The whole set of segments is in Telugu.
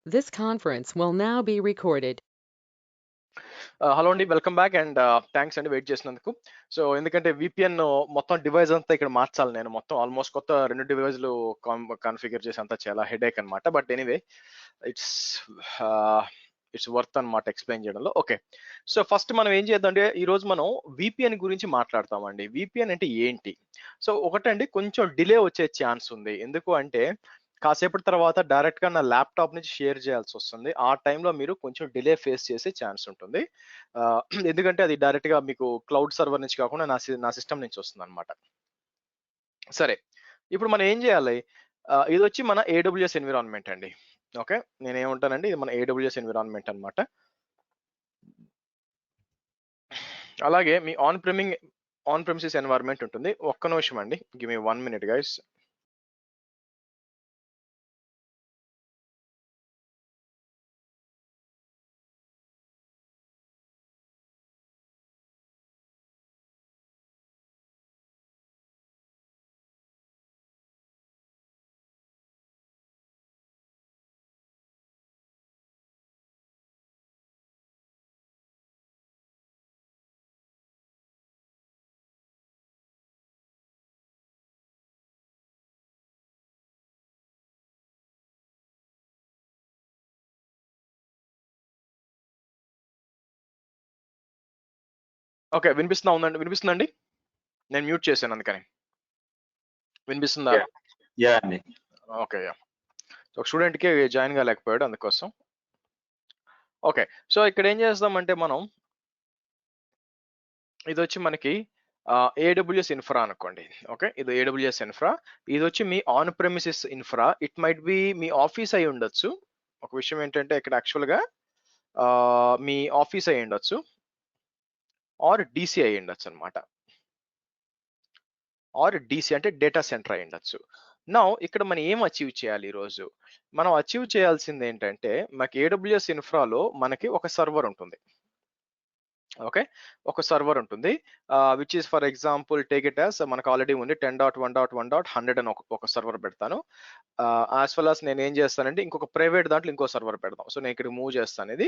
This conference will now be recorded. Hello అండి, వెల్కమ్ బ్యాక్ అండ్ థ్యాంక్స్ అండి వెయిట్ చేసినందుకు. సో ఎందుకంటే విపిఎన్ మొత్తం డివైస్ అంతా ఇక్కడ మార్చాలి. నేను మొత్తం ఆల్మోస్ట్ కొత్త 2 డివైస్లు కాన్ఫిగర్ చేసి అంతా చాలా హెడేక్ అనమాట. But anyway it's it's worth అనమాట ఎక్స్ప్లెయిన్ చేయడంలో. ఓకే, సో ఫస్ట్ మనం ఏం చేద్దామంటే ఈ రోజు మనం విపిఎన్ గురించి మాట్లాడతామండి. విపిఎన్ అంటే ఏంటి? సో ఒకటండి, కొంచెం డిలే వచ్చే ఛాన్స్ ఉంది. ఎందుకు అంటే కాసేపటి తర్వాత డైరెక్ట్ గా నా ల్యాప్టాప్ నుంచి షేర్ చేయాల్సి వస్తుంది. ఆ టైంలో మీరు కొంచెం డిలే ఫేస్ చేసే ఛాన్స్ ఉంటుంది. ఎందుకంటే అది డైరెక్ట్ గా మీకు క్లౌడ్ సర్వర్ నుంచి కాకుండా నా సిస్టమ్ నుంచి వస్తుంది అనమాట. సరే, ఇప్పుడు మనం ఏం చేయాలి? ఇది వచ్చి మన ఏడబ్ల్యూఎస్ ఎన్విరాన్మెంట్ అండి. ఓకే, నేను ఏమంటానండి, ఇది మన ఏడబ్ల్యూఎస్ ఎన్విరాన్మెంట్ అనమాట. అలాగే మీ ఆన్ ప్రెమిసెస్ ఎన్వైరన్మెంట్ ఉంటుంది. ఒక్క నిమిషం అండి, give me 1 minute guys. Okay, వినిపిస్తుందండి. నేను మ్యూట్ చేశాను అందుకని. వినిపిస్తుందా? యా అండి. Okay, yeah. ఒక స్టూడెంట్ కి జాయిన్ కాలేకపోయాడు, అందుకోసం. ఓకే, సో ఇక్కడ ఏం చేస్తామంటే మనం ఇది వచ్చి మనకి ఏడబ్ల్యూఎస్ ఇన్ఫ్రా అనుకోండి. ఓకే, ఇది ఏడబ్ల్యూఎస్ ఇన్ఫ్రా. ఇది వచ్చి మీ on premises infra. It might be me office అయి ఉండొచ్చు. ఒక విషయం ఏంటంటే ఇక్కడ యాక్చువల్ గా మీ ఆఫీస్ అయి ఉండొచ్చు ఆర్ డీసీ అయి ఉండొచ్చు అనమాట. ఆర్ డీసీ అంటే డేటా సెంటర్ అయి ఉండొచ్చు. నౌ ఇక్కడ మనం ఏం అచీవ్ చేయాలి ఈరోజు? మనం అచీవ్ చేయాల్సింది ఏంటంటే మనకి ఏడబ్ల్యూఎస్ ఇన్ఫ్రాలో మనకి ఒక సర్వర్ ఉంటుంది. ఓకే, ఒక సర్వర్ ఉంటుంది, which is for example take it as మనకు ఆల్రెడీ ఉంది 10.1.1.100 అని ఒక సర్వర్ పెడతాను. యాజ్ వెల్ as నేను ఏం చేస్తానంటే ఇంకొక ప్రైవేట్ దాంట్లో ఇంకో సర్వర్ పెడతాం. సో నేను ఇక్కడ మూవ్ చేస్తాను,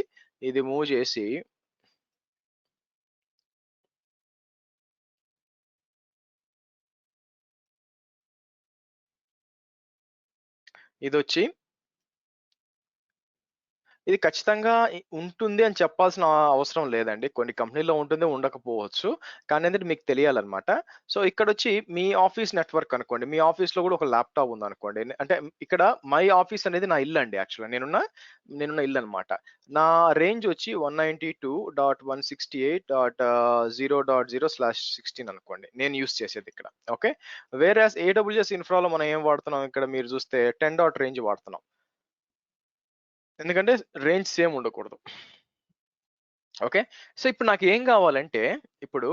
ఇది మూవ్ చేసి ఇది వచ్చి ఇది ఖచ్చితంగా ఉంటుంది అని చెప్పాల్సిన అవసరం లేదండి. కొన్ని కంపెనీలో ఉంటుంది, ఉండకపోవచ్చు. కానీ ఏంటంటే మీకు తెలియాలన్నమాట. సో ఇక్కడ వచ్చి మీ ఆఫీస్ నెట్వర్క్ అనుకోండి. మీ ఆఫీస్ లో కూడా ఒక ల్యాప్టాప్ ఉంది అనుకోండి. అంటే ఇక్కడ మై ఆఫీస్ అనేది నా ఇల్లు అండి. యాక్చువల్గా నేనున్న ఇల్లు అనమాట. నా రేంజ్ వచ్చి 192.168.0.0/16 అనుకోండి, నేను యూస్ చేసేది ఇక్కడ. ఓకే, వేరే ఏడబ్ల్యూఎస్ ఇన్ఫ్రాలో మనం ఏం వాడుతున్నాం? ఇక్కడ మీరు చూస్తే 10 రేంజ్ వాడుతున్నాం. ఎందుకంటే రేంజ్ సేమ్ ఉండకూడదు. ఓకే, సో ఇప్పుడు నాకు ఏం కావాలంటే ఇప్పుడు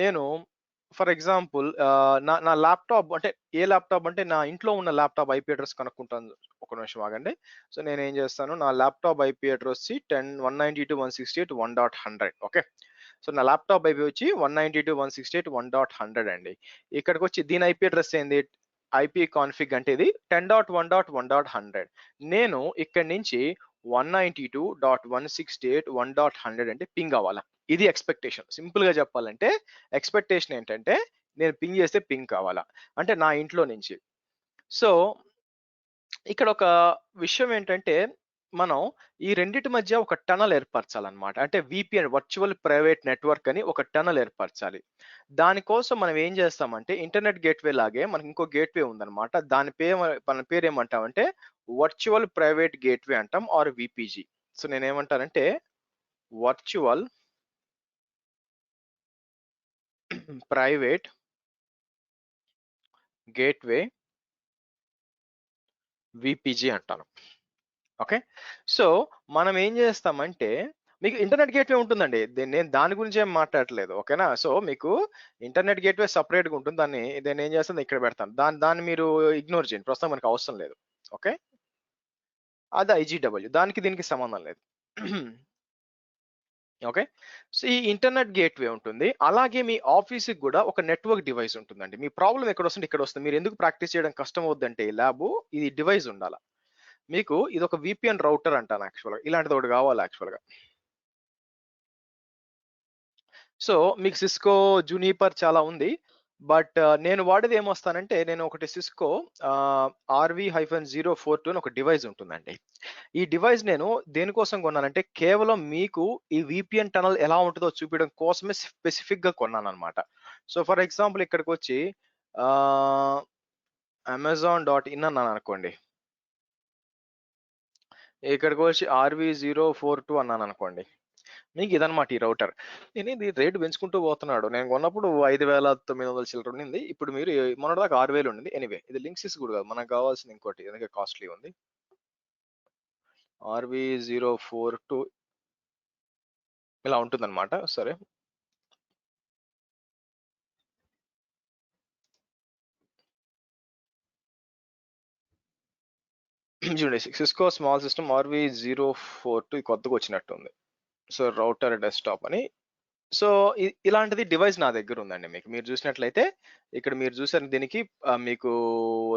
నేను ఫర్ ఎగ్జాంపుల్ నా ల్యాప్టాప్ అంటే ఏ ల్యాప్టాప్ అంటే నా ఇంట్లో ఉన్న ల్యాప్టాప్ ఐపీ అడ్రస్ కనుక్కుంటాను. ఒక నిమిషం ఆగండి. సో నేను ఏం చేస్తాను, నా ల్యాప్టాప్ ఐపీ అడ్రస్ వచ్చి 192.168.1.100. ఓకే, సో నా ల్యాప్టాప్ ఐపీ వచ్చి 192.168.1.100 అండి. ఇక్కడికి వచ్చి దీని ఐపీ అడ్రస్ ఏంది? ఐపీ కాన్ఫిగ్ అంటే ఇది 10.1.1.100. నేను ఇక్కడ నుంచి 192.168.1.100 అంటే పింగ్ అవ్వాలా. ఇది ఎక్స్పెక్టేషన్. సింపుల్ గా చెప్పాలంటే ఎక్స్పెక్టేషన్ ఏంటంటే నేను పింగ్ చేస్తే పింగ్ కావాలా, అంటే నా ఇంట్లో నుంచి. సో ఇక్కడ ఒక విషయం ఏంటంటే మనం ఈ రెండిటి మధ్య ఒక టనల్ ఏర్పరచాలన్నమాట. అంటే విపిఎన్, వర్చువల్ ప్రైవేట్ నెట్వర్క్ అని ఒక టనల్ ఏర్పరచాలి. దానికోసం మనం ఏం చేస్తామంటే ఇంటర్నెట్ గేట్వే లాగే మనకి ఇంకో గేట్వే ఉందన్నమాట. మన పేరు ఏమంటామంటే వర్చువల్ ప్రైవేట్ గేట్వే అంటాం, ఆర్ విపిజి. సో నేను ఏమంటానంటే వర్చువల్ ప్రైవేట్ గేట్వే విపిజి అంటాను. ఓకే, సో మనం ఏం చేస్తామంటే మీకు ఇంటర్నెట్ గేట్వే ఉంటుందండి. నేను దాని గురించి ఏం మాట్లాడట్లేదు. ఓకేనా, సో మీకు ఇంటర్నెట్ గేట్వే సపరేట్ గా ఉంటుంది. నేను ఏం చేస్తాను, ఇక్కడ పెడతాను. దాన్ని మీరు ఇగ్నోర్ చేయండి, ప్రస్తుతం మనకు అవసరం లేదు. ఓకే, అది ఐజీడబ్ల్యూ, దానికి దీనికి సంబంధం లేదు. ఓకే, సో ఈ ఇంటర్నెట్ గేట్వే ఉంటుంది. అలాగే మీ ఆఫీస్ కి కూడా ఒక నెట్వర్క్ డివైస్ ఉంటుందండి. మీ ప్రాబ్లం ఎక్కడ వస్తుంది? ఇక్కడ వస్తుంది. మీరు ఎందుకు ప్రాక్టీస్ చేయడం కష్టం అవుద్దంటే ల్యాబ్ ఇది డివైస్ ఉండాలి. మీకు ఇది ఒక విపిఎన్ రౌటర్ అంటాను యాక్చువల్గా. ఇలాంటిది ఒకటి కావాలి యాక్చువల్గా. సో మీకు సిస్కో, జూనిపర్ చాలా ఉంది. బట్ నేను వాడేది ఏమొస్తానంటే నేను ఒకటి సిస్కో RV-042 అని ఒక డివైస్ ఉంటుందండి. ఈ డివైస్ నేను దేనికోసం కొన్నానంటే కేవలం మీకు ఈ విపిఎన్ టనల్ ఎలా ఉంటుందో చూపించడం కోసమే స్పెసిఫిక్ గా కొన్నానన్నమాట. సో ఫర్ ఎగ్జాంపుల్ ఇక్కడికొచ్చి amazon.in అన్నాను అనుకోండి. ఇక్కడికి వచ్చి RV-042 అన్నాను అనుకోండి. మీకు ఇదన్నమాట ఈ రౌటర్. నేను ఇది రేటు పెంచుకుంటూ పోతున్నాడు. నేను కొన్నప్పుడు 5,900 చిల్లర ఉండింది. ఇప్పుడు మీరు మొన్నటిదాకా 6,000 ఉండింది. ఎనీవే ఇది లింక్సిస్ కూడా కాదు. మనకు కావాల్సింది ఇంకోటి. ఎందుకంటే కాస్ట్లీ ఉంది. RV-042 ఇలా ఉంటుందన్నమాట. సరే. చూడండి సిస్కో స్మాల్ సిస్టమ్ RV-042 కొత్తగా వచ్చినట్టుంది. సో రౌటర్ డెస్క్టాప్ అని. సో ఇలాంటిది డివైస్ నా దగ్గర ఉందండి. మీరు చూసినట్లయితే ఇక్కడ మీరు చూసారు దీనికి మీకు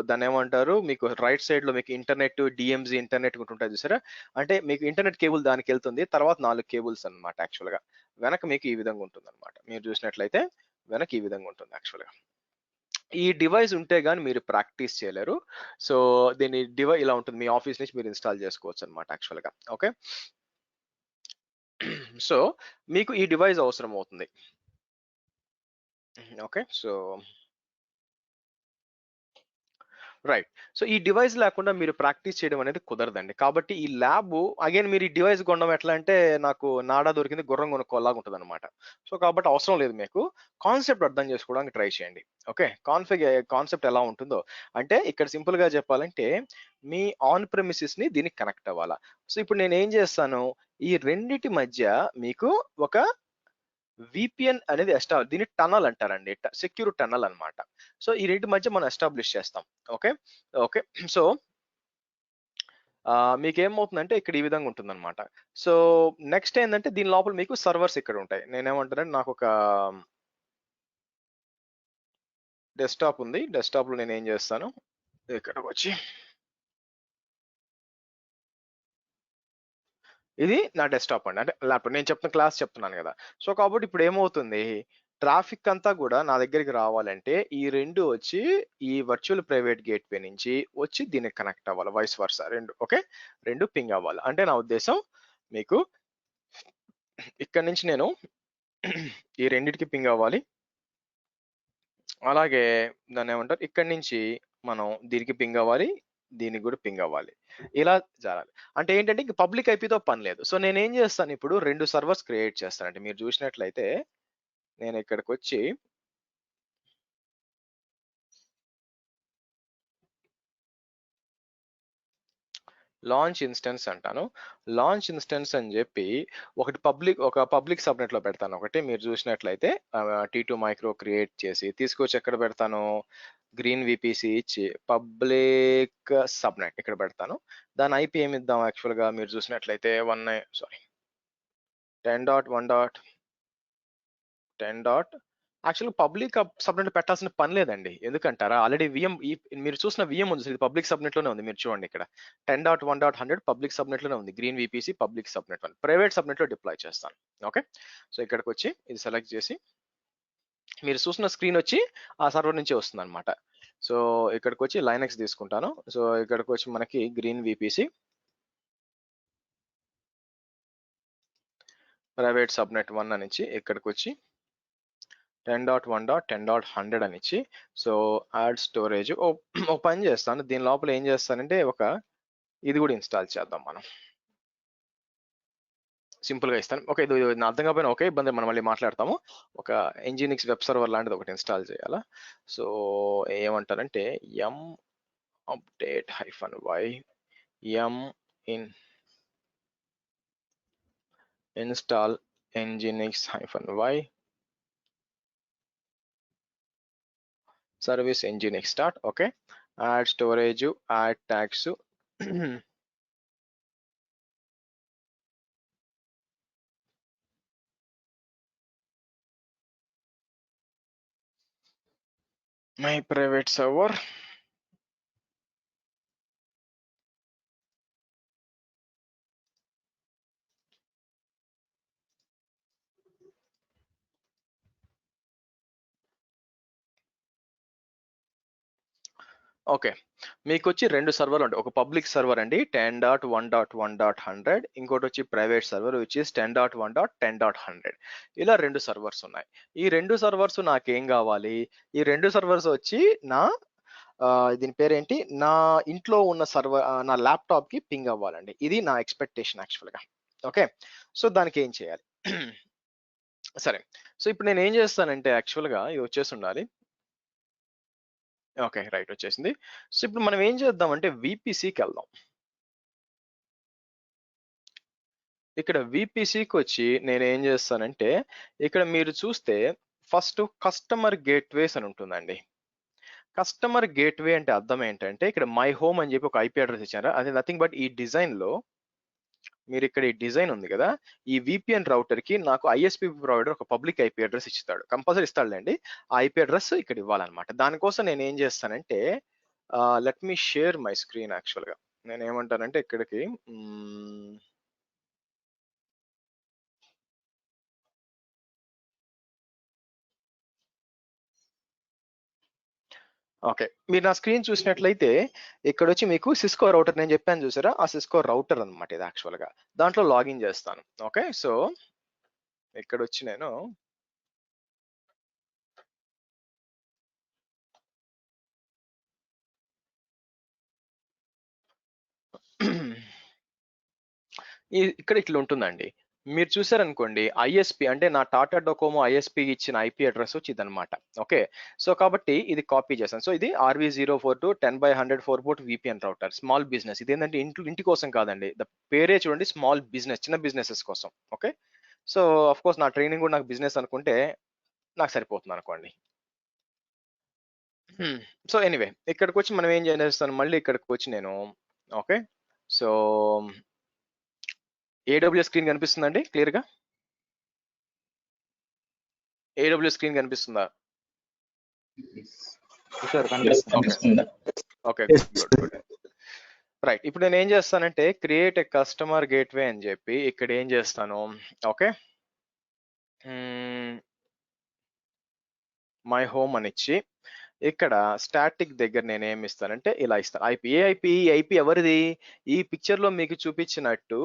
దాన్ని ఏమంటారు, మీకు రైట్ సైడ్ లో మీకు ఇంటర్నెట్ డిఎంజి ఇంటర్నెట్ ఉంటుంది చూసారా. అంటే మీకు ఇంటర్నెట్ కేబుల్ దానికి వెళ్తుంది. తర్వాత 4 కేబుల్స్ అన్నమాట యాక్చువల్ గా. వెనక మీకు ఈ విధంగా ఉంటుంది అనమాట. మీరు చూసినట్లయితే వెనక ఈ విధంగా ఉంటుంది యాక్చువల్ గా. ఈ డివైస్ ఉంటే గానీ మీరు ప్రాక్టీస్ చేయలేరు. సో దీని ఇలా ఉంటుంది. మీ ఆఫీస్ నుంచి మీరు ఇన్స్టాల్ చేసుకోవచ్చు అనమాట యాక్చువల్ గా. ఓకే. సో మీకు ఈ డివైస్ అవసరం అవుతుంది. ఓకే. So right. సో ఈ డివైస్ లేకుండా మీరు ప్రాక్టీస్ చేయడం అనేది కుదరదండి. కాబట్టి ఈ ల్యాబ్ అగైన్ మీరు ఈ డివైస్ కొనడం ఎట్లా అంటే నాకు నాడా దొరికింది గుర్రం కొనుక్కోలాగా ఉంటదన్నమాట. సో కాబట్టి అవసరం లేదు మీకు. కాన్సెప్ట్ అర్థం చేసుకోవడానికి ట్రై చేయండి. ఓకే. కాన్సెప్ట్ ఎలా ఉంటుందో. అంటే ఇక్కడ సింపుల్ గా చెప్పాలంటే మీ ఆన్ ప్రెమిసెస్ ని దీనికి కనెక్ట్ అవ్వాలా. సో ఇప్పుడు నేను ఏం చేస్తాను, ఈ రెండిటి మధ్య మీకు ఒక విపిఎన్ అనేది దీన్ని టనల్ అంటారండి. సెక్యూర్ టనల్ అన్నమాట. సో ఈ రెంటి మధ్య మనం ఎస్టాబ్లిష్ చేస్తాం. ఓకే. ఓకే. సో మీకేమవుతుందంటే ఇక్కడ ఈ విధంగా ఉంటుందన్నమాట. సో నెక్స్ట్ ఏందంటే దీని లోపల మీకు సర్వర్స్ ఇక్కడ ఉంటాయి. నేనేమంటానంటే నాకు ఒక డెస్క్టాప్ ఉంది. డెస్క్టాప్ లో నేను ఏం చేస్తాను, ఇక్కడికి వచ్చి ఇది నా డెస్క్టాప్ అండి. అంటే ల్యాప్టాప్. నేను చెప్తున్న క్లాస్ చెప్తున్నాను కదా. సో కాబట్టి ఇప్పుడు ఏమవుతుంది, ట్రాఫిక్ అంతా కూడా నా దగ్గరికి రావాలంటే ఈ రెండు వచ్చి ఈ వర్చువల్ ప్రైవేట్ గేట్వే నుంచి వచ్చి దీనికి కనెక్ట్ అవ్వాలి. వైస్ వర్సా రెండు. ఓకే. రెండు పింగ్ అవ్వాలి. అంటే నా ఉద్దేశం మీకు ఇక్కడ నుంచి నేను ఈ రెండిటికి పింగ్ అవ్వాలి. అలాగే దాన్ని ఏమంటారు, ఇక్కడి నుంచి మనం దీనికి పింగ్ అవ్వాలి, దీనికి కూడా పింగ్ అవ్వాలి. ఇలా జరగాలి. అంటే ఏంటంటే ఇంక పబ్లిక్ ఐపీతో పని లేదు. సో నేనేం చేస్తాను ఇప్పుడు 2 సర్వర్స్ క్రియేట్ చేస్తానంటే మీరు చూసినట్లయితే నేను ఇక్కడికి వచ్చి లాంచ్ ఇన్స్టెన్స్ అంటాను. లాంచ్ ఇన్స్టెన్స్ అని చెప్పి ఒక పబ్లిక్ సబ్నెట్ లో పెడతాను. ఒకటి మీరు చూసినట్లయితే T2 మైక్రో క్రియేట్ చేసి తీసుకొచ్చి ఎక్కడ పెడతాను, గ్రీన్ విపిసి ఇచ్చి పబ్లిక్ సబ్నెట్ ఇక్కడ పెడతాను. దాని ఐపీ ఏమి ఇద్దాం యాక్చువల్ గా మీరు చూసినట్లయితే 10.10. యాక్చువల్ పబ్లిక్ సబ్నెట్ పెట్టాల్సిన పని లేదండి. ఎందుకంటారా, ఆల్రెడీ మీరు చూసిన విఎం ఉంది. ఇది పబ్లిక్ సబ్నెట్ లోనే ఉంది. మీరు చూడండి ఇక్కడ 10.1.100 పబ్లిక్ సబ్నెట్ లోనే ఉంది. Green VPC public subnet 1 private subnet లో డిప్లాయ్ చేస్తాను. ఓకే. సో ఇక్కడికి వచ్చి ఇది సెలెక్ట్ చేసి మీరు చూసిన స్క్రీన్ వచ్చి ఆ సర్వర్ నుంచి వస్తుంది అనమాట. సో ఇక్కడికి వచ్చి లైనక్స్ తీసుకుంటాను. సో ఇక్కడికి వచ్చి మనకి గ్రీన్ విపిసి ప్రైవేట్ సబ్నెట్ 1 అని ఇచ్చి ఇక్కడికి వచ్చి 10.1.10.100 అని ఇచ్చి సో యాడ్ స్టోరేజ్ ఓ పని చేస్తాను. దీని లోపల ఏం చేస్తానంటే ఇది కూడా ఇన్స్టాల్ చేద్దాం మనం. సింపుల్ గా ఇస్తాను. ఓకే. ఇది అర్థం కాకపోయినా ఓకే, ఇబ్బంది, మనం మళ్ళీ మాట్లాడతాము. ఒక Nginx వెబ్ సర్వర్ లాంటిది ఒకటి ఇన్స్టాల్ చేయాలా. సో ఏమంటారంటే m update -y m install Nginx-y service Nginx start. Okay. Add storage, add tags my private server okay. మీకొచ్చి 2 సర్వర్‌లు ఉంటాయి. ఒక పబ్లిక్ సర్వర్ అండి 10.1.1.100 ఇంకోటొచ్చి ప్రైవేట్ సర్వర్ విచ్ ఈస్ 10.1.10.100 ఇలా 2 సర్వర్స్ ఉన్నాయి. ఈ 2 సర్వర్స్ నాకేం గావాలి? ఈ 2 సర్వర్స్ వచ్చి నా దీని పేరేంటి? నా ఇంట్లో ఉన్న నా ల్యాప్‌టాప్‌కి పింగ్ అవ్వాలండి. ఇది నా ఎక్స్‌పెక్టేషన్ యాక్చువల్‌గా. ఓకే. సో, దానికేం చేయాలి? సరే. సో, ఇప్పుడు నేనేం చేస్తానంటే యాక్చువల్‌గా ఇది వచ్చేసుండాలి. ఓకే. రైట్ వచ్చేసింది. సో, ఇప్పుడు మనం ఏం చేద్దామంటే వీపీసీకెళ్దాం. ఇక్కడ వీపీసీకొచ్చి నేనేం చేస్తానంటే, ఇక్కడ మీరు చూస్తే ఫస్ట్ కస్టమర్ గేట్‌వేస్ అని ఉంటుందండి. కస్టమర్ గేట్‌వే అంటే అర్థం ఏంటంటే, ఇక్కడ మై హోమ్ అని చెప్పి ఒక ఐపీ అడ్రెస్ ఇచ్చారు. అది నథింగ్ బట్ ఈ డిజైన్‌లో మీరిక్కడ ఈ డిజైన్ ఉంది గదా! ఈ వీపీఎన్ రౌటర్‌కి నాకు ఐఎస్‌పీ ప్రొవైడర్ ఒక పబ్లిక్ ఐపీ అడ్రెస్ ఇస్తాడు. కంపల్సరీ ఇస్తాడులెండి. ఆ ఐపీ అడ్రెస్ ఇక్కడ ఇవ్వాలన్నమాట. దానికోసం నేనేం చేస్తానంటే let me share my screen యాక్చువల్‌గా. నేనేమంటానంటే ఇక్కడికి ఓకే. మీరు నా స్క్రీన్ చూసినట్లయితే ఇక్కడొచ్చి మీకు సిస్కో రౌటర్ నేను చెప్పాను చూసారా? ఆ సిస్కో రౌటర్ అన్నమాట ఇది యాక్చువల్‌గా. దాంట్లో లాగిన్ చేస్తాను. ఓకే. సో, ఇక్కడొచ్చి నేను ఇక్కడ ఇట్లా ఉంటుందండి. మీరు చూసారనుకోండి ఐఎస్‌పీ అంటే నా టాటా డోకోమో ఐఎస్‌పీ ఇచ్చిన ఐపీ అడ్రెస్ వచ్చి ఇదన్నమాట. ఓకే. సో, కాబట్టి ఇది కాపీ చేశాను. సో, ఇది RV042 10/100 4 port VPN router. Small business. ఇదేంటంటే ఇంటి కోసం కాదండి. పేరే చూడండి స్మాల్ బిజినెస్ చిన్న బిజినెసెస్ కోసం. ఓకే. సో, ఆఫ్ కోర్స్ నా ట్రైనింగ్ కూడా నాకు బిజినెస్ అనుకుంటే నాకు సరిపోతుందనుకోండి. సో, ఎనీవే ఇక్కడికొచ్చి మనం ఏం చేస్తాను మళ్ళీ ఇక్కడికొచ్చి నేను ఓకే. సో, ఏడబ్ల్యూఎస్ స్క్రీన్ కనిపిస్తుందండి క్లియర్‌గా? ఏడబ్ల్యూఎస్ స్క్రీన్ కనిపిస్తుందా? కనిపిస్తుంది. ఓకే. గుడ్. రైట్. ఇప్పుడు నేనేం చేస్తానంటే క్రియేట్ ఎ కస్టమర్ గేట్‌వే అని చెప్పి ఇక్కడ ఏం చేస్తాను ఓకే. మై హోమ్ అని ఇచ్చి ఇక్కడ స్టాటిక్ దగ్గర నేనేమి ఇస్తానంటే ఇలా ఇస్తాను. ఐపీ ఏ ఐపీ? ఈ ఐపీ ఎవరిది? ఈ పిక్చర్‌లో మీకు చూపించినట్టు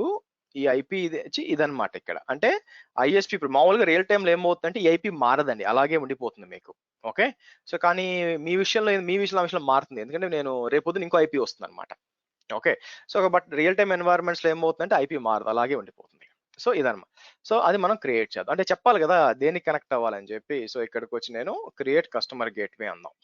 ఈ ఐపీ ఇది వచ్చి ఇదన్నమాట ఇక్కడ. అంటే ఐఎస్‌పీ ఇప్పుడు మామూలుగా రియల్ టైమ్‌లో ఏమవుతుందంటే ఈ ఐపీ మారదండి. అలాగే ఉండిపోతుంది మీకు. ఓకే. సో, కానీ మీ విషయంలో మారుతుంది. ఎందుకంటే నేను రేపొద్దున ఇంకో ఐపీ వస్తుందన్నమాట. Okay. So, but real time ఎన్వైరన్మెంట్స్‌లో ఏమవుతుందంటే ఐపీ మారదు. అలాగే ఉండిపోతుంది. సో, ఇదన్నమాట. సో, అది మనం క్రియేట్ చేద్దాం. అంటే చెప్పాలి గదా! దేనికి కనెక్ట్ అవ్వాలని చెప్పి. సో, ఇక్కడికొచ్చి నేను క్రియేట్ కస్టమర్ గేట్‌వే అందాం.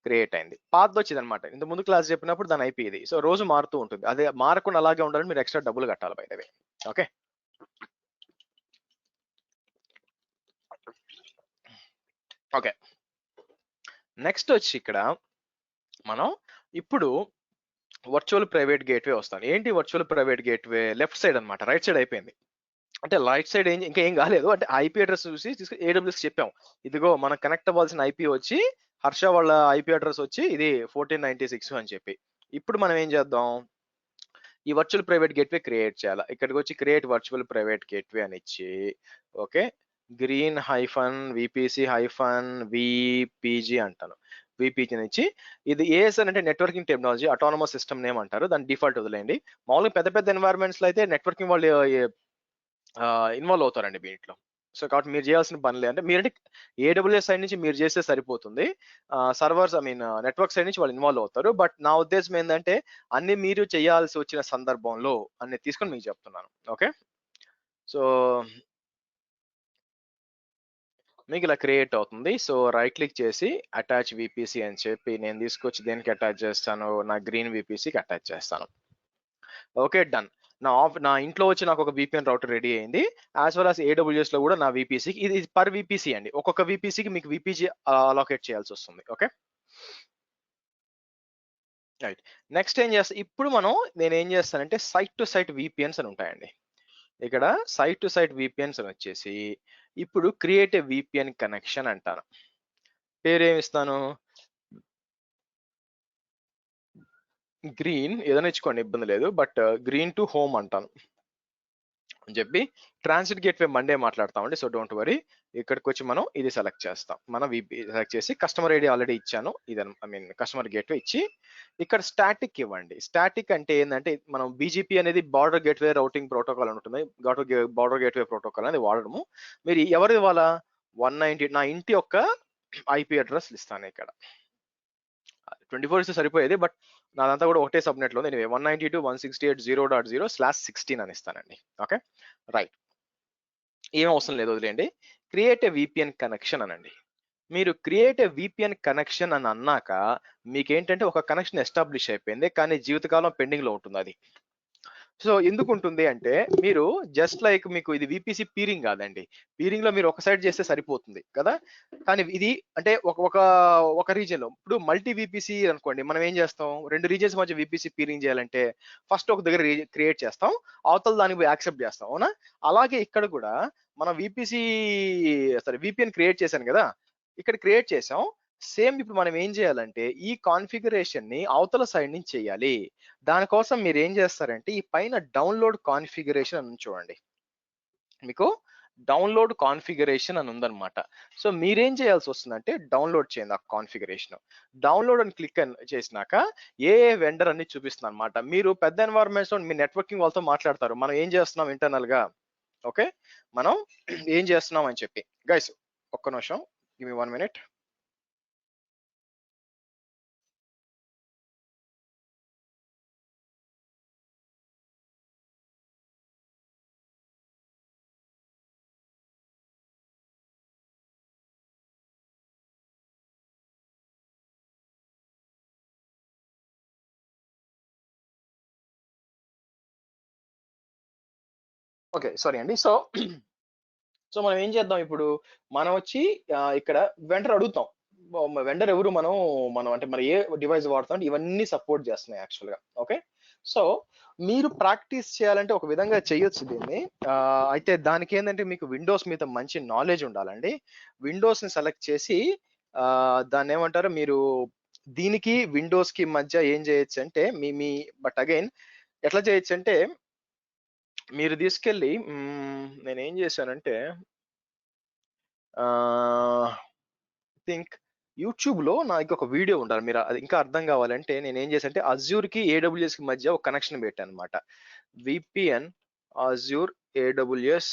క్రియేట్ అయింది. పాతదొచ్చేదన్నమాట. ఇంత ముందు క్లాస్ చెప్పినప్పుడు దాని ఐపీ ఇది. సో, రోజు మారుతూ ఉంటుంది. అదే మారకుండా అలాగే ఉండాలంటే మీరు ఎక్స్‌ట్రా డబ్బులు కట్టాలి by the way. Okay. Okay. Next వచ్చి ఇక్కడ మనం ఇప్పుడు వర్చువల్ ప్రైవేట్ గేట్‌వే వస్తాను. ఏంటి virtual private gateway? Left side అన్నమాట. రైట్ సైడ్ అయిపోయింది. అంటే రైట్ సైడ్ ఇంకా ఏం కాలేదు. అంటే ఐపీ అడ్రెస్ చూసి ఏడబ్ల్యూఎస్ చెప్పాం. ఇదిగో మనం కనెక్ట్ అవ్వాల్సిన ఐపీ వచ్చి హర్ష వాళ్ళ ఐపీ అడ్రెస్ వచ్చి ఇది 1496 అని చెప్పి. ఇప్పుడు మనం ఏం చేద్దాం? ఈ వర్చువల్ ప్రైవేట్ గేట్‌వే క్రియేట్ చేయాలా. ఇక్కడికి వచ్చి క్రియేట్ వర్చువల్ ప్రైవేట్ గేట్‌వే అని ఇచ్చి okay. Green hyphen VPC hyphen VPG అంటాను. వీపీజీ అని ఇచ్చి ఇది ఏఎస్ఎన్ అంటే networking technology autonomous system name అంటారు. దాని డిఫాల్ట్ వదిలేయండి. మామూలుగా పెద్ద పెద్ద ఎన్వైరన్మెంట్స్‌లో అయితే నెట్వర్కింగ్ వాళ్ళు ఇన్వాల్వ్ అవుతారండి దీంట్లో. సో, కాబట్టి మీరు చేయాల్సిన పని లేదు. అంటే మీరంటే ఏడబ్ల్యూఎస్ సైడ్ నుంచి మీరు చేస్తే సరిపోతుంది. Servers I mean network side నుంచి వాళ్ళు ఇన్వాల్వ్ అవుతారు. బట్ నా ఉద్దేశ్యం ఏందంటే అన్ని మీరు చేయాల్సి వచ్చిన సందర్భంలో అన్ని తీసుకొని మీకు చెప్తున్నాను. ఓకే. సో, మీకు ఇలా క్రియేట్ అవుతుంది. సో, రైట్ క్లిక్ చేసి అటాచ్ వీపీసీ అని చెప్పి నేను తీసుకొచ్చి దేనికి అటాచ్ చేస్తాను? నా గ్రీన్ వీపీసీకి అటాచ్ చేస్తాను. ఓకే. డన్. నా ఇంట్లో వచ్చి నాకు ఒక వీపీఎన్ రౌటర్ రెడీ అయింది. యాస్ వెల్ యాస్ ఏడబ్ల్యూఎస్‌లో కూడా నా వీపీసీకి ఇది పర్ వీపీసీ అండి. ఒక్కొక్క వీపీసీకి మీకు వీపీజీ అలొకేట్ చేయాల్సొస్తుంది. ఓకే. రైట్. నెక్స్ట్ ఇప్పుడు నేనేం చేస్తానంటే సైట్ టు సైట్ వీపీఎన్స్ అని ఉంటాయండి. ఇక్కడ సైట్ టు సైట్ వీపీఎన్స్ అని వచ్చేసి ఇప్పుడు క్రియేట్ ఎ వీపీఎన్ కనెక్షన్ అంటాను. పేరేమి ఇస్తాను? గ్రీన్ ఏదైనా ఇచ్చుకోండి ఇబ్బంది లేదు. బట్ గ్రీన్ టు హోమ్ అంటాను. అని చెప్పి ట్రాన్సిట్ గేట్వే మండే మాట్లాడతామండి. So don't worry. ఇక్కడికి వచ్చి మనం ఇది సెలెక్ట్ చేస్తాం. మనం విపి సెలెక్ట్ చేసి కస్టమర్ ఐడి ఆల్రెడీ ఇచ్చాను. ఇది ఐ మీన్ కస్టమర్ గేట్వే ఇచ్చి ఇక్కడ స్టాటిక్ ఇవ్వండి. స్టాటిక్ అంటే ఏంటంటే మనం బీజీపీ అనేది బార్డర్ గేట్వే రౌటింగ్ ప్రోటోకాల్ అని ఉంటుంది. బార్డర్ గేట్వే ప్రోటోకాల్ అనేది వాడడము. మీరు ఎవరు ఇవ్వాలా 190 నా ఇంటి యొక్క ఐపీ అడ్రస్ ఇస్తాను ఇక్కడ. 24 ఇస్తే సరిపోయేది, బట్ నాదంతా కూడా ఒకటే సబ్నెట్ లో. ఎనివే 192.168.0.0/16 అని ఇస్తానండి. Okay right. ఏం అవసరం లేదు, వదిలేండి. క్రియేట్ ఏ విపిఎన్ కనెక్షన్ అనండి. మీరు క్రియేట్ ఏ విపిఎన్ కనెక్షన్ అని అన్నాక మీకేంటంటే ఒక కనెక్షన్ ఎస్టాబ్లిష్ అయిపోయింది, కానీ జీవితకాలం పెండింగ్ లో ఉంటుంది అది. సో ఎందుకు ఉంటుంది అంటే మీరు జస్ట్ లైక్ మీకు ఇది విపిసి పీరింగ్ కాదండి. పీరింగ్ లో మీరు ఒక సైడ్ చేస్తే సరిపోతుంది కదా, కానీ ఇది అంటే ఒక రీజియన్ లో ఇప్పుడు మల్టీ విపిసి అనుకోండి. మనం ఏం చేస్తాం, రెండు రీజియన్స్ మధ్య విపిసి పీరింగ్ చేయాలంటే ఫస్ట్ ఒక దగ్గర క్రియేట్ చేస్తాం, అవతల దానికి యాక్సెప్ట్ చేస్తాం, అవునా? అలాగే ఇక్కడ కూడా మనం విపిఎన్ క్రియేట్ చేశాను కదా, ఇక్కడ క్రియేట్ చేసాం. సేమ్ ఇప్పుడు మనం ఏం చేయాలంటే ఈ కాన్ఫిగరేషన్ ని అవతల సైడ్ నుంచి చేయాలి. దానికోసం మీరు ఏం చేస్తారంటే ఈ పైన డౌన్లోడ్ కాన్ఫిగరేషన్ అని చూడండి. మీకు డౌన్లోడ్ కాన్ఫిగరేషన్ అని ఉందన్నమాట. సో మీరేం చేయాల్సి వస్తుందంటే డౌన్లోడ్ చేయండి ఆ కాన్ఫిగరేషన్. డౌన్లోడ్ అని క్లిక్ చేసినాక ఏ వెండర్ అని చూపిస్తుంది అనమాట. మీరు పెద్ద ఎన్వైరన్మెంట్స్ లో మీ నెట్వర్కింగ్ వాళ్ళతో మాట్లాడతారు, మనం ఏం చేస్తున్నాం ఇంటర్నల్ గా, ఓకే మనం ఏం చేస్తున్నాం అని చెప్పి. గైస్ ఒక్క నిమిషం, give me 1 minute. Okay sorry అండి. సో మనం ఏం చేద్దాం ఇప్పుడు, మనం వచ్చి ఇక్కడ వెండర్ అడుగుతాం. వెండర్ ఎవరు, మనం అంటే మనం ఏ డివైస్ వాడుతాం, ఇవన్నీ సపోర్ట్ చేస్తున్నాయి యాక్చువల్ గా. ఓకే సో మీరు ప్రాక్టీస్ చేయాలంటే ఒక విధంగా చేయొచ్చు దీన్ని. అయితే దానికి ఏంటంటే మీకు విండోస్ మీద మంచి నాలెడ్జ్ ఉండాలండి. విండోస్ ని సెలెక్ట్ చేసి దాన్ని ఏమంటారు, మీరు దీనికి విండోస్ కి మధ్య ఏం చేయొచ్చు అంటే బట్ అగైన్ ఎట్లా చేయొచ్చు అంటే మీరు తీసుకెళ్ళి నేను ఏం చేశానంటే థింక్ యూట్యూబ్ లో నాకు ఒక వీడియో ఉండాలి. మీరు అది ఇంకా అర్థం కావాలంటే నేను ఏం చేశానంటే అజ్యూర్ కి ఏడబ్ల్యూఎస్ కి మధ్య ఒక కనెక్షన్ పెట్టాను అనమాట. విపిఎన్ అజ్యూర్ ఏడబ్ల్యూఎస్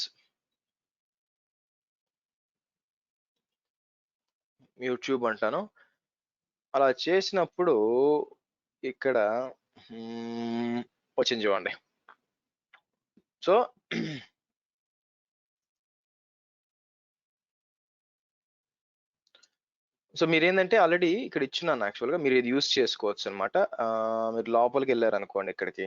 యూట్యూబ్ అంటాను. అలా చేసినప్పుడు ఇక్కడ వచ్చింది చూడండి. సో మీరు ఏంటంటే ఆల్రెడీ ఇక్కడ ఇచ్చున్నాను యాక్చువల్ గా, మీరు ఇది యూస్ చేసుకోవచ్చు అనమాట. మీరు లోపలికి వెళ్ళారు అనుకోండి ఇక్కడికి,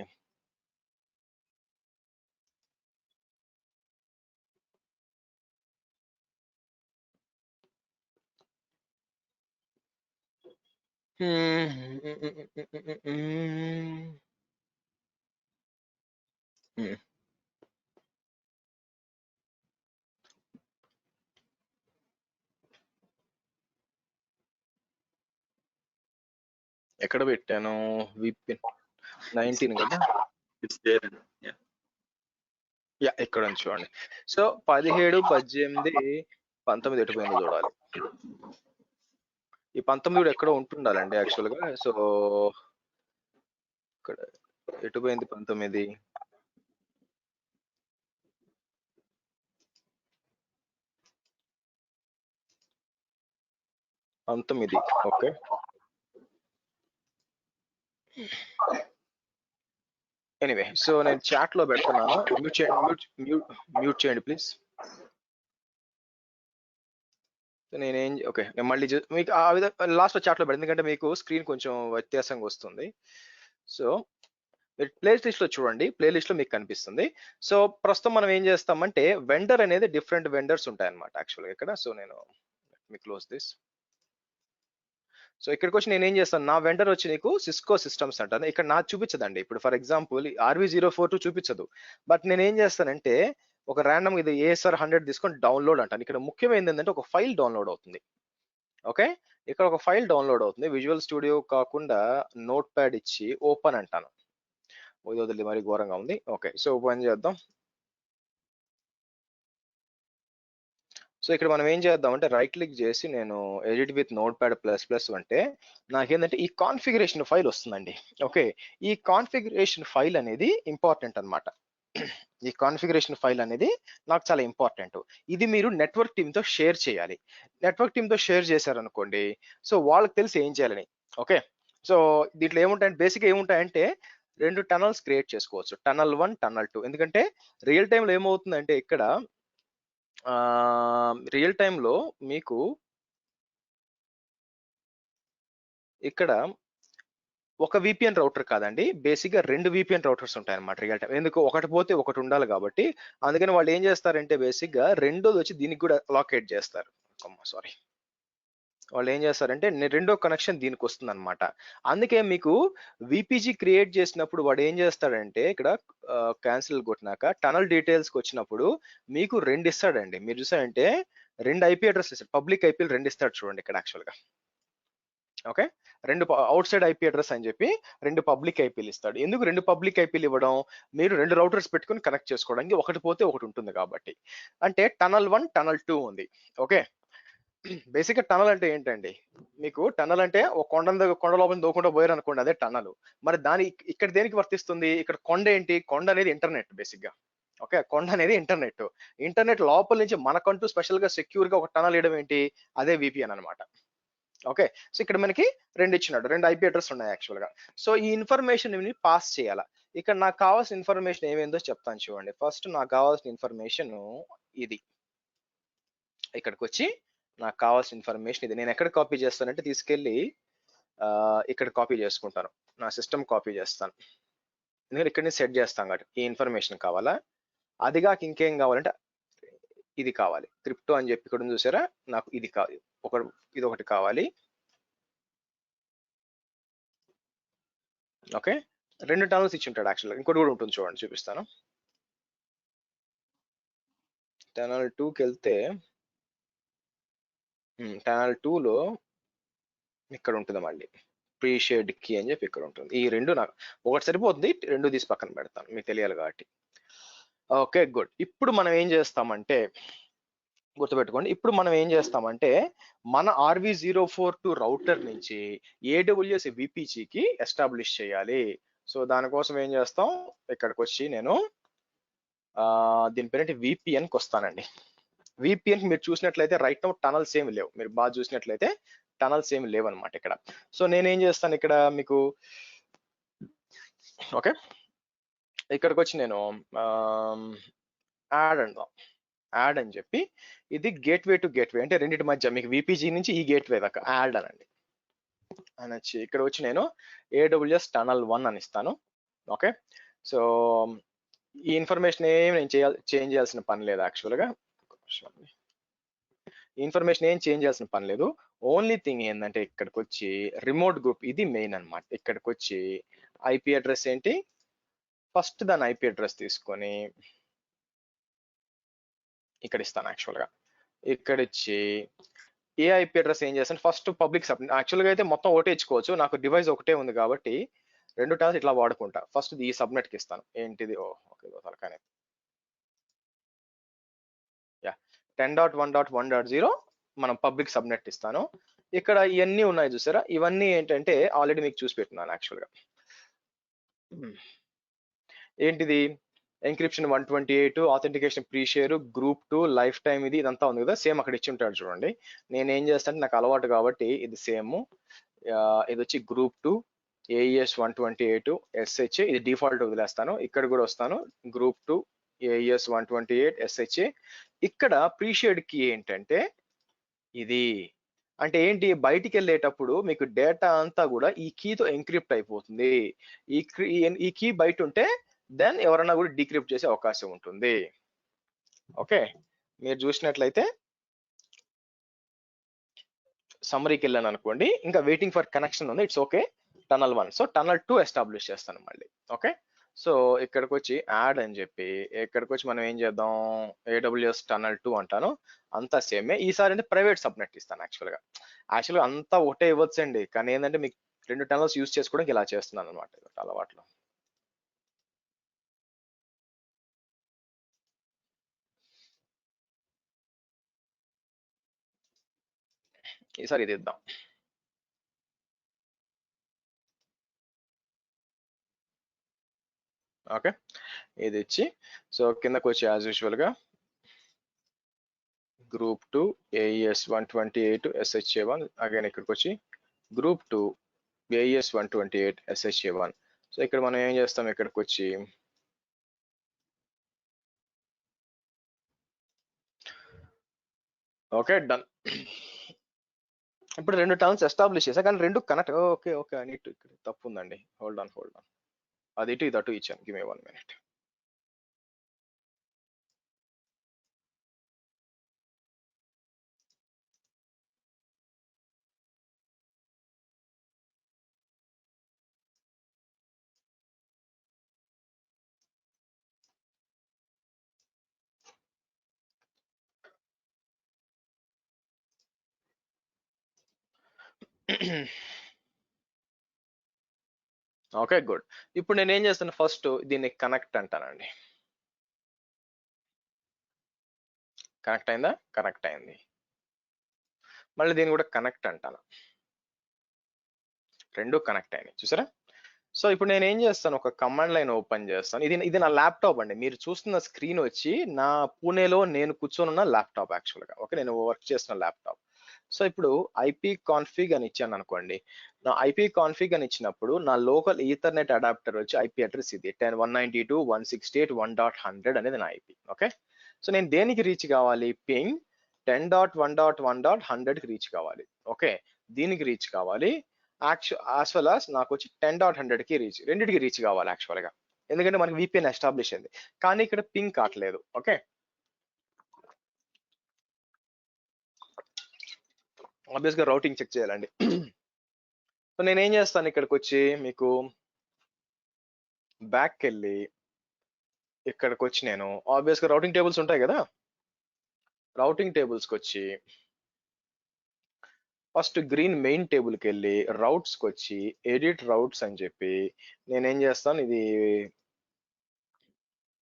ఎక్కడ పెట్టాను, విపిఎన్ 19 కదా, యా ఇక్కడ నుంచి చూడండి. సో 17, 18, 19 ఎటుపోయిందో చూడాలి. ఈ 19 కూడా ఎక్కడో ఉంటుండాలండి యాక్చువల్ గా. సో ఇక్కడ ఎటుపోయింది 19, ఓకే ఎనీవే. సో నేను చాట్ లో పెడుతున్నాను, మ్యూట్ చేయండి ప్లీజ్. నేనేం ఓకే నేను మళ్ళీ మీకు ఆ విధంగా లాస్ట్ లో చాట్ లో పెడతాను, ఎందుకంటే మీకు స్క్రీన్ కొంచెం వ్యత్యాసంగా వస్తుంది. సో మీరు ప్లే లిస్ట్ లో చూడండి, ప్లే లిస్ట్ లో మీకు కనిపిస్తుంది. సో ప్రస్తుతం మనం ఏం చేస్తామంటే వెండర్ అనేది డిఫరెంట్ వెండర్స్ ఉంటాయన్నమాట యాక్చువల్గా ఇక్కడ. సో నేను క్లోజ్ దిస్. సో ఇక్కడికి వచ్చి నేను ఏం చేస్తాను, నా వెండర్ వచ్చి నీకు సిస్కో సిస్టమ్స్ అంటాను. ఇక్కడ నాకు చూపించదండి. ఇప్పుడు ఫర్ ఎగ్జాంపుల్ RV042 చూపించదు, బట్ నేను ఏం చేస్తానంటే ఒక ర్యాండమ్ ఇది ASR 100 తీసుకొని డౌన్లోడ్ అంటాను. ఇక్కడ ముఖ్యమైనది ఏంటంటే ఒక ఫైల్ డౌన్లోడ్ అవుతుంది. ఓకే ఇక్కడ ఒక ఫైల్ డౌన్లోడ్ అవుతుంది. విజువల్ స్టూడియో కాకుండా నోట్ ప్యాడ్ ఇచ్చి ఓపెన్ అంటాను. వదిలి మరి ఘోరంగా ఉంది. ఓకే సో ఓపెన్ చేద్దాం. సో ఇక్కడ మనం ఏం చేద్దామంటే రైట్ క్లిక్ చేసి నేను edit with note pad plus plus అంటే నాకేంటంటే ఈ కాన్ఫిగరేషన్ ఫైల్ వస్తుందండి. ఓకే, ఈ కాన్ఫిగరేషన్ ఫైల్ అనేది ఇంపార్టెంట్ అన్నమాట. ఈ కాన్ఫిగరేషన్ ఫైల్ అనేది నాకు చాలా ఇంపార్టెంట్. ఇది మీరు నెట్వర్క్ టీమ్ తో షేర్ చేయాలి. నెట్వర్క్ టీమ్ తో షేర్ చేశారనుకోండి, సో వాళ్ళకి తెలిసి ఏం చేయాలని. ఓకే, సో దీంట్లో ఏముంటాయంటే బేసిక్ ఏముంటాయంటే 2 టనల్స్ క్రియేట్ చేసుకోవచ్చు, టనల్ 1 టనల్ 2. ఎందుకంటే రియల్ టైంలో ఏమవుతుందంటే ఇక్కడ రియల్ టైంలో మీకు ఇక్కడ ఒక విపిఎన్ రౌటర్ కాదండి, బేసిక్ గా 2 విపిఎన్ రౌటర్స్ ఉంటాయి అన్నమాట రియల్ టైం. ఎందుకు ఒకటి పోతే ఒకటి ఉండాలి కాబట్టి, అందుకని వాళ్ళు ఏం చేస్తారంటే బేసిక్ గా రెండోది వచ్చి దీనికి కూడా అలొకేట్ చేస్తారు. సారీ, వాళ్ళు ఏం చేస్తారంటే రెండో కనెక్షన్ దీనికి వస్తుంది అనమాట. అందుకే మీకు విపిజి క్రియేట్ చేసినప్పుడు వాడు ఏం చేస్తాడంటే ఇక్కడ క్యాన్సిల్ కొట్టినాక టనల్ డీటెయిల్స్ కి వచ్చినప్పుడు మీకు 2 ఇస్తాడండి. మీరు చూసారంటే 2 ఐపీ అడ్రస్ ఇస్తాడు, పబ్లిక్ ఐపీలు 2 ఇస్తాడు చూడండి ఇక్కడ యాక్చువల్ గా. Okay, 2 out side IP address అని చెప్పి 2 పబ్లిక్ ఐపీలు ఇస్తాడు. ఎందుకు 2 పబ్లిక్ ఐపీలు ఇవ్వడం? మీరు 2 రౌటర్స్ పెట్టుకుని కనెక్ట్ చేసుకోవడానికి, ఒకటి పోతే ఒకటి ఉంటుంది కాబట్టి. అంటే టనల్ 1 టనల్ 2 ఉంది. ఓకే, బేసిక్ గా టనల్ అంటే ఏంటండి, మీకు టనల్ అంటే ఒక కొండ లోపల దోకుండా పోయారు అనుకోండి, అదే టనల్. మరి దాని ఇక్కడ దేనికి వర్తిస్తుంది? ఇక్కడ కొండ ఏంటి? కొండ అనేది ఇంటర్నెట్ బేసిక్ గా. ఓకే, కొండ అనేది ఇంటర్నెట్. ఇంటర్నెట్ లోపల నుంచి మనకంటూ స్పెషల్ గా సెక్యూర్ గా ఒక టనల్ వేయడం ఏంటి? అదే విపిఎన్ అనమాట. ఓకే, సో ఇక్కడ మనకి 2 ఇచ్చినాడు, 2 ఐపీ అడ్రస్ ఉన్నాయి యాక్చువల్ గా. సో ఈ ఇన్ఫర్మేషన్ పాస్ చేయాలా. ఇక్కడ నాకు కావాల్సిన ఇన్ఫర్మేషన్ ఏమేందో చెప్తాను చూడండి. ఫస్ట్ నాకు కావాల్సిన ఇన్ఫర్మేషన్ ఇది. ఇక్కడికి వచ్చి నాకు కావాల్సిన ఇన్ఫర్మేషన్ ఇది. నేను ఎక్కడ కాపీ చేస్తానంటే తీసుకెళ్ళి ఇక్కడ కాపీ చేసుకుంటాను, నా సిస్టమ్ కాపీ చేస్తాను. ఎందుకంటే ఇక్కడ నుంచి సెట్ చేస్తాం కాబట్టి. ఈ ఇన్ఫర్మేషన్ కావాలా, అదిగాక ఇంకేం కావాలంటే ఇది కావాలి, క్రిప్టో అని చెప్పి ఇక్కడ చూసారా, నాకు ఇది కావాలి, ఇది ఒకటి కావాలి. ఓకే, 2 టనల్స్ ఇచ్చి ఉంటాడు యాక్చువల్గా. ఇంకోటి కూడా ఉంటుంది చూడండి, చూపిస్తాను. టనల్ 2కి వెళ్తే టనల్ 2లో ఇక్కడ ఉంటుంది మళ్ళీ ప్రీషేడ్ కీ అని చెప్పి ఇక్కడ ఉంటుంది. ఈ 2 నాకు ఒకటి సరిపోతుంది, 2 తీసి పక్కన పెడతాను మీకు తెలియాలి కాబట్టి. Okay good. ఇప్పుడు మనం ఏం చేస్తామంటే గుర్తుపెట్టుకోండి, ఇప్పుడు మనం ఏం చేస్తామంటే మన RV042 రౌటర్ నుంచి AWS VPGకి ఎస్టాబ్లిష్ చేయాలి. సో దానికోసం ఏం చేస్తాం, ఇక్కడికి వచ్చి నేను దీని పేరేంటి VPNకి వస్తానండి. VPN మీరు చూసినట్లయితే రైట్ నౌ టనల్స్ ఏమి లేవు, మీరు బాగా చూసినట్లయితే టనల్స్ ఏమి లేవు అనమాట ఇక్కడ. సో నేనేం చేస్తాను ఇక్కడ మీకు, ఓకే ఇక్కడికి వచ్చి నేను యాడ్ అని చెప్పి ఇది గేట్వే టు గేట్వే అంటే రెండింటి మధ్య మీకు విపిజి నుంచి ఈ గేట్వే దాకా యాడ్ అనండి అనొచ్చి ఇక్కడ వచ్చి నేను AWS టనల్ 1 అని ఇస్తాను. ఓకే, సో ఈ ఇన్ఫర్మేషన్ ఏమి నేను చేంజ్ చేయాల్సిన పని లేదు యాక్చువల్గా. ఇన్ఫర్మేషన్ ఏం చేంజ్ చేయాల్సిన పని లేదు. ఓన్లీ థింగ్ ఏంటంటే ఇక్కడికి వచ్చి రిమోట్ గ్రూప్ ఇది మెయిన్ అనమాట. ఇక్కడికి వచ్చి ఐపీ అడ్రస్ ఏంటి, ఫస్ట్ దాని ఐపీ అడ్రస్ తీసుకొని ఇక్కడ ఇస్తాను యాక్చువల్గా. ఇక్కడ ఇచ్చి ఏ ఐపీ అడ్రస్ ఏం చేస్తాను, ఫస్ట్ పబ్లిక్ సబ్నెట్. యాక్చువల్గా అయితే మొత్తం ఒకటే ఇచ్చుకోవచ్చు, నాకు డివైస్ ఒకటే ఉంది కాబట్టి 2 టనల్స్ ఇట్లా వాడుకుంటా. ఫస్ట్ ఈ సబ్నెట్కి ఇస్తాను, ఏంటిది ఓకే తలకానే 10.1.1.0 మనం పబ్లిక్ సబ్నెట్ ఇస్తాను. ఇక్కడ ఇవన్నీ ఉన్నాయి చూసారా, ఇవన్నీ ఏంటంటే ఆల్రెడీ మీకు చూసి పెట్టినాను యాక్చువల్గా. ఏంటిది encryption 128, authentication pre share, group 2, life time, ఇదంతా ఉంది కదా, సేమ్ అక్కడ ఇచ్చి ఉంటాడు చూడండి. నేను ఏం చేస్తాను, నాకు అలవాటు కాబట్టి ఇది సేమ్. ఇది వచ్చి గ్రూప్ 2 AES 128 SH, ఇది డిఫాల్ట్ వదిలేస్తాను. ఇక్కడ కూడా వస్తాను, గ్రూప్ 2 AES 128 SH. ఇక్కడ ప్రీషేడ్ కీ ఏంటంటే ఇది, అంటే ఏంటి, బయటికి వెళ్ళేటప్పుడు మీకు డేటా అంతా కూడా ఈ కీతో ఎన్క్రిప్ట్ అయిపోతుంది. ఈ కీ బయట ఉంటే దెన్ ఎవరన్నా కూడా డీక్రిప్ట్ చేసే అవకాశం ఉంటుంది. ఓకే, మీరు చూసినట్లయితే సమ్మరీకి వెళ్ళాను అనుకోండి, ఇంకా వెయిటింగ్ ఫర్ కనెక్షన్ ఉంది, it's okay. Tunnel 1, so tunnel 2 establish చేస్తాను మళ్ళీ. ఓకే, సో ఇక్కడికి వచ్చి యాడ్ అని చెప్పి ఇక్కడికి వచ్చి మనం ఏం చేద్దాం, AWS టనల్ 2 అంటాను, అంతా సేమే. ఈసారి అంటే ప్రైవేట్ సబ్నెట్ ఇస్తాను యాక్చువల్గా. అంతా ఒకటే ఇవ్వచ్చండి, కానీ ఏంటంటే మీకు 2 టనల్స్ యూజ్ చేసుకోవడానికి ఇలా చేస్తున్నాను అనమాట అలవాట్లో. ఈసారి ఇది ఇద్దాం. ఓకే, ఇది ఇచ్చి సో కిందకు వచ్చి యాజ్ యూజువల్ గా గ్రూప్ 2 AES 128 SHA1, అగైన్ ఇక్కడికి వచ్చి గ్రూప్ 2 AES 128 SHA1. సో ఇక్కడ మనం ఏం చేస్తాం, ఇక్కడికి వచ్చి ఓకే డన్. ఇప్పుడు 2 టర్మ్స్ ఎస్టాబ్లిష్ చేసా, కానీ 2 కనెక్ట్. ఓకే ఓకే నీట్, ఇక్కడ తప్పు ఉందండి. హోల్డ్ ఆన్, అది ఇటు ఇది అటు ఇచ్చాను. Give me 1 minute. Okay good. ఇప్పుడు నేను ఏం చేస్తాను, ఫస్ట్ దీన్ని కనెక్ట్ అంటానండి. కనెక్ట్ అయిందా? కనెక్ట్ అయింది. మళ్ళీ దీన్ని కూడా కనెక్ట్ అంటాను. 2 కనెక్ట్ అయినాయి, చూసారా? సో ఇప్పుడు నేను ఏం చేస్తాను, ఒక కమాండ్ లైన్ ఓపెన్ చేస్తాను. ఇది నా ల్యాప్టాప్ అండి. మీరు చూస్తున్న స్క్రీన్ వచ్చి నా పూణేలో నేను కూర్చొని ఉన్న ల్యాప్టాప్ యాక్చువల్గా. ఓకే, నేను వర్క్ చేస్తున్న ల్యాప్టాప్. సో ఇప్పుడు ఐపీ కాన్ఫిగ్ అని ఇచ్చాను అనుకోండి. నా ఐపీ కాన్ఫిగ్ అని ఇచ్చినప్పుడు నా లోకల్ ఈథర్నెట్ అడాప్టర్ వచ్చి ఐపీ అడ్రస్ ఇది 10.192.168.1.100 అనేది నా ఐపీ. ఓకే, సో నేను దేనికి రీచ్ కావాలి, పింగ్ 10.1.1.100కి రీచ్ కావాలి. ఓకే, దీనికి రీచ్ కావాలి. యాజ్ వెల్ as నాకు వచ్చి 10.100కి రీచ్, రెండింటికి రీచ్ కావాలి యాక్చువల్ గా, ఎందుకంటే మనకి VPN ఎస్టాబ్లిష్ అయింది. కానీ ఇక్కడ పింగ్ కావట్లేదు. ఓకే, ఆబ్వియస్ గా రౌటింగ్ చెక్ చేయాలండి. సో నేను ఏం చేస్తాను, ఇక్కడికి వచ్చి మీకు బ్యాక్ వెళ్ళి ఇక్కడికి వచ్చి నేను ఆబ్వియస్ గా రౌటింగ్ టేబుల్స్ ఉంటాయి కదా, రౌటింగ్ టేబుల్స్కి వచ్చి ఫస్ట్ గ్రీన్ మెయిన్ టేబుల్కి వెళ్ళి రౌట్స్కి వచ్చి ఎడిట్ రౌట్స్ అని చెప్పి నేనేం చేస్తాను, ఇది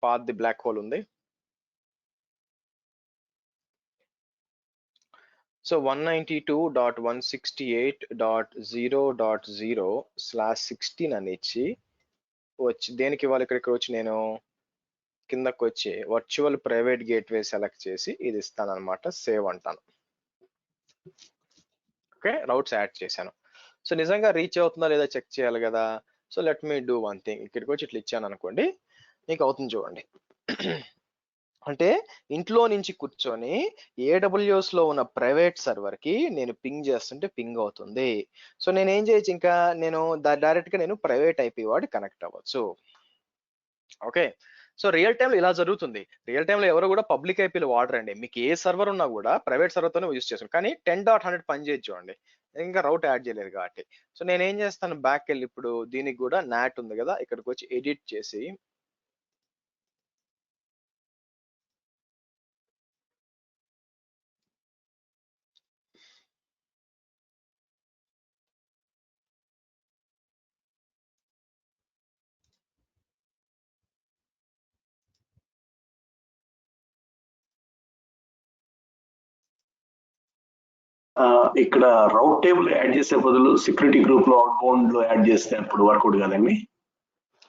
పాత్ ది బ్లాక్ హోల్ ఉంది. సో 192.168.0.0/16 అని ఇచ్చి వచ్చి దేనికి ఇవ్వాలి, ఇక్కడికి వచ్చి నేను కిందకి వచ్చి వర్చువల్ ప్రైవేట్ గేట్వే సెలెక్ట్ చేసి ఇది ఇస్తాను అనమాట. సేవ్ అంటాను. ఓకే, రౌట్స్ యాడ్ చేశాను. సో నిజంగా రీచ్ అవుతుందా లేదా చెక్ చేయాలి కదా. So let me do 1 thing. ఇక్కడికి వచ్చి ఇట్లా ఇచ్చాను అనుకోండి, మీకు అవుతుంది చూడండి. అంటే ఇంట్లో నుంచి కూర్చొని AWS లో ఉన్న ప్రైవేట్ సర్వర్ కి నేను పింగ్ చేస్తుంటే పింగ్ అవుతుంది. సో నేను ఏం చేయొచ్చు, ఇంకా నేను డైరెక్ట్ గా నేను ప్రైవేట్ ఐపీ వాడి కనెక్ట్ అవ్వచ్చు. ఓకే, సో రియల్ టైంలో ఇలా జరుగుతుంది. రియల్ టైంలో ఎవరు కూడా పబ్లిక్ ఐపీలు వాడరండి. మీకు ఏ సర్వర్ ఉన్నా కూడా ప్రైవేట్ సర్వర్తోనే యూజ్ చేస్తాను. కానీ 10.100 పని చేయొచ్చు చూడండి, ఇంకా రౌట్ యాడ్ చేయలేదు కాబట్టి. సో నేను ఏం చేస్తాను, బ్యాక్ వెళ్ళి ఇప్పుడు దీనికి కూడా నాట్ ఉంది కదా, ఇక్కడికి వచ్చి ఎడిట్ చేసి ఇక్కడ రౌట్ టేబుల్ యాడ్ చేసే బదులు సెక్యూరిటీ గ్రూప్ లో అవుట్బౌండ్ లో యాడ్ చేస్తే అప్పుడు వర్కౌట్ కదండి.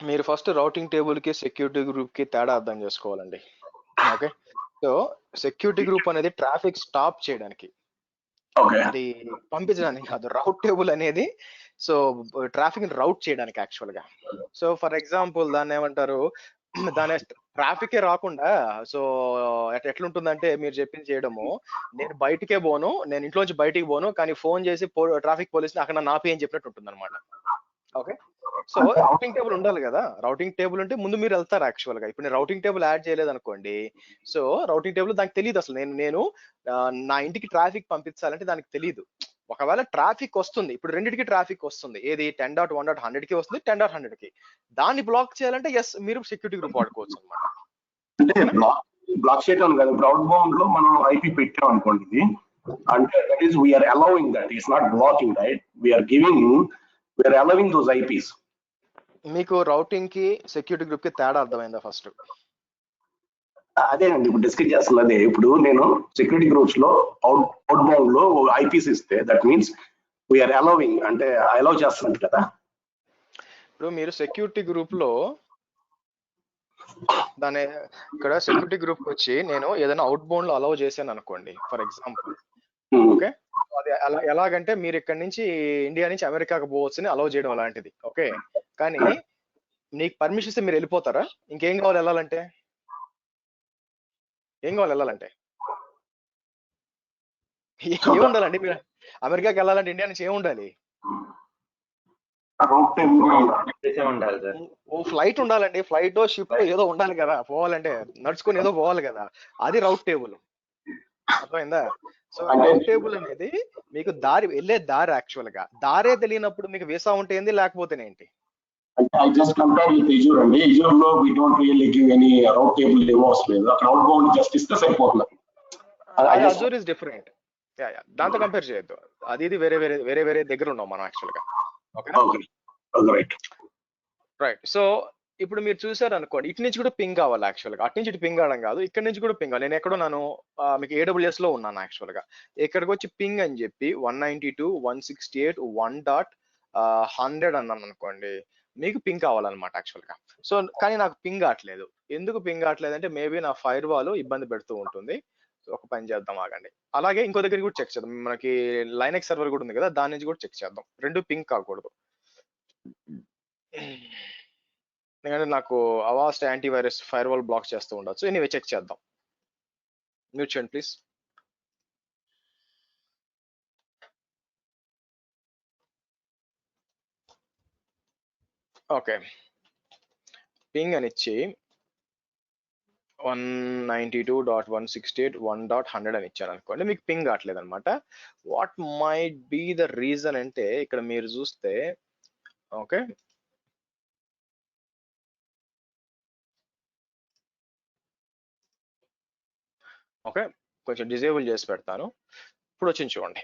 మీరు ఫస్ట్ రౌటింగ్ టేబుల్ కి సెక్యూరిటీ గ్రూప్ కి తేడా అర్థం చేసుకోవాలండి. ఓకే, సో సెక్యూరిటీ గ్రూప్ అనేది ట్రాఫిక్ స్టాప్ చేయడానికి, అది పంపించడానికి కాదు. రౌట్ టేబుల్ అనేది సో ట్రాఫిక్ రౌట్ చేయడానికి యాక్చువల్ గా. సో ఫర్ ఎగ్జాంపుల్ దాన్ని ఏమంటారు, దాని ట్రాఫికే రాకుండా సో ఎట్లుంటుందంటే మీరు చెప్పింది చేయడము, నేను బయటికే పోను, నేను ఇంట్లోంచి బయటికి పోను, కానీ ఫోన్ చేసి ట్రాఫిక్ పోలీస్ని అక్కడ నాపి అని చెప్పినట్టు ఉంటుంది అనమాట. ఓకే, సో రౌటింగ్ టేబుల్ ఉండాలి కదా. రౌటింగ్ టేబుల్ అంటే ముందు మీరు వెళ్తారు యాక్చువల్ గా. ఇప్పుడు నేను రౌటింగ్ టేబుల్ యాడ్ చేయలేదు అనుకోండి, సో రౌటింగ్ టేబుల్ దానికి తెలియదు అసలు. నేను నా ఇంటికి ట్రాఫిక్ పంపించాలంటే దానికి తెలియదు. ఒకవేళ ట్రాఫిక్ వస్తుంది, ఇప్పుడు రెండింటికి ట్రాఫిక్ వస్తుంది, ఏది 10.1.100కి వస్తుంది, 10.100కి. దాన్ని బ్లాక్ చేయాలంటే ఎస్ మీరు సెక్యూరిటీ గ్రూప్ వాడుకోవచ్చు అనమాట. అంటే బ్లాక్ చేయడం కాదు, అవుట్ బౌండ్ లో మనం ఐపీ పెట్టాం అనుకోండి, అంటే that is we're allowing that, it's not blocking, right? We're giving, we're allowing those IPs. మీకు రౌటింగ్ కి సెక్యూరిటీ గ్రూప్ కి తేడా అర్థమైందా ఫస్ట్? అదేనండి ఇప్పుడు డిస్కస్ చేస్తున్నదే. ఇప్పుడు నేను సెక్యూరిటీ గ్రూప్స్ లో అవుట్ బౌండ్ లో ఐపీస్ ఇస్తే దట్ మీన్స్ వీఆర్ అలౌవింగ్, అంటే అలౌ చేస్తున్నట్టు కదా. ఇప్పుడు మీరు సెక్యూరిటీ గ్రూప్ లో దాని ఇక్కడ సెక్యూరిటీ గ్రూప్ వచ్చి నేను ఏదైనా అవుట్ బౌండ్ లో అలౌ చేశాను అనుకోండి ఫర్ ఎగ్జాంపుల్. ఓకే, అది ఎలాగంటే మీరు ఇక్కడ నుంచి ఇండియా నుంచి అమెరికాకు పోవచ్చని అలౌ చేయడం అలాంటిది. ఓకే, కానీ నీకు పర్మిషన్ ఇస్తే మీరు వెళ్ళిపోతారా? ఇంకేం కావాలి వెళ్ళాలంటే? ఏం కావాలి వెళ్ళాలంటే? ఏం ఉండాలండి? మీరు అమెరికాకి వెళ్ళాలంటే ఇండియా నుంచి ఏం ఉండాలి? ఓ ఫ్లైట్ ఉండాలండి. ఫ్లైట్ షిప్ ఏదో ఉండాలి కదా, పోవాలంటే నడుచుకొని ఏదో పోవాలి కదా, అది రౌట్ టేబుల్. అర్థమైందా? సో రౌట్ టేబుల్ అనేది మీకు దారి వెళ్ళే దారి. యాక్చువల్ గా దారే తెలియనప్పుడు మీకు వీసా ఉంటే ఏంది, లేకపోతేనేంటి? అంటే I just compare with Azure అండి. Azure లో we don't really give any route table ఏమో అవసరం. అక్కడ అవుట్ బౌండ్ జస్ట్ ఇస్తే సరిపోతుంది. Azure is different. దాంతో కంపేర్ చేయొద్దు. అది ఇది వేరే వేరే వేరే వేరే దగ్గర ఉన్నాం మనం యాక్చువల్ గా. రైట్. సో ఇప్పుడు మీరు చూసారు అనుకోండి, ఇటు నుంచి కూడా పింగ్ కావాలి యాక్చువల్ గా. అటు నుంచి ఇటు పింగ్ అవడం కాదు, ఇక్కడ నుంచి కూడా పింగ్ కావాలి. నేను ఎక్కడో మీకు AWS లో ఉన్నాను యాక్చువల్ గా. ఇక్కడికి వచ్చి పింగ్ అని చెప్పి 192.168.1.100 అన్నాను అనుకోండి, మీకు పింగ్ కావాలన్నమాట యాక్చువల్ గా. సో కానీ నాకు పింగ్ కావట్లేదు. ఎందుకు పింగ్ కావట్లేదు అంటే మేబీ నా ఫైర్ వాల్ ఇబ్బంది పెడుతూ ఉంటుంది. ఒక పని చేద్దాం ఆగండి. అలాగే ఇంకో దగ్గర కూడా చెక్ చేద్దాం. మనకి లైనెక్స్ సర్వర్ కూడా ఉంది కదా, దాని నుంచి కూడా చెక్ చేద్దాం. రెండు పింగ్ కాకూడదు. ఎందుకంటే నాకు Avast antivirus firewall block చేస్తూ ఉండొచ్చు. ఎనీవే చెక్ చేద్దాం. మ్యూట్ చేయండి ప్లీజ్. ఓకే, పింగ్ అని ఇచ్చి 192.168.1.100 అని ఇచ్చాను అనుకోండి, మీకు పింగ్ కావట్లేదు అనమాట. What might be the reason అంటే ఇక్కడ మీరు చూస్తే, ఓకే ఓకే కొంచెం డిజేబుల్ చేసి పెడతాను. ఇప్పుడు వచ్చింది చూడండి.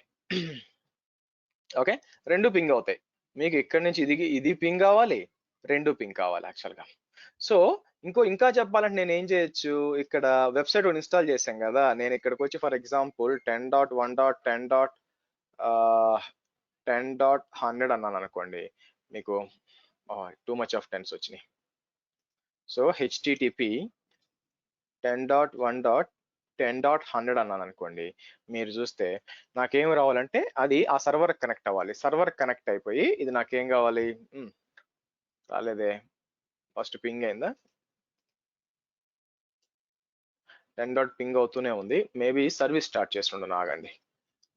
ఓకే, రెండు పింగ్ అవుతాయి. మీకు ఇక్కడ నుంచి ఇది పింగ్ కావాలి, రెండు పింగ్ కావాలి యాక్చువల్గా. సో ఇంకా చెప్పాలంటే నేను ఏం చేయొచ్చు, ఇక్కడ వెబ్సైట్ ఇన్స్టాల్ చేశాం కదా, నేను ఇక్కడికి వచ్చి ఫర్ ఎగ్జాంపుల్ 10.1.10.10.100 అన్నాను అనుకోండి, మీకు టూ మచ్ ఆఫ్ 10s వచ్చినాయి. సో http 10.1.10.100 అన్నాను అనుకోండి, మీరు చూస్తే నాకేం రావాలంటే అది ఆ సర్వర్ కనెక్ట్ అవ్వాలి. సర్వర్ కనెక్ట్ అయిపోయి ఇది నాకేం కావాలి, రాలేదే, ఫస్ట్ పింగ్ అయిందా, 10. పింగ్ అవుతూనే ఉంది. మేబీ సర్వీస్ స్టార్ట్ చేస్తుండను, ఆగండి.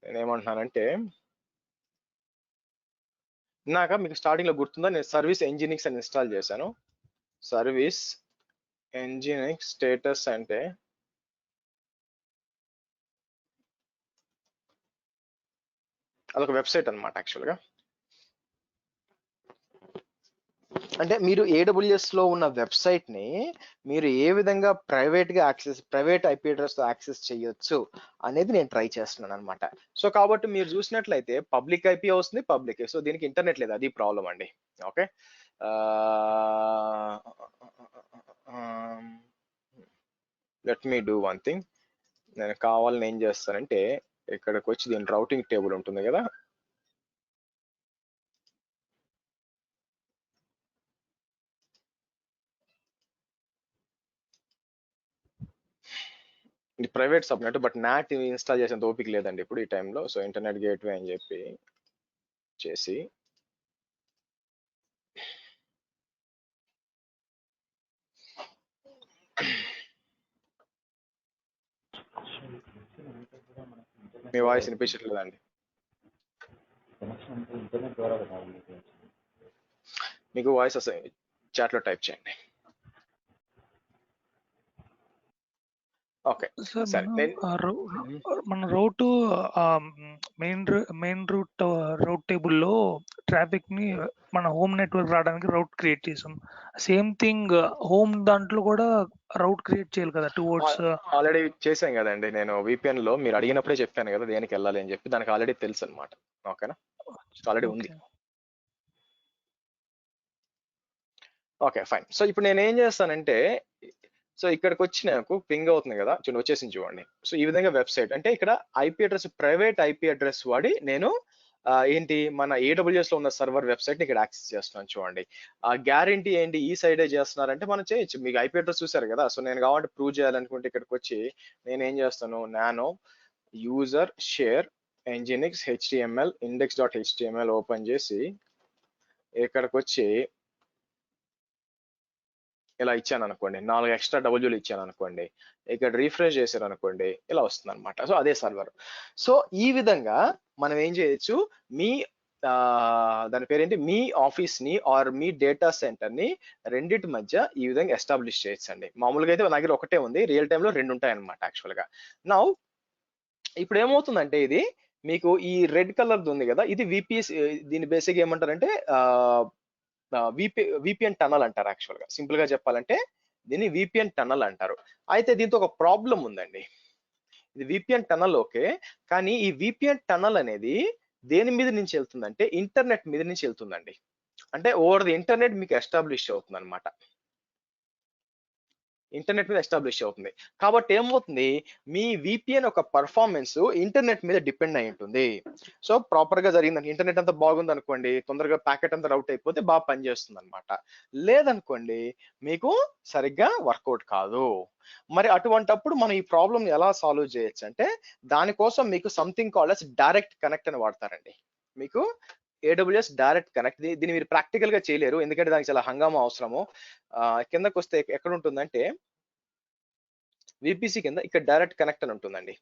నేనేమంటున్నానంటే, ఇందాక మీకు స్టార్టింగ్ లో గుర్తుందా, నేను సర్వీస్ ఎంజినిక్స్ అని ఇన్స్టాల్ చేశాను. సర్వీస్ ఎంజినిక్స్ స్టేటస్ అంటే అదొక వెబ్సైట్ అనమాట యాక్చువల్గా. అంటే మీరు AWS లో ఉన్న వెబ్సైట్ ని మీరు ఏ విధంగా ప్రైవేట్ IP అడ్రస్ తో యాక్సెస్ చేయొచ్చు అనేది నేను ట్రై చేస్తున్నాను అనమాట. సో కాబట్టి మీరు చూసినట్లయితే పబ్లిక్ IP వస్తుంది, పబ్లిక్. సో దీనికి ఇంటర్నెట్ లేదు, అది ప్రాబ్లం అండి. Okay, let me do one thing. నేను కావాలని ఏం చేస్తానంటే, ఇక్కడికి వచ్చి దీని రౌటింగ్ టేబుల్ ఉంటుంది కదా, ఇది private subnet, but not install చేసేంత ఓపిక లేదండి ఇప్పుడు ఈ టైంలో. సో ఇంటర్నెట్ గేట్వే అని చెప్పి చేసి మీ వాయిస్ వినిపించట్లేదండి. మీకు వాయిస్ వస్తుంది, చాట్లో టైప్ చేయండి. ఓకే సరే, మన రౌట్ మెయిన్ రౌట్ టేబుల్లో ట్రాఫిక్ ని మన హోమ్ నెట్వర్క్ రావడానికి రౌట్ క్రియేట్ చేసాం. సేమ్ థింగ్ హోమ్ దాంట్లో కూడా రౌట్ క్రియేట్ చేయాలి కదా టువర్డ్స్. ఆల్రెడీ చేశాం కదండి, నేను VPN లో మీరు అడిగినప్పుడే చెప్పాను కదా దేనికి వెళ్ళాలి అని చెప్పి, దానికి ఆల్రెడీ తెలుసు అనమాట. ఓకేనా, ఆల్రెడీ ఉంది. Okay fine. సో ఇప్పుడు నేను ఏం చేస్తానంటే, సో ఇక్కడికి వచ్చి నాకు పింగ్ అవుతుంది కదా, చూడండి వచ్చేసింది చూడండి. సో ఈ విధంగా వెబ్సైట్ అంటే ఇక్కడ IP address, private IP address వాడి నేను ఏంటి మన AWS లో ఉన్న సర్వర్ వెబ్సైట్ ని ఇక్కడ యాక్సెస్ చేస్తున్నాను చూడండి. ఆ గ్యారంటీ ఏంటి ఈ సైడే చేస్తున్నారంటే మనం చేయొచ్చు. మీకు ఐపీ అడ్రస్ చూసారు కదా, సో నేను కావాలంటే ప్రూవ్ చేయాలనుకుంటే ఇక్కడికి వచ్చి నేను ఏం చేస్తాను, nano user share nginx HTML index.html open చేసి ఇక్కడికి వచ్చి ఇలా ఇచ్చాను అనుకోండి, 4 ఎక్స్ట్రా డబ్ల్యూలు ఇచ్చాను అనుకోండి, ఇక్కడ రీఫ్రెష్ చేశారు అనుకోండి, ఇలా వస్తుంది అనమాట. సో అదే సర్వర్. సో ఈ విధంగా మనం ఏం చేయొచ్చు, మీ దాని పేరేంటి, మీ ఆఫీస్ ని ఆర్ మీ డేటా సెంటర్ ని రెండింటి మధ్య ఈ విధంగా ఎస్టాబ్లిష్ చేయొచ్చు అండి. మామూలుగా అయితే నా దగ్గర ఒకటే ఉంది, రియల్ టైమ్ లో 2 ఉంటాయి అనమాట యాక్చువల్ గా. నౌ ఇప్పుడు ఏమవుతుందంటే ఇది మీకు ఈ రెడ్ కలర్ ఉంది కదా, ఇది VPS, దీని బేసిక్ ఏమంటారంటే VPN టనల్ అంటారు యాక్చువల్ గా. సింపుల్ గా చెప్పాలంటే దీన్ని VPN టనల్ అంటారు. అయితే దీంతో ఒక ప్రాబ్లం ఉందండి. ఇది VPN టనల్ ఓకే, కానీ ఈ VPN టనల్ అనేది దేని మీద నుంచి వెళ్తుందంటే ఇంటర్నెట్ మీద నుంచి వెళ్తుందండి. అంటే ఓవర్ ది ఇంటర్నెట్ మీకు ఎస్టాబ్లిష్ అవుతుంది అనమాట, ఇంటర్నెట్ మీద ఎస్టాబ్లిష్ అవుతుంది. కాబట్టి ఏమవుతుంది, మీ VPN ఒక పర్ఫార్మెన్స్ ఇంటర్నెట్ మీద డిపెండ్ అయి ఉంటుంది. సో ప్రాపర్ గా జరిగిందండి, ఇంటర్నెట్ అంతా బాగుంది అనుకోండి, తొందరగా ప్యాకెట్ అంతా రౌట్ అయిపోతే బాగా పనిచేస్తుంది అనమాట. లేదనుకోండి మీకు సరిగ్గా వర్కౌట్ కాదు. మరి అటువంటప్పుడు మనం ఈ ప్రాబ్లమ్ ఎలా సాల్వ్ చేయొచ్చు అంటే దానికోసం మీకు సంథింగ్ కాల్డ్ అస్ డైరెక్ట్ కనెక్ట్ అని వాడతారండి. మీకు AWS డైరెక్ట్ కనెక్ట్, దీన్ని మీరు ప్రాక్టికల్ గా చేయలేరు ఎందుకంటే దానికి చాలా హంగామా అవసరము. కిందకు వస్తే ఎక్కడ ఉంటుందంటే VPC కింద ఇక్కడ డైరెక్ట్ కనెక్ట్ అని ఉంటుందండి.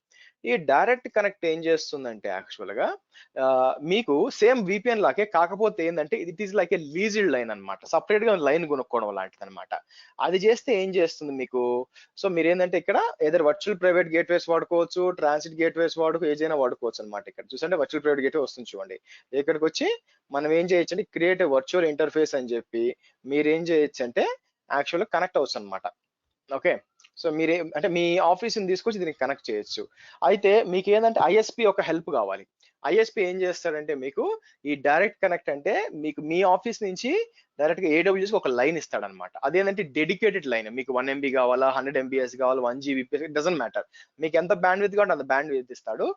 ఈ డైరెక్ట్ కనెక్ట్ ఏం చేస్తుందంటే యాక్చువల్ గా మీకు సేమ్ VPN లాగే, కాకపోతే ఏంటంటే it is like A leased line అనమాట, సపరేట్ గా లైన్ కొనుక్కోవడం లాంటిది అనమాట. అది చేస్తే ఏం చేస్తుంది మీకు, సో మీరు ఏంటంటే ఇక్కడ ఏదైనా వర్చువల్ ప్రైవేట్ గేట్వేస్ వాడుకోవచ్చు, ట్రాన్సిట్ గేట్వేస్ ఏదైనా వాడుకోవచ్చు అనమాట. ఇక్కడ చూసంటే వర్చువల్ ప్రైవేట్ గేట్వే వస్తుంది చూడండి. ఇక్కడికి వచ్చి మనం ఏం చేయొచ్చు అంటే క్రియేట్ వర్చువల్ ఇంటర్ఫేస్ అని చెప్పి మీరు ఏం చేయొచ్చు అంటే యాక్చువల్ గా కనెక్ట్ అవచ్చు అనమాట. ఓకే, సో మీరే అంటే మీ ఆఫీస్ని తీసుకొచ్చి దీనికి కనెక్ట్ చేయొచ్చు. అయితే మీకు ఏంటంటే ISP ఒక హెల్ప్ కావాలి. ISP ఏం చేస్తాడంటే మీకు ఈ డైరెక్ట్ కనెక్ట్ అంటే మీకు మీ ఆఫీస్ నుంచి డైరెక్ట్ గా AWS ఒక లైన్ ఇస్తాడనమాట. అదేంటంటే డెడికేటెడ్ లైన్, మీకు 1 MB కావాలా, 100 MBs కావాలా, 1 GB, డజంట్ మ్యాటర్, మీకు ఎంత బ్యాండ్ విత్ కావాలంటే అంత బ్యాండ్ విత్ ఇస్తాడు.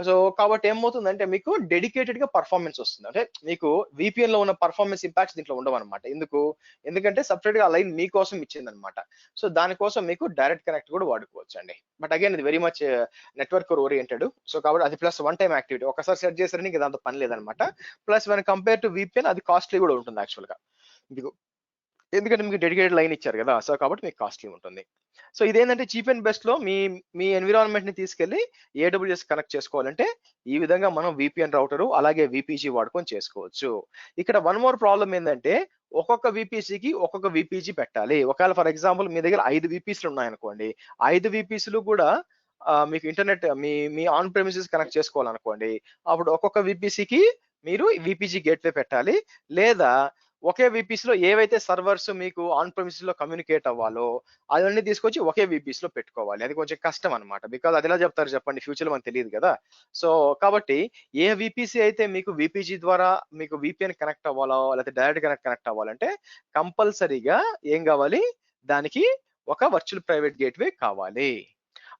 సో కాబట్టి ఏమవుతుందంటే మీకు డెడికేటెడ్ గా పర్ఫార్మెన్స్ వస్తుంది. అంటే మీకు VPN లో ఉన్న పర్ఫార్మెన్స్ ఇంపాక్ట్స్ దీంట్లో ఉండవు అనమాట. ఎందుకంటే సపరేట్ గా లైన్ మీకోసం ఇచ్చింది అనమాట. సో దానికోసం మీకు డైరెక్ట్ కనెక్ట్ కూడా వాడుకోవచ్చు అండి. బట్ అగైన్ ఇది very much network oriented. So కాబట్టి అది ప్లస్ వన్ టైం యాక్టివిటీ, ఒకసారి సెట్ చేసారని ఇంకా దాంతో పని లేదనమాట. Plus one compare to VPN అది కాస్ట్లీ కూడా ఉంటుంది యాక్చువల్ గా మీకు, ఎందుకంటే మీకు డెడికేటెడ్ లైన్ ఇచ్చారు కదా, సో కాబట్టి మీకు కాస్ట్లీ ఉంటుంది. సో ఇదేంటంటే చీప్ అండ్ బెస్ట్ లో మీ ఎన్విరాన్మెంట్ ని తీసుకెళ్లి AWS కనెక్ట్ చేసుకోవాలంటే ఈ విధంగా మనం VPN రౌటరు అలాగే VPG వాడుకొని చేసుకోవచ్చు. ఇక్కడ వన్ మోర్ ప్రాబ్లం ఏంటంటే ఒక్కొక్క VPCకి ఒక్కొక్క VPG పెట్టాలి. ఒకవేళ ఫర్ ఎగ్జాంపుల్ మీ దగ్గర 5 VPCలు ఉన్నాయనుకోండి, 5 VPCలు కూడా మీకు ఇంటర్నెట్ మీ ఆన్ ప్రెమిసెస్ కనెక్ట్ చేసుకోవాలనుకోండి, అప్పుడు ఒక్కొక్క VPCకి మీరు VPG గేట్వే పెట్టాలి. లేదా ఒకే VPC లో ఏవైతే సర్వర్స్ మీకు ఆన్ ప్రెమిసెస్ లో కమ్యూనికేట్ అవ్వాలో అవన్నీ తీసుకొచ్చి ఒకే VPC లో పెట్టుకోవాలి. అది కొంచెం కష్టం అనమాట, బికాజ్ అది ఎలా చెప్తారు చెప్పండి, ఫ్యూచర్ లో మనకు తెలియదు కదా. సో కాబట్టి ఏ VPC అయితే మీకు VPG ద్వారా మీకు VPN కనెక్ట్ అవ్వాలో లేకపోతే డైరెక్ట్ కనెక్ట్ అవ్వాలంటే కంపల్సరీగా ఏం కావాలి, దానికి ఒక వర్చువల్ ప్రైవేట్ గేట్వే కావాలి.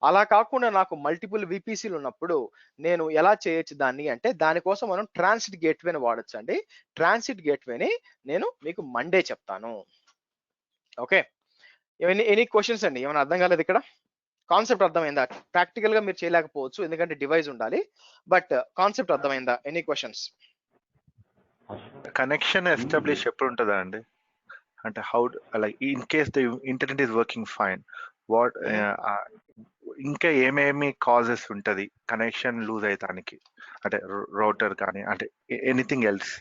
అలా కాకుండా నాకు మల్టిపుల్ VPCలు ఉన్నప్పుడు నేను ఎలా చేయొచ్చు దాన్ని అంటే దానికోసం మనం ట్రాన్సిట్ గేట్వేని వాడచ్చు అండి. ట్రాన్సిట్ గేట్వేని నేను మీకు మండే చెప్తాను. ఓకే, ఎనీ క్వశ్చన్స్ అండి, ఏమైనా అర్థం కాలేదు ఇక్కడ? కాన్సెప్ట్ అర్థమైందా? ప్రాక్టికల్ గా మీరు చేయలేకపోవచ్చు ఎందుకంటే డివైస్ ఉండాలి, బట్ కాన్సెప్ట్ అర్థమైందా? Any questions? కనెక్షన్ ఎస్టాబ్లిష్ ఎప్పుడు ఉంటుందా అండి? అంటే how like in case the internet is working fine, what ఇంకా ఏమేమి కాజెస్ ఉంటది కనెక్షన్ లూజ్ అయ్యడానికి? అంటే రౌటర్ కానీ అంటే ఎనీథింగ్ ఎల్స్?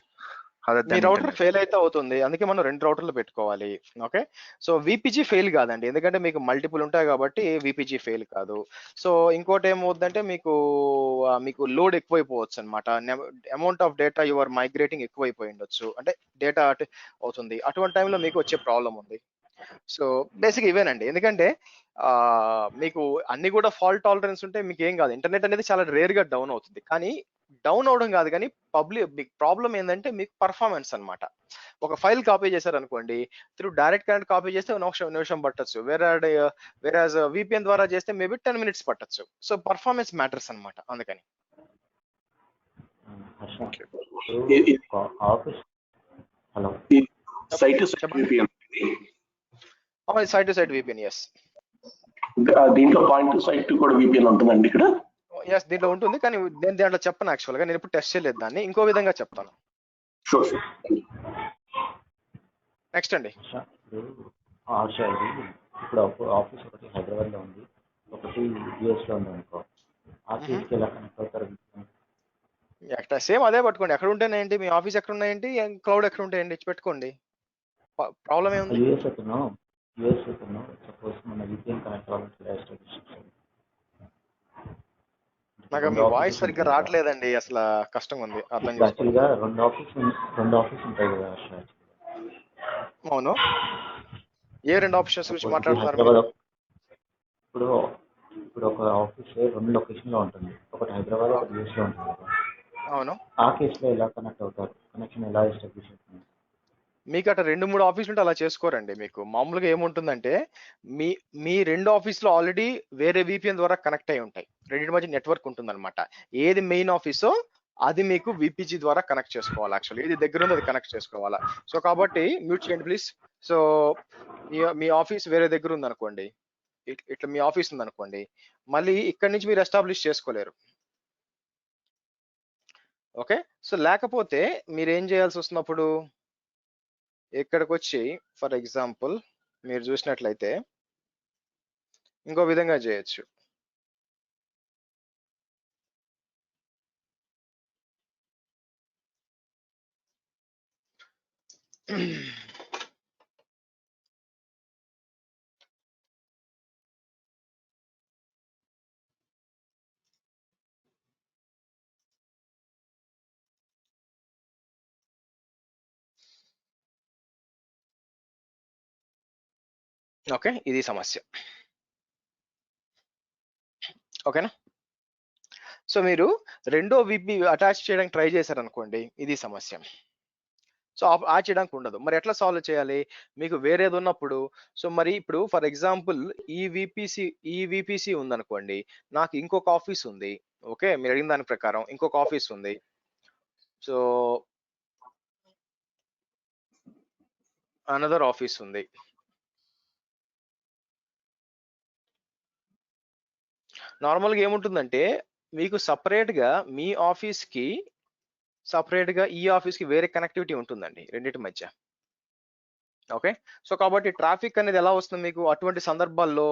మీ రౌటర్ ఫెయిల్ అయితే అవుతుంది, అందుకే మనం 2 రౌటర్లు పెట్టుకోవాలి. ఓకే, సో VPG ఫెయిల్ కాదండి, ఎందుకంటే మీకు మల్టిపుల్ ఉంటాయి కాబట్టి VPG ఫెయిల్ కాదు. సో ఇంకోటి ఏమవుతుందంటే మీకు లోడ్ ఎక్కువైపోవచ్చు అనమాట, amount of data your migrating ఎక్కువైపోయి ఉండొచ్చు, అంటే డేటా అవుతుంది, అటువంటి టైంలో మీకు వచ్చే ప్రాబ్లం ఉంది. సో బేసిక్ ఇవేనండి, ఎందుకంటే మీకు అన్ని కూడా ఫాల్ట్ టాలరెన్స్ ఉంటే మీకు ఏం కాదు, ఇంటర్నెట్ అనేది చాలా రేర్ గా డౌన్ అవుతుంది, కానీ డౌన్ అవడం కాదు కానీ మీకు ప్రాబ్లం ఏంటంటే మీకు పర్ఫార్మెన్స్ అన్నమాట. ఒక ఫైల్ కాపీ చేశారు అనుకోండి, త్రూ డైరెక్ట్ కరెంట్ కాపీ చేస్తే నిమిషం పట్టొచ్చు, వేరాజ్ VPN ద్వారా చేస్తే మేబీ 10 minutes పట్టొచ్చు. సో పర్ఫార్మెన్స్ మ్యాటర్స్ అన్నమాట, అందుకని. Harsha, okay. Office hello site to site చెప్పండి. VPN. Site to site VPN, yes దీంట్లో పాయింట్ టు సైట్ కూడా VPN ఉంటుందండి ఇక్కడ. ఎస్ దీంట్లో ఉంటుంది, కానీ నేను దాంట్లో చెప్పను యాక్చువల్గా, నేను ఇప్పుడు టెస్ట్ చేయలేదు దాన్ని, ఇంకో విధంగా చెప్తాను. షూర్. నెక్స్ట్ అండి. హర్ష ఇది ఇప్పుడు ఆఫీస్ ఒకటి హైదరాబాద్లో ఉంది, ఒకటి యూఎస్లో ఉంది అనుకో, ఆఫీస్కి ఎలా కనెక్ట్ అవుతారు? ఎక్కడ సేమ్ అదే పట్టుకోండి, ఎక్కడ ఉంటేనేంటి, మీ ఆఫీస్ ఎక్కడ ఉన్నాయండి, క్లౌడ్ ఎక్కడ ఉంటాయండి, ఇచ్చి పెట్టుకోండి, ప్రాబ్లం ఏముంది. యూఎస్ అవుతున్నావు సపోజ్ మన VPN కనెక్ట్ అవ్వాలంటే నాకు మీ వాయిస్ సరిగ్గా రావట్లేదండి, అసలు కష్టంగా ఉంది అర్థం చేసుకోండి. యాక్చువల్గా రెండు ఆఫీస్ ఉంటాయి కదా హర్ష. అవును, ఏ రెండు ఆప్షన్స్ గురించి మాట్లాడుతున్నారు హైదరాబాద్ మీరు? ఇప్పుడు ఒక ఆఫీస్ 2 లొకేషన్లో ఉంటుంది, ఒకటి హైదరాబాద్ ఒకటి యూఎస్లో ఉంటుంది కదా. అవును, ఆ కేసులో ఎలా కనెక్ట్ అవుతారు, కనెక్షన్ ఎలా ఎస్టాబ్లిష్ అవుతుంది? మీకు అట్లా 2-3 ఆఫీసులు ఉంటే అలా చేసుకోరండి. మీకు మామూలుగా ఏముంటుందంటే మీ 2 ఆఫీసులు ఆల్రెడీ వేరే VPN ద్వారా కనెక్ట్ అయి ఉంటాయి, రెండింటి మధ్య నెట్వర్క్ ఉంటుంది అనమాట. ఏది మెయిన్ ఆఫీసో అది మీకు VPG ద్వారా కనెక్ట్ చేసుకోవాలి, యాక్చువల్లీ ఏది దగ్గర ఉందో అది కనెక్ట్ చేసుకోవాలా. సో కాబట్టి మ్యూట్ చేయండి ప్లీజ్. సో మీ ఆఫీస్ వేరే దగ్గర ఉంది అనుకోండి, ఇట్లా మీ ఆఫీస్ ఉంది అనుకోండి, మళ్ళీ ఇక్కడ నుంచి మీరు ఎస్టాబ్లిష్ చేసుకోలేరు. ఓకే, సో లేకపోతే మీరు ఏం చేయాల్సి వస్తున్నప్పుడు ఇక్కడికి వచ్చి ఫర్ ఎగ్జాంపుల్ మీరు చూసినట్లయితే ఇంకో విధంగా చేయొచ్చు. ఓకే, ఇది సమస్య. ఓకేనా, సో మీరు రెండో VP అటాచ్ చేయడానికి ట్రై చేశారనుకోండి, ఇది సమస్య. సో ఆ చేయడానికి ఉండదు. మరి ఎట్లా సాల్వ్ చేయాలి, మీకు వేరేది ఉన్నప్పుడు? సో మరి ఇప్పుడు ఫర్ ఎగ్జాంపుల్ ఈ VPC ఉందనుకోండి, నాకు ఇంకొక ఆఫీస్ ఉంది. ఓకే, మీరు అడిగిన దాని ప్రకారం ఇంకొక ఆఫీస్ ఉంది. సో అనదర్ ఆఫీస్ ఉంది. నార్మల్గా ఏముంటుందంటే మీకు సపరేట్ గా మీ ఆఫీస్ కి సపరేట్ గా ఈ ఆఫీస్ కి వేరే కనెక్టివిటీ ఉంటుందండి రెండింటి మధ్య. ఓకే, సో కాబట్టి ట్రాఫిక్ అనేది ఎలా వస్తుంది మీకు అటువంటి సందర్భాల్లో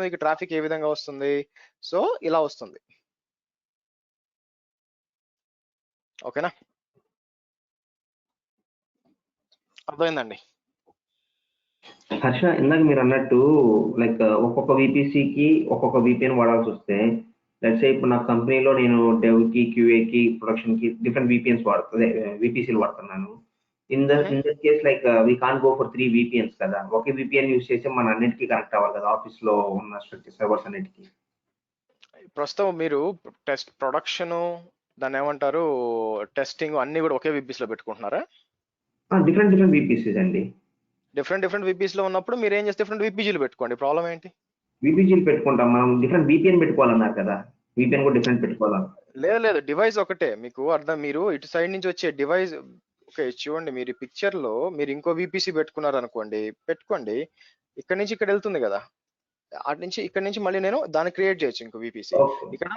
మీకు ట్రాఫిక్ ఏ విధంగా వస్తుంది? సో ఇలా వస్తుంది. ఓకేనా, అర్థమైందండి? హర్ష, ఇందాక మీరు అన్నట్టు లైక్ ఒక్కొక్క VPCకి ఒక్కొక్క VPN వాడాల్సి వస్తే, లెట్స్ సే ఇప్పుడు నా కంపెనీలో నేను డెవ్కి, QAకి, ప్రొడక్షన్కి డిఫరెంట్ VPCలు వాడుతున్నాను. In that case like we can't go for 3 VPNs కదా. ఒకే VPN యూస్ చేసి మన అన్నిటికీ కనెక్ట్ అవ్వాలి కదా, ఆఫీస్ లో ఉన్న సర్వర్స్ అన్నిటికీ. ప్రస్తుతం మీరు ప్రొడక్షన్ దాన్ని ఏమంటారు, టెస్టింగ్ అన్ని కూడా ఒకే VPC లో పెట్టుకుంటున్నారా? డిఫరెంట్ VPCs అండి. డిఫరెంట్ VPC లో ఉన్నప్పుడు మీరు ఏం చేస్తే డిఫరెంట్ VPGలు పెట్టుకోండి, ప్రాబ్లం ఏంటి? VPGలు పెట్టుకుంటాం, మనం డిఫరెంట్ VPN పెట్టుకోవాలన్నారు కదా, VPN కూడా డిఫరెంట్ పెట్టుకోవాలా? లేదు, డివైస్ ఒకటే మీకు అర్థం. మీరు ఇటు సైడ్ నుంచి వచ్చే డివైస్ ఓకే చూడండి, మీరు ఈ పిక్చర్ లో మీరు ఇంకో VPC పెట్టుకున్నారు అనుకోండి, పెట్టుకోండి, ఇక్కడ నుంచి ఇక్కడ వెళ్తుంది కదా, అటు నుంచి ఇక్కడ నుంచి మళ్ళీ నేను దాన్ని క్రియేట్ చేయొచ్చు ఇంకో VPC. ఇక్కడ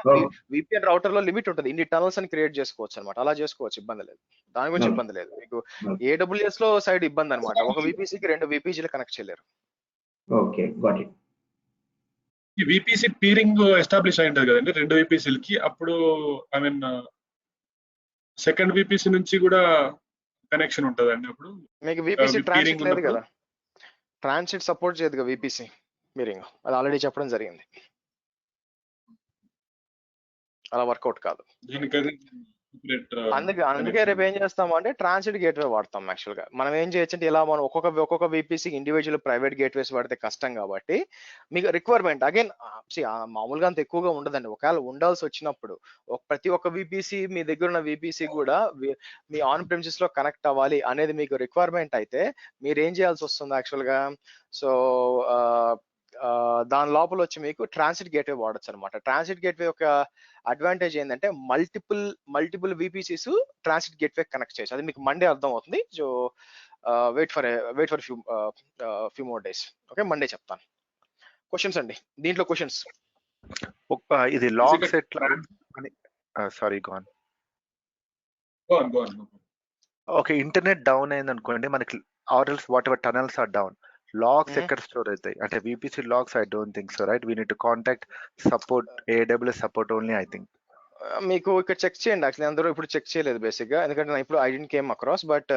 VPN రౌటర్ లో లిమిట్ ఉంటుంది, ఇన్ని టనల్స్ అని క్రియేట్ చేసుకోవచ్చు అనమాట. అలా చేసుకోవచ్చు, ఇబ్బంది లేదు, దాని గురించి ఇబ్బంది లేదు. మీకు AWS లో సైడ్ ఇబ్బంది అనమాట, ఒక VPCకి 2 VPGలు కనెక్ట్ చేయలేరు. Okay, got it. ఈ VPC పీరింగ్ ఎస్టాబ్లిష్ అయి ఉంటుంది కదండి 2 VPCలకి, అప్పుడు ఐ మీన్ సెకండ్ VPC నుంచి కూడా కనెక్షన్ ఉంటుందండి అప్పుడు? మీకు VPC ట్రాన్సిట్ లేదు కదా, ట్రాన్సిట్ సపోర్ట్ చేయదు కదా VPC పీరింగ్, అది ఆల్రెడీ చెప్పడం జరిగింది, అలా వర్కౌట్ కాదు. separate, అందుకే రేపు ఏం చేస్తాము అంటే ట్రాన్సిట్ గేట్వే వాడతాం యాక్చువల్ గా. మనం ఏం చేయొచ్చు అంటే ఇలా మనం ఒక్కొక్క VPC ఇండివిజువల్ ప్రైవేట్ గేట్వేస్ వాడితే కష్టం కాబట్టి మీకు రిక్వైర్మెంట్ అగైన్ మామూలుగా అంత ఎక్కువగా ఉండదండి. ఒకవేళ ఉండాల్సి వచ్చినప్పుడు ప్రతి ఒక్క VPC మీ దగ్గర ఉన్న VPC కూడా మీ ఆన్ ప్రిమిసెస్ లో కనెక్ట్ అవ్వాలి అనేది మీకు రిక్వైర్మెంట్ అయితే మీరు ఏం చేయాల్సి వస్తుంది యాక్చువల్ గా. సో దాని లోపల వచ్చి మీకు ట్రాన్సిట్ గేట్వే వాడచ్చు అనమాట. ట్రాన్సిట్ గేట్వే యొక్క అడ్వాంటేజ్ ఏంటంటే multiple VPCs transit gateway connect చేయొచ్చు. అది మీకు మండే అర్థం అవుతుంది. So wait for few more days. Okay, Monday చెప్తాను. క్వశ్చన్స్ అండి, దీంట్లో క్వశ్చన్స్. ఇది లాక్స్ ఎట్లా అని sorry gone. Okay, internet down అయింది అనుకోండి మనకి, ఆర్ఎల్స్ whatever tunnels are down, logs ఎక్కడ స్టోర్ అవుతాయి అంటే VPC logs? I don't think so, right? We need to contact support, AWS support only I think. మీకు ఇక్కడ చెక్ చేయండి. యాక్చువల్లీ అందరూ ఇప్పుడు చెక్ చేయలేదు బేసిక్ గా, ఎందుకంటే ఇప్పుడు I didn't came across. But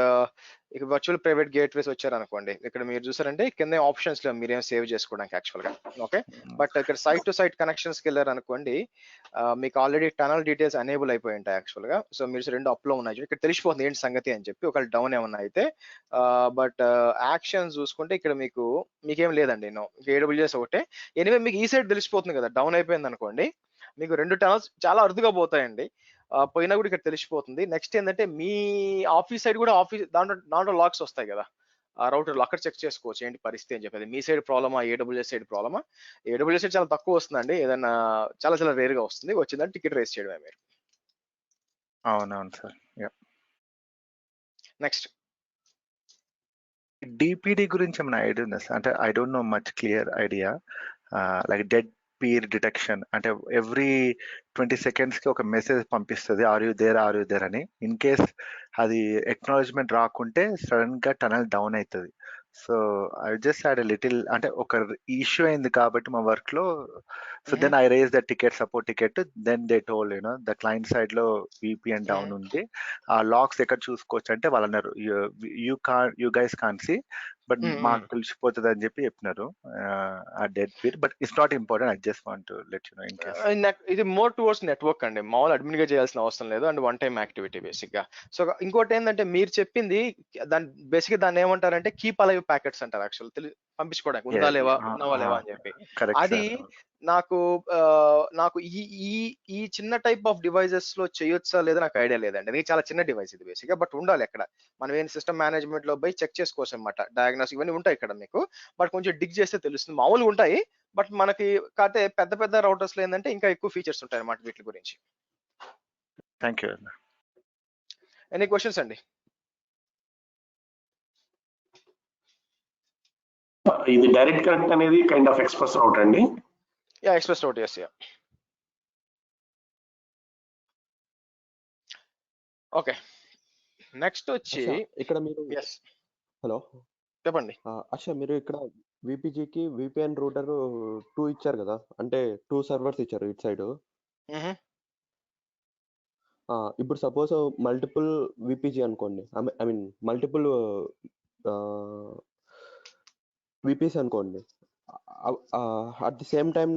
ఇక వర్చువల్ ప్రైవేట్ గేట్వేస్ వచ్చారనుకోండి, ఇక్కడ మీరు చూసారంటే కింద ఆప్షన్స్ లో మీరేం సేవ్ చేసుకోవడానికి యాక్చువల్ గా. ఓకే, బట్ ఇక్కడ సైట్ టు సైట్ కనెక్షన్స్ కి వెళ్ళారు అనుకోండి, మీకు ఆల్రెడీ టనల్ డీటెయిల్స్ ఎనేబుల్ అయిపోయి ఉంటాయి యాక్చువల్ గా. సో మీరు 2 అప్ లో ఉన్నాయి, ఇక్కడ తెలిసిపోతుంది ఏంటి సంగతి అని చెప్పి, ఒకవేళ డౌన్ ఏమన్నా అయితే. బట్ యాక్షన్స్ చూసుకుంటే ఇక్కడ మీకేం లేదండి. AWS ఒకటే. ఎనివే మీకు ఈ సైడ్ తెలిసిపోతుంది కదా, డౌన్ అయిపోయింది అనుకోండి, మీకు 2 టనల్స్ చాలా అరుదుగా పోతాయండి. పోయినా కూడా ఇక్కడ తెలిసిపోతుంది. నెక్స్ట్ ఏంటంటే మీ ఆఫీస్ సైడ్ కూడా దాంట్లో లాక్స్ వస్తాయి కదా, ఆ రౌటర్లో అక్కడ చెక్ చేసుకోవచ్చు ఏంటి పరిస్థితి అని చెప్పేది. మీ సైడ్ ప్రాబ్లమా, AWS సైడ్ ప్రాబ్లమా? AWS సైడ్ చాలా తక్కువ వస్తుందండి, ఏదైనా చాలా రేర్ గా వస్తుంది. వచ్చిందంటే టికెట్ రేస్ చేయడమే మీరు. అవునవును సార్. నెక్స్ట్ DPD గురించి ఏమైనా ఐడియా ఉందా సార్? అంటే I don't know much clear idea. Like dead peer detection అంటే ఎవ్రీ 20 seconds కి ఒక మెసేజ్ పంపిస్తుంది, ఆర్ యూ దేర్ అని. ఇన్ కేస్ అది ఎక్నాలజ్మెంట్ రాకుంటే సడన్ గా టనల్ డౌన్ అవుతుంది. So I just had little అంటే ఒక ఇష్యూ అయింది కాబట్టి మా వర్క్ లో. So then I raise the ticket, support ticket. Then they told the client side లో VPN డౌన్ ఉంది, ఆ లాక్స్ ఎక్కడ చూసుకోవచ్చు అంటే వాళ్ళు అన్నారు you guys can see, but మాకు తెలిసిపోతుంది అని చెప్పి చెప్పినారు ఆ dead peer. But it's not important, I just want to let you know in case. ఇది మోర్ టువర్డ్స్ నెట్వర్క్ అండి, మామూలు అడ్మిన్ గా చేయాల్సిన అవసరం లేదు, and one time activity basic గా. సో ఇంకోటి ఏంటంటే మీరు చెప్పింది దాన్ని ఏమంటారంటే కీప్ అలైవ్ ప్యాకెట్స్ అంటారు యాక్చువల్, పంపించుకోవడానికి ఉందా లేవా అని చెప్పి. అది నాకు ఈ చిన్న టైప్ ఆఫ్ డివైజెస్ లో చేయొచ్చా లేదా నాకు ఐడియా లేదండి. ఇది చాలా చిన్న డివైస్ ఇది బేసిక్ గా, బట్ ఉండాలి అక్కడ. మనం ఏం సిస్టమ్ మేనేజ్మెంట్ లో పోయి చెక్ చేసుకోవచ్చు అనమాట, డయాగ్నోస్ ఇవన్నీ ఉంటాయి ఇక్కడ మీకు. బట్ కొంచెం డిగ్ చేస్తే తెలుస్తుంది, మామూలుగా ఉంటాయి. బట్ మనకి కాకపోతే పెద్ద రౌటర్స్ లో ఏంటంటే ఇంకా ఎక్కువ ఫీచర్స్ ఉంటాయి అన్నమాట వీటి గురించి. Thank you. ఎనీ క్వశ్చన్స్ అండి? ఇది డైరెక్ట్ కనెక్ట్ అనేది కైండ్ ఆఫ్ ఎక్స్ప్రెస్ రౌట్ అండి. ఎక్స్ప్రెస్ రౌట్, yes. ఓకే, నెక్స్ట్ వచ్చి ఇక్కడ మీరు హలో చెప్పండి. మీరు ఇక్కడ VPGకి VPN రూటర్ 2 ఇచ్చారు కదా, అంటే 2 సర్వర్స్ ఇచ్చారు ఇటు సైడ్. ఇప్పుడు సపోజ్ మల్టిపుల్ VPG అనుకోండి, ఐ మీన్ మల్టిపుల్ VPC అనుకోండి, అట్ ది సేమ్ టైమ్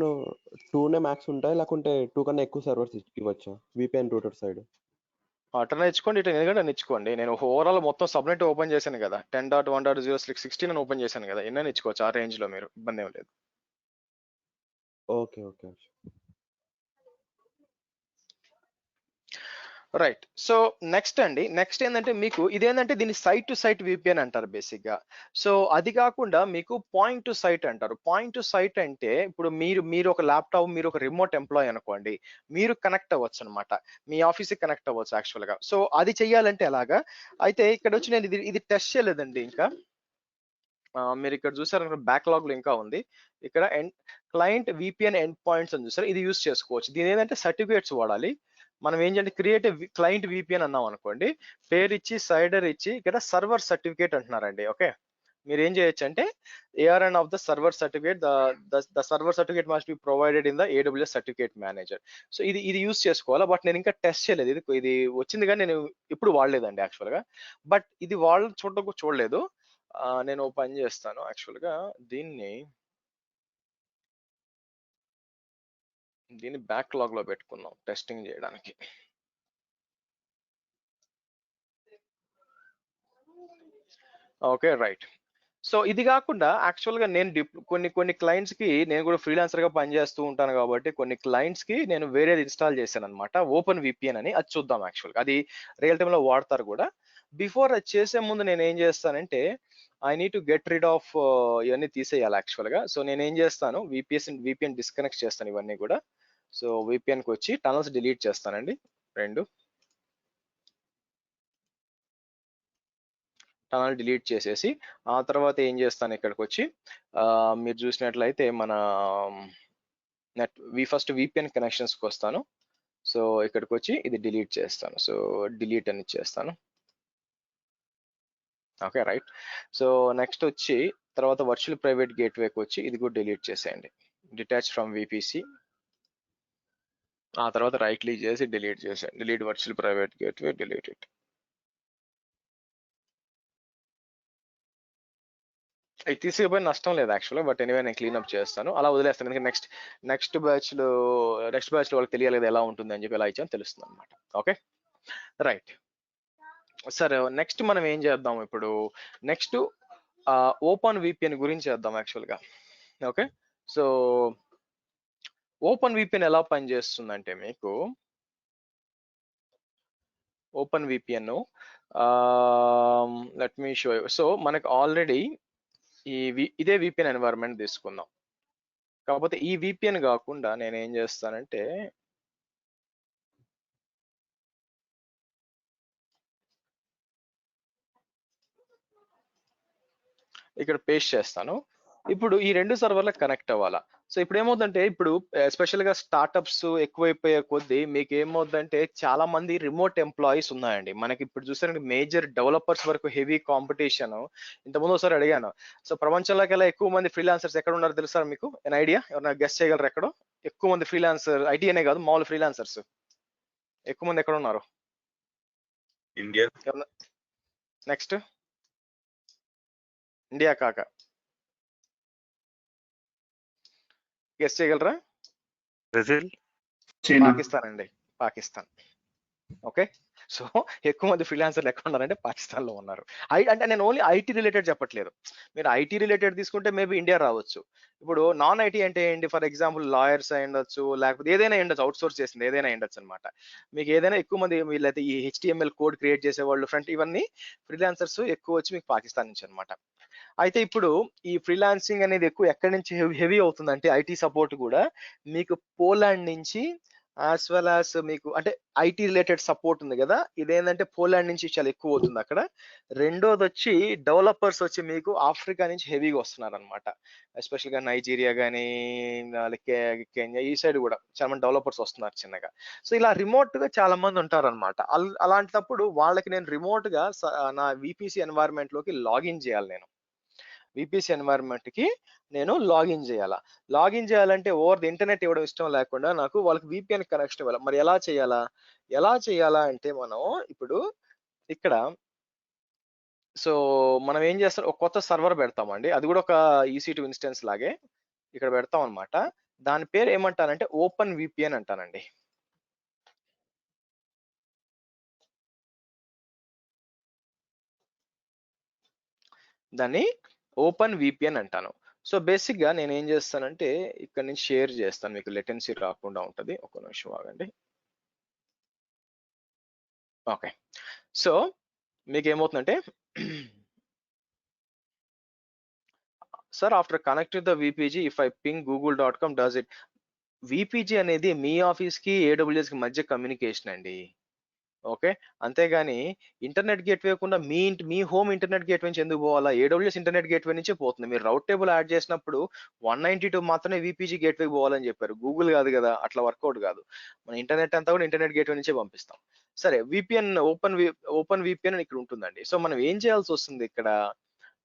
2నే మ్యాక్స్ ఉంటాయి, లేకుంటే 2 కన్నా ఎక్కువ సర్వర్స్ ఇవ్వచ్చా VPN రూటర్ సైడ్? అటన్నా ఇచ్చుకోండి, ఇటు ఎందుకంటే ఇచ్చుకోండి. నేను ఓవరాల్ మొత్తం సబ్నెట్ ఓపెన్ చేశాను కదా, 10.1.0/16 అని ఓపెన్ చేశాను కదా, ఎన్నైనా ఇచ్చుకోవచ్చు ఆ రేంజ్ లో, మీరు ఇబ్బంది ఏం లేదు. ఓకే. రైట్. సో నెక్స్ట్ ఏంటంటే మీకు ఇదేంటంటే దీన్ని సైట్ టు సైట్ VPN అంటారు బేసిక్ గా. సో అది కాకుండా మీకు పాయింట్ టు సైట్ అంటారు. పాయింట్ టు సైట్ అంటే ఇప్పుడు మీరు ఒక ల్యాప్టాప్, మీరు ఒక రిమోట్ ఎంప్లాయ్ అనుకోండి, మీరు కనెక్ట్ అవ్వచ్చు అనమాట, మీ ఆఫీస్కి కనెక్ట్ అవ్వచ్చు యాక్చువల్ గా. సో అది చెయ్యాలంటే ఎలాగా అయితే ఇక్కడ వచ్చి నేను ఇది టెస్ట్ చేయలేదండి ఇంకా. మీరు ఇక్కడ చూసారు బ్యాక్లాగ్ లో ఇంకా ఉంది, ఇక్కడ క్లయింట్ VPN ఎండ్ పాయింట్స్ అని చూసారు, ఇది యూస్ చేసుకోవచ్చు. దీని ఏంటంటే సర్టిఫికేట్స్ వాడాలి. మనం ఏం చేయాలి, క్రియేట్ క్లయింట్ VPN అన్నాం అనుకోండి, పేరు ఇచ్చి సైడర్ ఇచ్చి ఇక్కడ సర్వర్ సర్టిఫికేట్ అంటున్నారండి. ఓకే, మీరు ఏం చేయొచ్చు అంటే ARN of the server certificate, the server certificate must be provided in the AWS certificate manager. So ఇది యూస్ చేసుకోవాలా, బట్ నేను ఇంకా టెస్ట్ చేయలేదు. ఇది వచ్చింది కానీ నేను ఇప్పుడు వాడలేదండి యాక్చువల్ గా. బట్ ఇది వాళ్ళు చూడలేదు. నేను పని చేస్తాను యాక్చువల్ గా, దీన్ని బ్యాక్లాగ్ లో పెట్టుకున్నాం టెస్టింగ్ చేయడానికి. Okay, right. సో ఇది కాకుండా యాక్చువల్గా నేను కొన్ని క్లయింట్స్ కి నేను కూడా ఫ్రీలాన్సర్ గా పనిచేస్తూ ఉంటాను కాబట్టి కొన్ని క్లయింట్స్ కి నేను వేరేది ఇన్స్టాల్ చేశాను అనమాట, ఓపెన్ విపిఎన్ అని. అది చూద్దాం. యాక్చువల్గా అది రియల్ టైమ్ లో వాడతారు కూడా. బిఫోర్ అది చేసే ముందు నేను ఏం చేస్తానంటే I need to get rid of ఇవన్నీ తీసేయాలి యాక్చువల్గా. సో నేను ఏం చేస్తాను, విపిఎన్ డిస్కనెక్ట్ చేస్తాను ఇవన్నీ కూడా. సో విపిఎన్కి వచ్చి టనల్స్ డిలీట్ చేస్తానండి, 2 టనల్ డిలీట్ చేసేసి ఆ తర్వాత ఏం చేస్తాను, ఇక్కడికి వచ్చి మీరు చూసినట్లయితే మన ఫస్ట్ విపిఎన్ కనెక్షన్స్కి వస్తాను. సో ఇక్కడికి వచ్చి ఇది డిలీట్ చేస్తాను. సో డిలీట్ అని చేస్తాను. Okay, right. సో నెక్స్ట్ వచ్చి తర్వాత వర్చువల్ ప్రైవేట్ గేట్వేకి వచ్చి ఇది కూడా డిలీట్ చేసేయండి, డిటాచ్ ఫ్రమ్ విపిసి. ఆ తర్వాత రైట్ క్లిక్ చేసి డిలీట్ చేసేయండి, delete virtual private gateway, delete it. ఇది తీసేపోయిన నష్టం లేదు యాక్చువల్గా, బట్ ఎనీవే నేను క్లీన్అప్ చేస్తాను, అలా వదిలేస్తాను. ఎందుకంటే నెక్స్ట్ బ్యాచ్ లో వాళ్ళకి తెలియాలి కదా ఎలా ఉంటుంది అని చెప్పి ఎలా ఇచ్చాను తెలుస్తుంది అనమాట. Okay, right. సరే, నెక్స్ట్ మనం ఏం చేద్దాం ఇప్పుడు, నెక్స్ట్ ఓపెన్ విపిఎన్ గురించి చేద్దాం యాక్చువల్గా. ఓకే, సో ఓపెన్ విపిఎన్ ఎలా పనిచేస్తుందంటే మీకు open VPN let me show. So మనకు ఆల్రెడీ ఇదే విపిఎన్ ఎన్వైరన్మెంట్ తీసుకుందాం. కాకపోతే ఈ విపిఎన్ కాకుండా నేను ఏం చేస్తానంటే ఇక్కడ పేస్ట్ చేస్తాను. ఇప్పుడు ఈ 2 సర్వర్లకు కనెక్ట్ అవ్వాలా. సో ఇప్పుడు ఏమవుతుందంటే, ఇప్పుడు ఎస్పెషల్ గా స్టార్ట్అప్స్ ఎక్కువైపోయే కొద్దీ మీకు ఏమవుతుందంటే చాలా మంది రిమోట్ ఎంప్లాయీస్ ఉన్నాయండి. మనకి ఇప్పుడు చూసారంటే మేజర్ డెవలపర్స్ వరకు హెవీ కాంపిటీషన్. ఇంతకుముందు ఒకసారి అడిగాను, సో ప్రపంచంలోకెల్లా ఎక్కువ మంది ఫ్రీలాన్సర్స్ ఎక్కడ ఉన్నారు తెలుసా మీకు? ఏమైనా ఐడియా? ఎవరైనా గెస్ చేయగలరు ఎక్కడో ఎక్కువ మంది ఫ్రీలాన్సర్? ఐటీ అనే కాదు, మామూలు ఫ్రీలాన్సర్స్ ఎక్కువ మంది ఎక్కడ ఉన్నారు? ఇండియా. నెక్స్ట్ ఇండియా కాక గెస్ చేయగలరా? బ్రెజిల్, పాకిస్తాన్ అండి, పాకిస్తాన్. ఓకే, సో ఎక్కువ మంది ఫ్రీలాన్సర్లు ఎక్కడ ఉన్నారంటే పాకిస్తాన్ లో ఉన్నారు. అంటే నేను ఓన్లీ ఐటీ రిలేటెడ్ చెప్పట్లేదు. మీరు ఐటీ రిలేటెడ్ తీసుకుంటే మేబీ ఇండియా రావచ్చు. ఇప్పుడు నాన్ ఐటీ అంటే ఏంటి? ఫర్ ఎగ్జాంపుల్ లాయర్స్ అయి ఉండొచ్చు, లేకపోతే ఏదైనా ఉండొచ్చు, అవుట్ సోర్స్ చేసింది ఏదైనా ఉండొచ్చు అనమాట. మీకు ఏదైనా ఎక్కువ మంది వీళ్ళైతే ఈ HTML కోడ్ క్రియేట్ చేసేవాళ్ళు, ఫ్రంట్, ఇవన్నీ ఫ్రీలాన్సర్స్ ఎక్కువ వచ్చి మీకు పాకిస్తాన్ నుంచి అనమాట. అయితే ఇప్పుడు ఈ ఫ్రీలాన్సింగ్ అనేది ఎక్కువ ఎక్కడి నుంచి హెవీ అవుతుందంటే ఐటీ సపోర్ట్ కూడా మీకు పోలాండ్ నుంచి, యాజ్ వెల్ యాజ్ మీకు అంటే ఐటీ రిలేటెడ్ సపోర్ట్ ఉంది కదా, ఇదేంటంటే పోలాండ్ నుంచి చాలా ఎక్కువ అవుతుంది అక్కడ. రెండోది వచ్చి డెవలపర్స్ వచ్చి మీకు ఆఫ్రికా నుంచి హెవీగా వస్తున్నారు అనమాట. ఎస్పెషల్ గా నైజీరియా కానీ కెన్యా ఈ సైడ్ కూడా చాలా మంది డెవలపర్స్ వస్తున్నారు చిన్నగా. సో ఇలా రిమోట్ గా చాలా మంది ఉంటారు అనమాట. అలాంటప్పుడు వాళ్ళకి నేను రిమోట్ గా నా విపిసి ఎన్వైరన్మెంట్ లోకి లాగిన్ చేయాలి. నేను విపిసి ఎన్వైరన్మెంట్ కి నేను లాగిన్ చేయాలా. లాగిన్ చేయాలంటే ఓవర్ ది ఇంటర్నెట్ ఇవ్వడం ఇష్టం లేకుండా నాకు వాళ్ళకి విపిఎన్ కనెక్షన్ ఇవ్వాలి. మరి ఎలా చేయాలా అంటే మనం ఇప్పుడు ఇక్కడ సో మనం ఏం చేస్తాం, ఒక కొత్త సర్వర్ పెడతామండి. అది కూడా ఒక EC2 ఇన్స్టెన్స్ లాగే ఇక్కడ పెడతాం అనమాట. దాని పేరు ఏమంటానంటే ఓపెన్ విపిఎన్ అంటానండి. దాన్ని ఓపెన్ విపిఎన్ అంటాను. సో బేసిక్ గా నేను ఏం చేస్తానంటే ఇక్కడ నుంచి షేర్ చేస్తాను, మీకు లెటెన్సీ రాకుండా ఉంటుంది. ఒక నిమిషం ఆగండి. ఓకే, సో మీకు ఏమవుతుందంటే sir after connect the VPG if I ping google.com does it. VPG అనేది మీ ఆఫీస్ కి AWS కి మధ్య కమ్యూనికేషన్ అండి. ఓకే, అంతేగాని ఇంటర్నెట్ గేట్వే కాకుండా మీ హోమ్ ఇంటర్నెట్ గేట్వే నుంచి ఎందుకు పోవాలా? AWS ఇంటర్నెట్ గేట్వే నుంచే పోతుంది. మీరు రౌట్ టేబుల్ యాడ్ చేసినప్పుడు 192 మాత్రమే విపిజి గేట్వే పోవాలని చెప్పారు, గూగుల్ కాదు కదా. అట్లా వర్కౌట్ కాదు. మన ఇంటర్నెట్ అంతా కూడా ఇంటర్నెట్ గేట్వే నుంచే పంపిస్తాం. సరే, విపిఎన్ ఓపెన్ విపిఎన్ ఇక్కడ ఉంటుందండి. సో మనం ఏం చేయాల్సి వస్తుంది ఇక్కడ,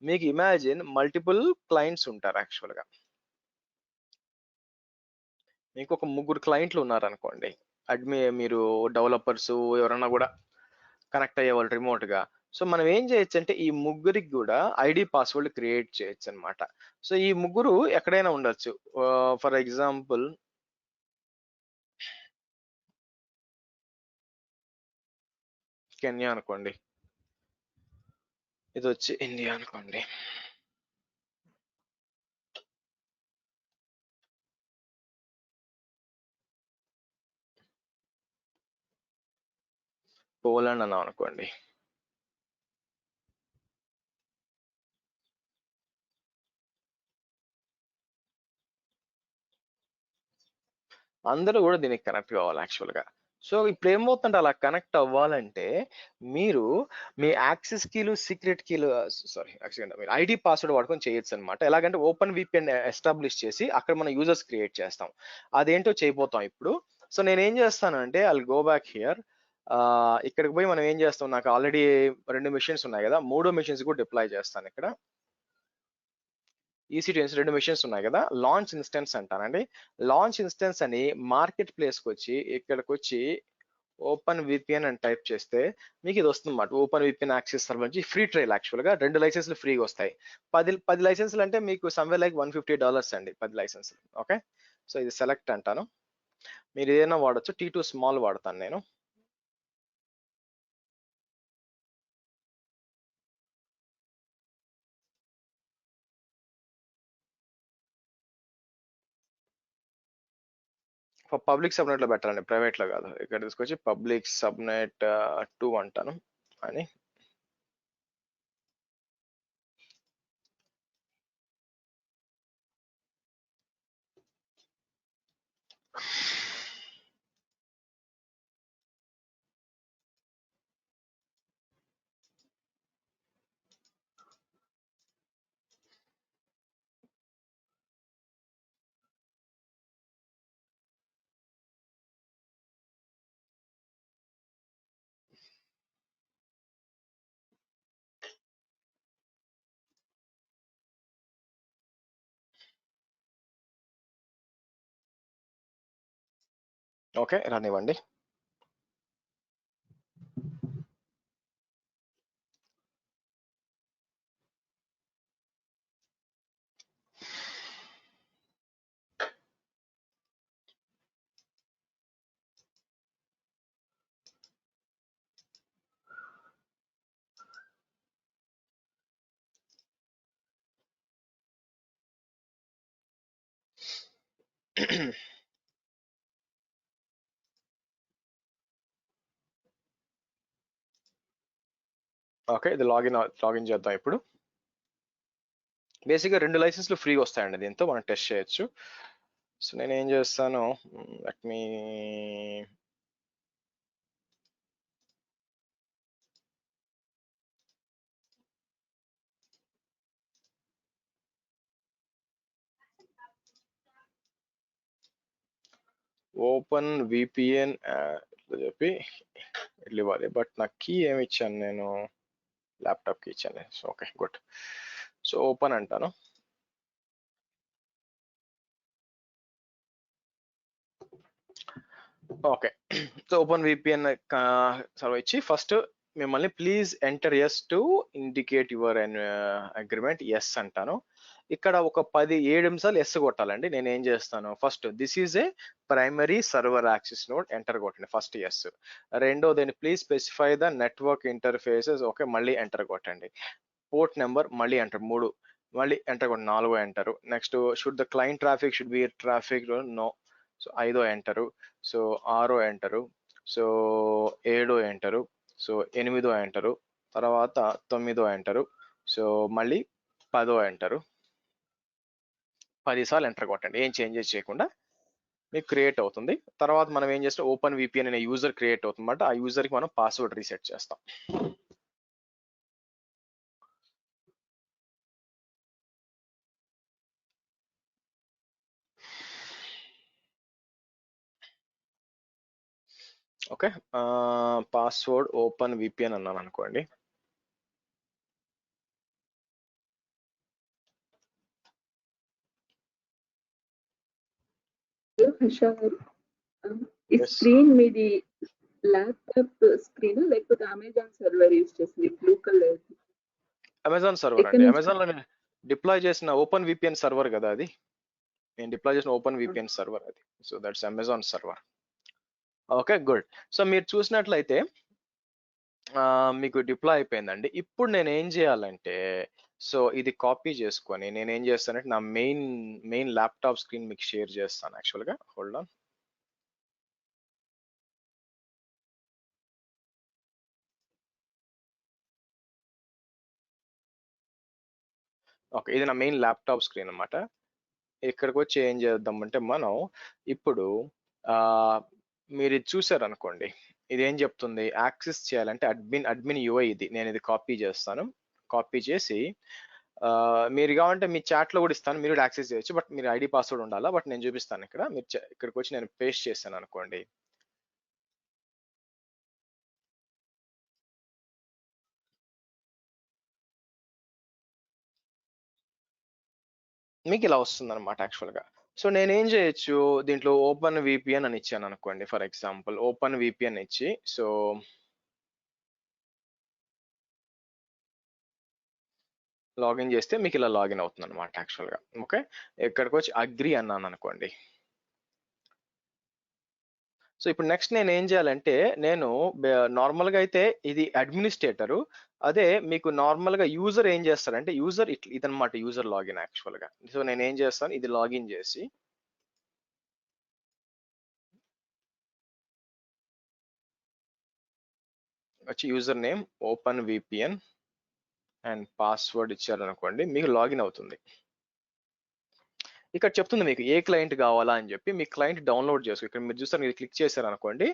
మీకు ఇమాజిన్ మల్టిపుల్ క్లయింట్స్ ఉంటారు యాక్చువల్గా. మీకు ఒక 3 క్లయింట్లు ఉన్నారనుకోండి, మీరు డెవలపర్స్ ఎవరన్నా కూడా కనెక్ట్ అయ్యేవాళ్ళు రిమోట్ గా. సో మనం ఏం చేయొచ్చు అంటే ఈ 3కి కూడా ఐడి పాస్వర్డ్ క్రియేట్ చేయొచ్చు అనమాట. సో ఈ 3 ఎక్కడైనా ఉండొచ్చు. ఫర్ ఎగ్జాంపుల్ కెన్యా అనుకోండి. ఇది వచ్చి ఇండియా అనుకోండి. పోలాండ్ అన్నాం అనుకోండి. అందరూ కూడా దీనికి కనెక్ట్ కావాలి యాక్చువల్గా. సో ఇప్పుడు ఏమవుతుందంటే అలా కనెక్ట్ అవ్వాలంటే మీరు మీ యాక్సెస్ కీలు, సీక్రెట్ కీలు, సారీ యాక్చువల్గా మీరు ఐడి పాస్వర్డ్ వాడుకొని చేయొచ్చు అనమాట. ఎలాగంటే ఓపెన్ విపిఎన్ ఎస్టాబ్లిష్ చేసి అక్కడ మనం యూజర్స్ క్రియేట్ చేస్తాం. అదేంటో చేయబోతాం ఇప్పుడు. సో నేను ఏం చేస్తానంటే ఐల్ గో బ్యాక్ హియర్. ఇక్కడికి పోయి మనం ఏం చేస్తాం, నాకు ఆల్రెడీ 2 మిషన్స్ ఉన్నాయి కదా, 3వ మిషన్స్ కూడా డిప్లాయ్ చేస్తాను. ఇక్కడ EC2 2 మిషన్స్ ఉన్నాయి కదా, లాంచ్ ఇన్స్టెన్స్ అంటానండి. లాంచ్ ఇన్స్టెన్స్ అని మార్కెట్ ప్లేస్కి వచ్చి ఇక్కడికి వచ్చి ఓపెన్ విపిఎన్ అని టైప్ చేస్తే మీకు ఇది వస్తుంది అన్నమాట. ఓపెన్ విపిఎన్ యాక్సెస్ సర్వర్ నుంచి ఫ్రీ ట్రయల్. యాక్చువల్గా 2 లైసెన్స్లు ఫ్రీగా వస్తాయి. 10 లైసెన్స్లు అంటే మీకు సమ్వేర్ లైక్ $150 అండి 10 లైసెన్స్లు. ఓకే, సో ఇది సెలెక్ట్ అంటాను. మీరు ఏదైనా వాడచ్చు. T2 స్మాల్ వాడతాను నేను. పబ్లిక్ సబ్నెట్ లో పెట్టాలండి, ప్రైవేట్ లో కాదు. ఇక్కడ తీసుకొచ్చి పబ్లిక్ సబ్నెట్ 2 అంటాను అని. ఓకే, రానివ్వండి. ఓకే, ఇది లాగిన్ చేద్దాం ఇప్పుడు. బేసిక్గా 2 లైసెన్స్లు ఫ్రీగా వస్తాయండి, దీంతో మనం టెస్ట్ చేయొచ్చు. సో నేను ఏం చేస్తాను, లెట్ మీ ఓపెన్ విపిఎన్ చెప్పి ఇట్లా ఇవ్వాలి. బట్ నాకు కీ ఏమి ఇచ్చాను నేను, ల్యాప్టాప్ కి ఇచ్చాను. So okay good. So open అంటాను. Okay, so open VPN serve ఇచ్చి ఫస్ట్ మిమ్మల్ని please enter yes to indicate your agreement yes అంటాను. ఇక్కడ ఒక 7 నిమిషాలు ఎస్ కొట్టాలండి. నేను ఏం చేస్తాను, first this is a primary server access node, enter కొట్టండి ఫస్ట్ ఎస్. రెండోది please specify the network interfaces, okay మళ్ళీ ఎంటర్ కొట్టండి. పోర్ట్ నెంబర్ మళ్ళీ ఎంటర్ 3, మళ్ళీ ఎంటర్ కొట్టండి 4 enter. Next should the client traffic should be traffic, no. So 5 enter. So 6 enter. So 7 enter. So 8 enter. తర్వాత 9 ఎంటరు. సో మళ్ళీ 10 ఎంటరు. 10 సార్లు ఎంటర్ కొట్టండి, ఏం చేంజెస్ చేయకుండా మీకు క్రియేట్ అవుతుంది. తర్వాత మనం ఏం చేస్తాం, ఓపెన్ విపిఎన్ అనే యూజర్ క్రియేట్ అవుతుంది అన్నమాట. ఆ యూజర్కి మనం పాస్వర్డ్ రీసెట్ చేస్తాం. ఓకే, పాస్వర్డ్ ఓపెన్ విపిఎన్ అన్నాను అనుకోండి. హర్ష గారు, ఈ స్క్రీన్ మీది ల్యాప్టాప్ స్క్రీన్ లేకపోతే అమెజాన్ సర్వర్ యూజ్ చేసింది? బ్లూ కలర్ అమెజాన్ సర్వర్ అండి. అమెజాన్ లో డిప్లాయ్ చేసిన ఓపెన్ విపిఎన్ సర్వర్ కదా అది. నేను డిప్లాయ్ చేసిన ఓపెన్ విపిఎన్ సర్వర్ అది. So that's Amazon server. Okay good. So మీరు చూసినట్లయితే మీకు డిప్లాయ్ అయిపోయిందండి. ఇప్పుడు నేను ఏం చేయాలంటే, సో ఇది కాపీ చేసుకొని నేను ఏం చేస్తానంటే నా మెయిన్ ల్యాప్టాప్ స్క్రీన్ మీకు షేర్ చేస్తాను యాక్చువల్గా. Hold on. ఓకే, ఇది నా మెయిన్ ల్యాప్టాప్ స్క్రీన్ అన్నమాట. ఇక్కడికి వచ్చి ఏం చేద్దామంటే మనం ఇప్పుడు మీరు ఇది చూసారు అనుకోండి, ఇది ఏం చెప్తుంది, యాక్సెస్ చేయాలంటే అడ్మిన్ యూఐ ఇది. నేను ఇది కాపీ చేస్తాను. కాపీ చేసి మీరు కావాలంటే మీ చాట్లో కూడా ఇస్తాను, మీరు కూడా యాక్సెస్ చేయొచ్చు. బట్ మీరు ఐడి పాస్వర్డ్ ఉండాలా. బట్ నేను చూపిస్తాను ఇక్కడ. మీరు ఇక్కడికి వచ్చి నేను పేస్ట్ చేస్తాను అనుకోండి. మీకు ఇలా వస్తుంది అనమాట యాక్చువల్గా. సో నేనేం చేయొచ్చు, దీంట్లో ఓపెన్ విపిఎన్ అని ఇచ్చాను అనుకోండి. ఫర్ ఎగ్జాంపుల్ ఓపెన్ విపిఎన్ ఇచ్చి, సో లాగిన్ చేస్తే మీకు ఇలా లాగిన్ అవుతుంది అనమాట యాక్చువల్గా. ఓకే, ఇక్కడికి వచ్చి అగ్రి అన్నాను అనుకోండి. సో ఇప్పుడు నెక్స్ట్ నేను ఏం చేయాలంటే, నేను నార్మల్గా అయితే ఇది అడ్మినిస్ట్రేటరు, అదే మీకు నార్మల్గా యూజర్ ఏం చేస్తారంటే, యూజర్ ఇదనమాట యూజర్ లాగిన్ యాక్చువల్గా. సో నేను ఏం చేస్తాను, ఇది లాగిన్ చేసి వచ్చి user name open VPN and password ఇచ్చారనుకోండి, మీకు లాగిన్ అవుతుంది. ఇక్కడ చెప్తుంది మీకు ఏ క్లయింట్ కావాలా అని చెప్పి. మీ క్లయింట్ డౌన్లోడ్ చేసుకో. ఇక్కడ మీరు చూస్తారు, మీరు క్లిక్ చేశారు అనుకోండి,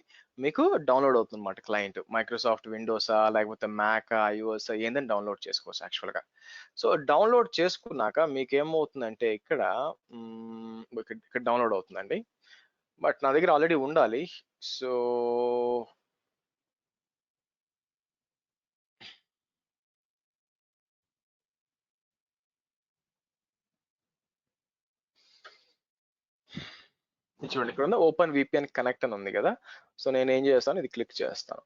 మీకు డౌన్లోడ్ అవుతుంది అనమాట క్లయింట్. మైక్రోసాఫ్ట్ విండోసా లేకపోతే మ్యాక్ ఐఓఎస్ ఏందని డౌన్లోడ్ చేసుకోవచ్చు యాక్చువల్గా. సో డౌన్లోడ్ చేసుకున్నాక మీకు ఏమవుతుందంటే ఇక్కడ ఇక్కడ డౌన్లోడ్ అవుతుందండి. బట్ నా దగ్గర ఆల్రెడీ ఉండాలి. సో చూడండి, ఇక్కడ ఉంది ఓపెన్ విపిఎన్ కనెక్ట్ అని ఉంది కదా. సో నేను ఏం చేస్తాను, ఇది క్లిక్ చేస్తాను.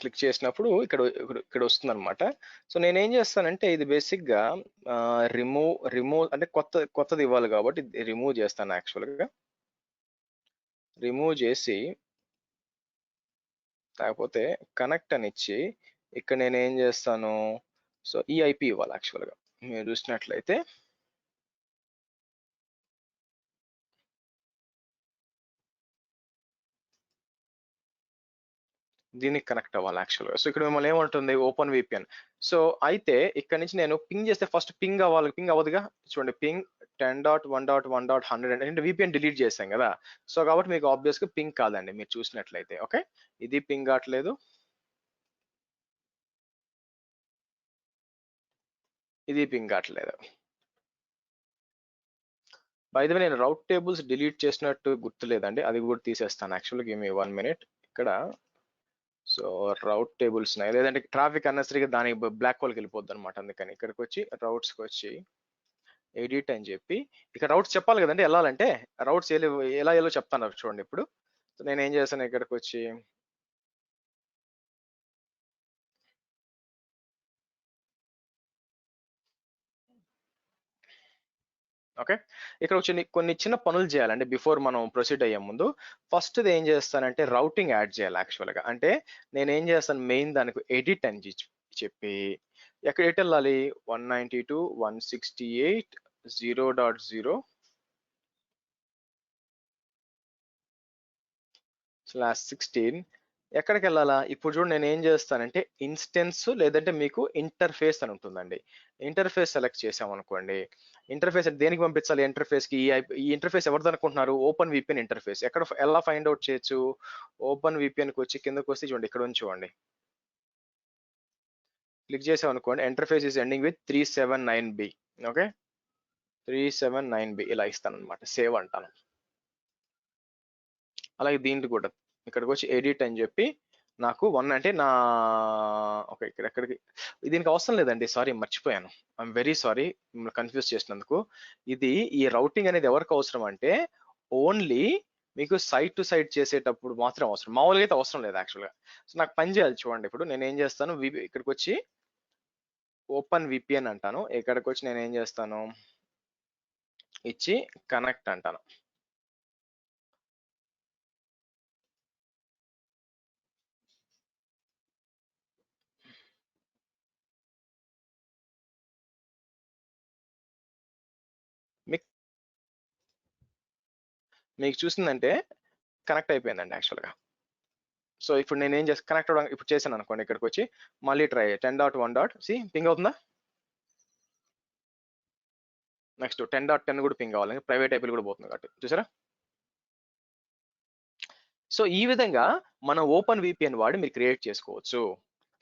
క్లిక్ చేసినప్పుడు ఇక్కడ వస్తుంది అనమాట. సో నేను ఏం చేస్తానంటే, ఇది బేసిక్గా రిమూవ్ అంటే కొత్తది ఇవ్వాలి కాబట్టి రిమూవ్ చేస్తాను యాక్చువల్గా. రిమూవ్ చేసి లేకపోతే కనెక్ట్ అని ఇచ్చి ఇక్కడ నేను ఏం చేస్తాను, సో ఈ ఐపీ ఇవ్వాలి యాక్చువల్గా. మీరు చూసినట్లయితే దీనికి కనెక్ట్ అవ్వాలి యాక్చువల్గా. సో ఇక్కడ మిమ్మల్ని ఏమంటుంది, ఓపెన్ విపిఎన్. సో అయితే ఇక్కడ నుంచి నేను పింగ్ చేస్తే ఫస్ట్ పింగ్ అవ్వాలి. పింగ్ అవ్వదుగా. చూడండి, పింగ్ 10.1.1.100 అంటే విపిఎన్ డిలీట్ చేసాం కదా. సో కాబట్టి మీకు ఆబ్వియస్గా పింగ్ కాదండి మీరు చూసినట్లయితే. ఓకే, ఇది పింగ్ కావట్లేదు, ఇది పింగ్ కావట్లేదు. బై ద వే నేను రౌట్ టేబుల్స్ డిలీట్ చేసినట్టు గుర్తులేదండి, అది కూడా తీసేస్తాను యాక్చువల్గా. Give me 1 minute. ఇక్కడ సో రౌట్ టేబుల్స్ ఉన్నాయి, లేదంటే ట్రాఫిక్ అన్నెసరీగా దానికి బ్లాక్ హోల్కి వెళ్ళిపోద్ది అనమాట. అందుకని ఇక్కడికి వచ్చి రౌట్స్కి వచ్చి ఎడిట్ అని చెప్పి ఇక్కడ రౌట్స్ చెప్పాలి కదండి వెళ్ళాలంటే. రౌట్స్ ఎలా ఎలా చెప్తాను చూడండి ఇప్పుడు. సో నేను ఏం చేస్తాను, ఇక్కడికి వచ్చి ఓకే, ఇక్కడ వచ్చి కొన్ని చిన్న పనులు చేయాలండి బిఫోర్ మనం ప్రొసీడ్ అయ్యే ముందు. ఫస్ట్ ఏం చేస్తానంటే రౌటింగ్ యాడ్ చేయాలి యాక్చువల్గా. అంటే నేను ఏం చేస్తాను, మెయిన్ దానికి ఎడిట్ అని చెప్పి ఎక్కడ ఎటు వెళ్ళాలి, 192.168.0.0/16 ఎక్కడికి వెళ్ళాలా. ఇప్పుడు చూడండి, నేను ఏం చేస్తానంటే ఇన్స్టెన్స్ లేదంటే మీకు ఇంటర్ఫేస్ అని ఉంటుందండి. ఇంటర్ఫేస్ సెలెక్ట్ చేసాం అనుకోండి. ఇంటర్ఫేస్ దేనికి పంపించాలి, ఇంటర్ఫేస్ కి. ఈ ఇంటర్ఫేస్ ఎవరిది అనుకుంటున్నారు, ఓపెన్ విపిఎన్ ఇంటర్ఫేస్. ఎలా ఫైండ్ అవుట్ చేయొచ్చు, ఓపెన్ విపిఎన్ కి వచ్చి కిందకి వస్తే చూడండి, ఇక్కడ ఉంచుకోండి. క్లిక్ చేసాం అనుకోండి, interface is ending with 379B. Okay, 379B ఇలా ఇస్తాను అనమాట. సేవ్ అంటాను. అలాగే దీంట్లో కూడా ఇక్కడికి వచ్చి ఎడిట్ అని చెప్పి నాకు 1 అంటే నా ఓకే ఇక్కడ ఎక్కడికి దీనికి అవసరం లేదండి, సారీ మర్చిపోయాను. ఐఎమ్ వెరీ సారీ మిమ్మల్ని కన్ఫ్యూజ్ చేసినందుకు. ఇది ఈ రౌటింగ్ అనేది ఎవరికి అవసరం అంటే ఓన్లీ మీకు సైట్ టు సైట్ చేసేటప్పుడు మాత్రం అవసరం, మామూలుగా అయితే అవసరం లేదు యాక్చువల్గా. సో నాకు పని చేయాలి చూడండి. ఇప్పుడు నేను ఏం చేస్తాను, ఇక్కడికి వచ్చి ఓపెన్ విపిఎన్ అంటాను. ఇక్కడికి వచ్చి నేను ఏం చేస్తాను, ఇచ్చి కనెక్ట్ అంటాను. మీకు చూసిందంటే కనెక్ట్ అయిపోయిందండి యాక్చువల్గా. సో ఇప్పుడు నేను ఏం చేసి కనెక్ట్ అవ్వడం ఇప్పుడు చేశాను అనుకోండి, ఇక్కడికి వచ్చి మళ్ళీ ట్రై 10.1. పింగ్ అవుతుందా? నెక్స్ట్ 10.10 కూడా పింగ్ అవ్వాలి, ప్రైవేట్ ఐపీలు కూడా పోతుంది కాబట్టి చూసారా. సో ఈ విధంగా మనం ఓపెన్ విపిఎన్ వాడి మీరు క్రియేట్ చేసుకోవచ్చు.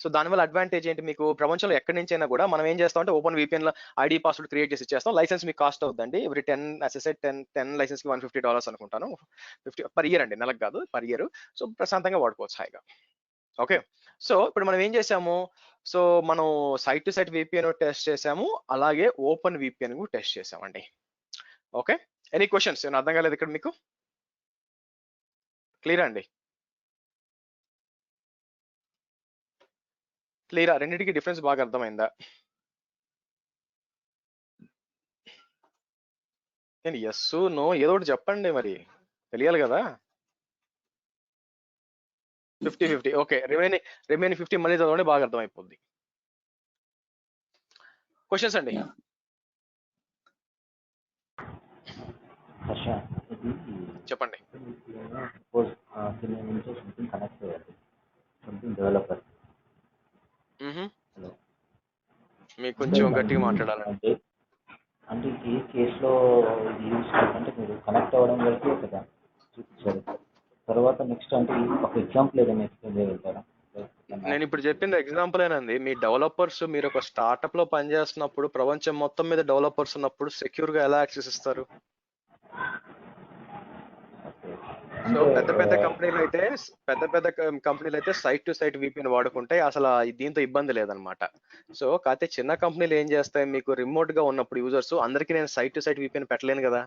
సో దానివల్ల అడ్వాంటేజ్ ఏంటి, మీకు ప్రపంచంలో ఎక్కడి నుంచి అయినా కూడా మనం ఏం చేస్తాం అంటే ఓపెన్ విపిఎన్ లో ఐడి పాస్వర్డ్ క్రియేట్ చేసి ఇచ్చేస్తాం. లైసెన్స్ మీకు కాస్ట్ అవుతుందండి ఎవ్రీ 10 లైసెన్స్ కి $150 అనుకుంటాను, 50 పర్ ఇయర్ అండి, నెలకు కాదు, పర్ ఇయర్. సో ప్రశాంతంగా వాడుకోవచ్చు హాయిగా. ఓకే, సో ఇప్పుడు మనం ఏం చేసాము, సో మనం site to site VPN test చేసాము, అలాగే ఓపెన్ విపిఎన్ కూడా టెస్ట్ చేసామండి. Okay, any questions? ఏమైనా అర్థం కాలేదు ఇక్కడ మీకు? క్లియర్ అండి? క్లియరా? రెండింటికి డిఫరెన్స్ బాగా అర్థమైందా? నేను ఎస్ నో ఏదో ఒకటి చెప్పండి, మరి తెలియాలి కదా. 50-50. ఓకే, రిమైనింగ్ 50 మళ్ళీ చదవండి, బాగా అర్థమైపోద్ది. క్వశ్చన్స్ అండి? హర్ష, ఇది చెప్పండి. సపోజ్ దీని నుంచి సంథింగ్ కనెక్ట్ చేయాలి, సంథింగ్ డెవలపర్. హలో, మీకు కొంచెం గట్టిగా మాట్లాడాలండి. అంటే ఈ కేసులో ఇది యూజ్ అంటే మీరు కనెక్ట్ అవ్వడం వరకు కదా చూపించారు, తర్వాత నెక్స్ట్ అంటే ఒక ఎగ్జాంపుల్ ఏదైనా ఎక్స్ప్లెయిన్ చేయగలుగుతారా? నేను ఇప్పుడు చెప్పింది ఎగ్జాంపుల్ ఏనండి. మీ డెవలపర్స్, మీరు ఒక స్టార్ట్అప్ లో పనిచేస్తున్నప్పుడు ప్రపంచం మొత్తం మీద డెవలపర్స్ ఉన్నప్పుడు సెక్యూర్ గా ఎలా యాక్సెస్ ఇస్తారు? సో పెద్ద కంపెనీలు అయితే సైట్ టు సైట్ విపిఎన్ వాడుకుంటే అసలు దీంతో ఇబ్బంది లేదనమాట. సో కాకపోతే చిన్న కంపెనీలు ఏం చేస్తాయి, మీకు రిమోట్ గా ఉన్నప్పుడు యూజర్స్ అందరికీ నేను సైట్ టు సైట్ విపిఎన్ పెట్టలేను కదా.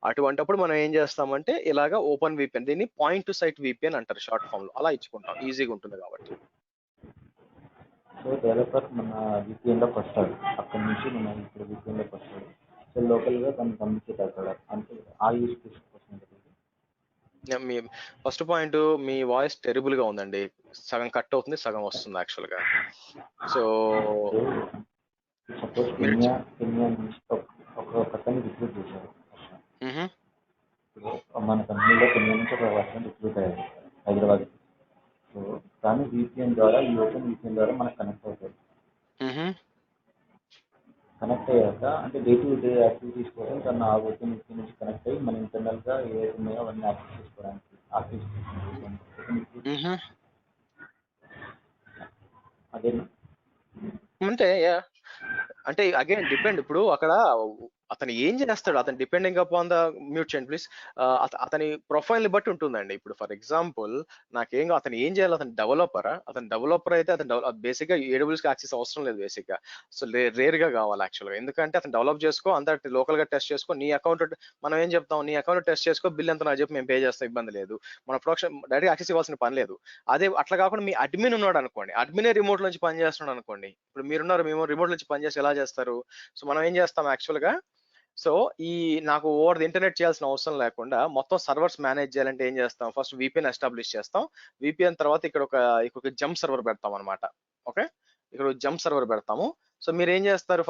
అటువంటిప్పుడు మనం ఏం చేస్తామంటే ఇలాగా ఓపెన్ విపిఎన్, దీన్ని పాయింట్ టు సైట్ విపిఎన్ అంటారు షార్ట్ ఫామ్ లో, అలా ఇచ్చుకుంటాం, ఈజీగా ఉంటుంది కాబట్టి. సో డెవలపర్ మన విపిఎన్ లోకి వస్తాడు, అక్కడి నుంచి మన ఇప్పుడు విపిఎన్ లోకి వస్తాడు, సో లోకల్ గా దాన్ని కమ్యూనికేట్ అవుతాడు, అంటే ఆ యూజ్ కేసు కోసం. మీ ఫస్ట్ పాయింట్, మీ వాయిస్ టెరిబుల్ గా ఉందండి, సగం కట్ అవుతుంది, సగం వస్తుంది యాక్చువల్ గా. సో సపోజ్ కెన్యా నుంచి ఒక పర్సన్ రిక్రూట్ చేశారు, మన కంపెనీలో కెన్యా నుంచి ఒక పర్సన్ రిక్రూట్ అయ్యారు హైదరాబాద్. సో కానీ విపిఎన్ ద్వారా, ఈ ఓపెన్ విపిఎన్ ద్వారా మనకు కనెక్ట్ అవుతారు. కనెక్ట్ అయ్యాక అంటే డే టు డే యాక్టివిటీస్ కోసం తను ఆ ఓపెన్ విపిఎన్ నుంచి కనెక్ట్ అయ్యి మన ఇంటర్నల్ గా ఏవైతే ఉన్నాయో అవన్నీ యాక్సెస్ చేసుకోవడానికి అదే. అంటే అగైన్ డిపెండ్, ఇప్పుడు అక్కడ అతను ఏం చేస్తాడు, అతను డిపెండింగ్ అపాన్ ద మ్యూట్ చేయండి ప్లీజ్, అతని ప్రొఫైల్ ని బట్టి ఉంటుందండి. ఇప్పుడు ఫర్ ఎగ్జాంపుల్ నాకేం, అతను ఏం చేయాలి, అతను డెవలపర్ అయితే అతను బేసిక్ గా AWS కి యాక్సెస్ అవసరం లేదు బేసిక్ గా. సో రేర్ గా కావాలి యాక్చువల్ గా, ఎందుకంటే అతను డెవలప్ చేసుకో, అంత లోకల్ గా టెస్ట్ చేసుకో, నీ అకౌంట్ మనం ఏం చెప్తాం, నీ అకౌంట్ టెస్ట్ చేసుకో, బిల్ ఎంత నాకు చెప్పి మేము పే చేస్తాం, ఇబ్బంది లేదు, మన ప్రొడక్షన్ డైరెక్ట్ యాక్సెస్ ఇవ్వాల్సిన పని లేదు. అదే అట్లా కాకుండా మీ అడ్మిన్ ఉన్నాడు అనుకోండి, అడ్మినే రిమోట్ నుంచి పని చేస్తున్నాడు అనుకోండి, ఇప్పుడు మీరున్నారు, మేము రిమోట్ నుంచి పని చేసి ఎలా చేస్తారు. సో మనం ఏం చేస్తాం యాక్చువల్ గా, సో ఈ నాకు ఓవర్ ది ఇంటర్నెట్ చేయాల్సిన అవసరం లేకుండా మొత్తం సర్వర్స్ మేనేజ్ చేయాలంటే ఏం చేస్తాం, ఫస్ట్ విపిఎన్ ఎస్టాబ్లిష్ చేస్తాం. విపిఎన్ తర్వాత ఇక్కడ ఒక జంప్ సర్వర్ పెడతాం అనమాట. ఓకే, ఇక్కడ జంప్ సర్వర్ పెడతాము. సో మీరు ఏం చేస్తారు,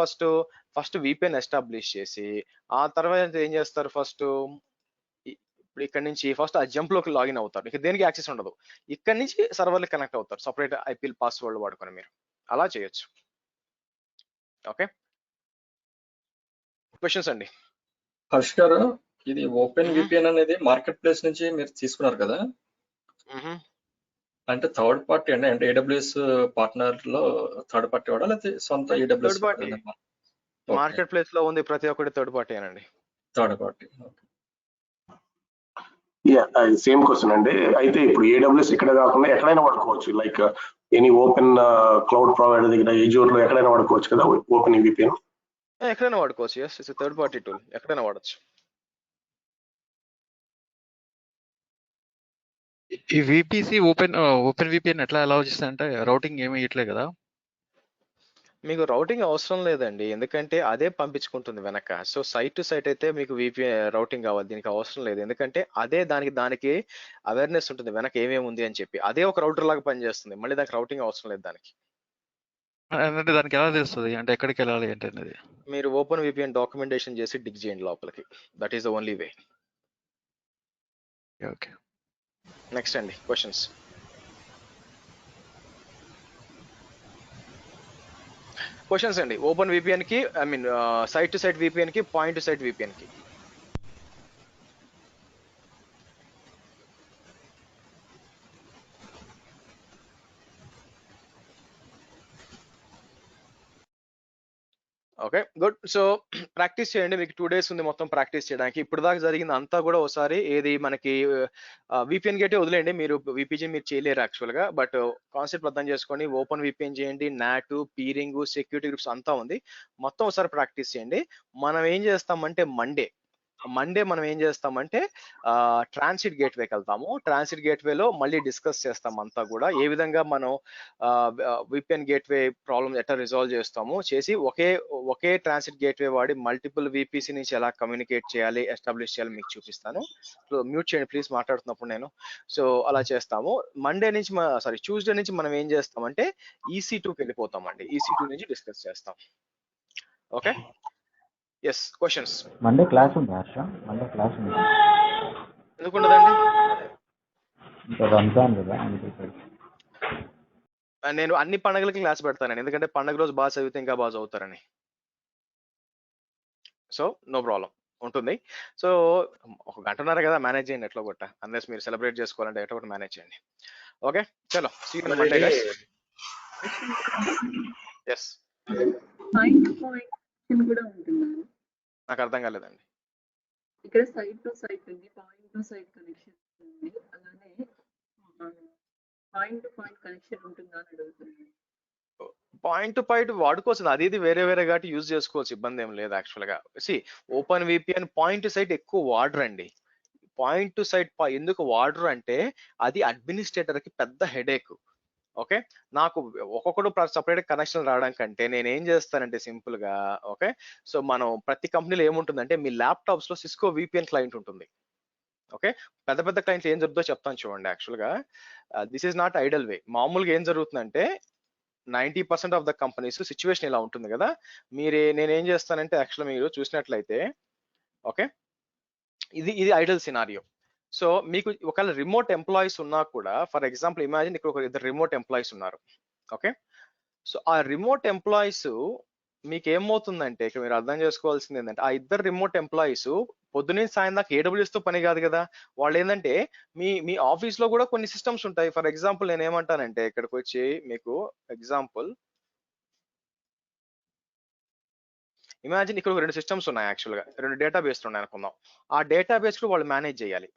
ఫస్ట్ విపిఎన్ ఎస్టాబ్లిష్ చేసి ఆ తర్వాత ఏం చేస్తారు, ఇప్పుడు ఇక్కడ నుంచి ఫస్ట్ ఆ జంప్ లోకి లాగిన్ అవుతారు, ఇక దేనికి యాక్సెస్ ఉండదు, ఇక్కడ నుంచి సర్వర్లు కనెక్ట్ అవుతారు, సపరేట్ ఐపీఎల్ పాస్వర్డ్ వాడుకొని మీరు అలా చేయొచ్చు. ఓకే, క్వశ్చన్స్ అండి? హర్ష్ గారు, ఇది ఓపెన్ విపిఎన్ అనేది మార్కెట్ ప్లేస్ నుంచి మీరు తీసుకున్నారు కదా, అంటే థర్డ్ పార్టీ అండి, అంటే AWS పార్ట్నర్ లో థర్డ్ పార్టీ వాడా లేకపోతే సొంత AWS? Third party, market place లో ఉంది ప్రతి ఒక్కటి థర్డ్ పార్టీ అనండి. Third party. సేమ్ క్వశ్చన్ అండి. అయితే ఇప్పుడు AWS ఇక్కడ కాకుండా ఎక్కడైనా వాడుకోవచ్చు, like any open cloud provider దగ్గర, Azure లో ఎక్కడైనా వాడుకోవచ్చు కదా ఓపెన్ విపిఎన్? ఎక్కడైనా వాడుకోవచ్చు, ఇట్స్ థర్డ్ పార్టీ టూల్, ఎక్కడైనా వాడచ్చు. ఈ VPC ఓపెన్ విపిఎన్ ఎట్లా అలౌ చేస్తారంటే రౌటింగ్ ఏమీ ఇట్లే కదా? మీకు రౌటింగ్ అవసరం లేదండి, ఎందుకంటే అదే పంపించుకుంటుంది వెనక. సో సైట్ టు సైట్ అయితే మీకు రౌటింగ్ కావాలి, దీనికి అవసరం లేదు, ఎందుకంటే అదే దానికి అవేర్నెస్ ఉంటుంది వెనక ఏమేమి ఉంది అని చెప్పి, అదే ఒక రౌటర్ లాగా పనిచేస్తుంది, మళ్ళీ దానికి రౌటింగ్ అవసరం లేదు దానికి. అంటే దానికి ఎలా తెలుస్తుంది, అంటే ఎక్కడికి వెళ్ళాలి అంటే అనేది? మీరు ఓపెన్ విపిఎన్ డాక్యుమెంటేషన్ చేసి డిగ్ చేయండి లోపలికి, that is the only way. Okay. Next అండి క్వశ్చన్స్. క్వశ్చన్స్ అండి. ఓపెన్ విపిఎన్ కి I mean site to site VPN కి, పాయింట్ టు సైట్ విపిఎన్ కి. Okay good. సో ప్రాక్టీస్ చేయండి. మీకు 2 days ఉంది మొత్తం ప్రాక్టీస్ చేయడానికి. ఇప్పుడు దాకా జరిగింది అంతా కూడా ఒకసారి ఏది మనకి విపిఎన్ గేటే వదిలేయండి. మీరు విపిజి మీరు చేయలేరు యాక్చువల్ గా. బట్ కాన్సెప్ట్ అర్థం చేసుకోండి. ఓపెన్ విపిఎన్ చేయండి, నాట్, పీరింగ్, సెక్యూరిటీ గ్రూప్స్ అంతా ఉంది. మొత్తం ఒకసారి ప్రాక్టీస్ చేయండి. మనం ఏం చేస్తామంటే మండే మనం ఏం చేస్తామంటే ట్రాన్సిట్ గేట్వేకి వెళ్తాము. ట్రాన్సిట్ గేట్వేలో మళ్ళీ డిస్కస్ చేస్తాం అంతా కూడా ఏ విధంగా మనం విపిఎన్ గేట్వే ప్రాబ్లమ్ ఎట్లా రిజాల్వ్ చేస్తాము చేసి ఒకే ట్రాన్సిట్ గేట్వే వాడి మల్టిపుల్ విపిసి నుంచి ఎలా కమ్యూనికేట్ చేయాలి, ఎస్టాబ్లిష్ చేయాలి మీకు చూపిస్తాను. సో మ్యూట్ చేయండి ప్లీజ్ మాట్లాడుతున్నప్పుడు నేను. సో అలా చేస్తాము. మండే నుంచి ట్యూస్డే నుంచి మనం ఏం చేస్తామంటే EC2కి వెళ్ళిపోతామండి. EC2 నుంచి డిస్కస్ చేస్తాం. Okay. Yes questions. Monday class ఉంది హర్ష, మండే క్లాస్ ఉంది. ఎందుకు ఉండదండి? ఇంకా రంజాన్ కదా అందుకే. నేను అన్ని పండుగలకి క్లాస్ పెడతానండి, ఎందుకంటే పండుగ రోజు బాగా చదివితే ఇంకా బాగా చదువుతారని. సో నో ప్రాబ్లం ఉంటుంది. సో 1 గంటన్నర కదా, మేనేజ్ చేయండి ఎట్లా కొట్ట. అన్లెస్ మీరు సెలబ్రేట్ చేసుకోవాలంటే ఎట్లా ఒకటి మేనేజ్ చేయండి. ఓకే చలో see you Monday guys. Yes point to point కూడా ఉంటుందా? నాకు అర్థం కాలేదండి. ఇక్కడ సైట్ టు సైట్ ఉంది, పాయింట్ టు సైట్ కనెక్షన్ ఉంది, అలానే పాయింట్ టు పాయింట్ కనెక్షన్ ఉంటుందా అని అడుగుతున్నాను. పాయింట్ టు పాయింట్ వాడుకోవచ్చు, అది ఇది వేరే వేరే కాబట్టి యూజ్ చేసుకోవచ్చు, ఇబ్బంది ఏం లేదు యాక్చువల్ గా. Open VPN point to site ఎక్కువ వాడరండి. పాయింట్ టు సైట్ ఎందుకు వాడరు అంటే అది అడ్మినిస్ట్రేటర్ కి పెద్ద హెడేక్. ఓకే, నాకు ఒక్కొక్కడు సపరేట్ కనెక్షన్ రావడం కంటే నేను ఏం చేస్తానంటే సింపుల్ గా, ఓకే, సో మనం ప్రతి కంపెనీలో ఏముంటుందంటే మీ ల్యాప్టాప్స్ లో సిస్కో విపిఎన్ క్లయింట్ ఉంటుంది. ఓకే, పెద్ద పెద్ద క్లయింట్స్ ఏం జరుగుతుందో చెప్తాను చూడండి. యాక్చువల్ గా దిస్ ఈస్ నాట్ ఐడల్ వే. మామూలుగా ఏం జరుగుతుందంటే 90% ఆఫ్ ద కంపెనీస్ సిచ్యువేషన్ ఇలా ఉంటుంది కదా. నేనేం చేస్తానంటే యాక్చువల్ మీరు చూసినట్లయితే, ఓకే, ఇది ఐడల్ సినారియో. సో మీకు ఒకవేళ రిమోట్ ఎంప్లాయీస్ ఉన్నా కూడా, ఫర్ ఎగ్జాంపుల్ ఇమాజిన్ ఇక్కడ ఒక 2 రిమోట్ ఎంప్లాయీస్ ఉన్నారు. ఓకే, సో ఆ రిమోట్ ఎంప్లాయీస్ మీకు ఏమవుతుందంటే ఇక్కడ మీరు అర్థం చేసుకోవాల్సింది ఏంటంటే ఆ 2 రిమోట్ ఎంప్లాయీస్ పొద్దున్నే సాయం దాకా AWS తో పని కాదు కదా. వాళ్ళు ఏంటంటే మీ ఆఫీస్ లో కూడా కొన్ని సిస్టమ్స్ ఉంటాయి. ఫర్ ఎగ్జాంపుల్ నేను ఏమంటానంటే ఇక్కడికి వచ్చి మీకు ఎగ్జాంపుల్ ఇమాజిన్ ఇక్కడ 2 సిస్టమ్స్ ఉన్నాయి. యాక్చువల్ గా 2 డేటాబేస్లు ఉన్నాయి అనుకుందాం. ఆ డేటాబేస్ కూడా వాళ్ళు మేనేజ్ చేయాలి.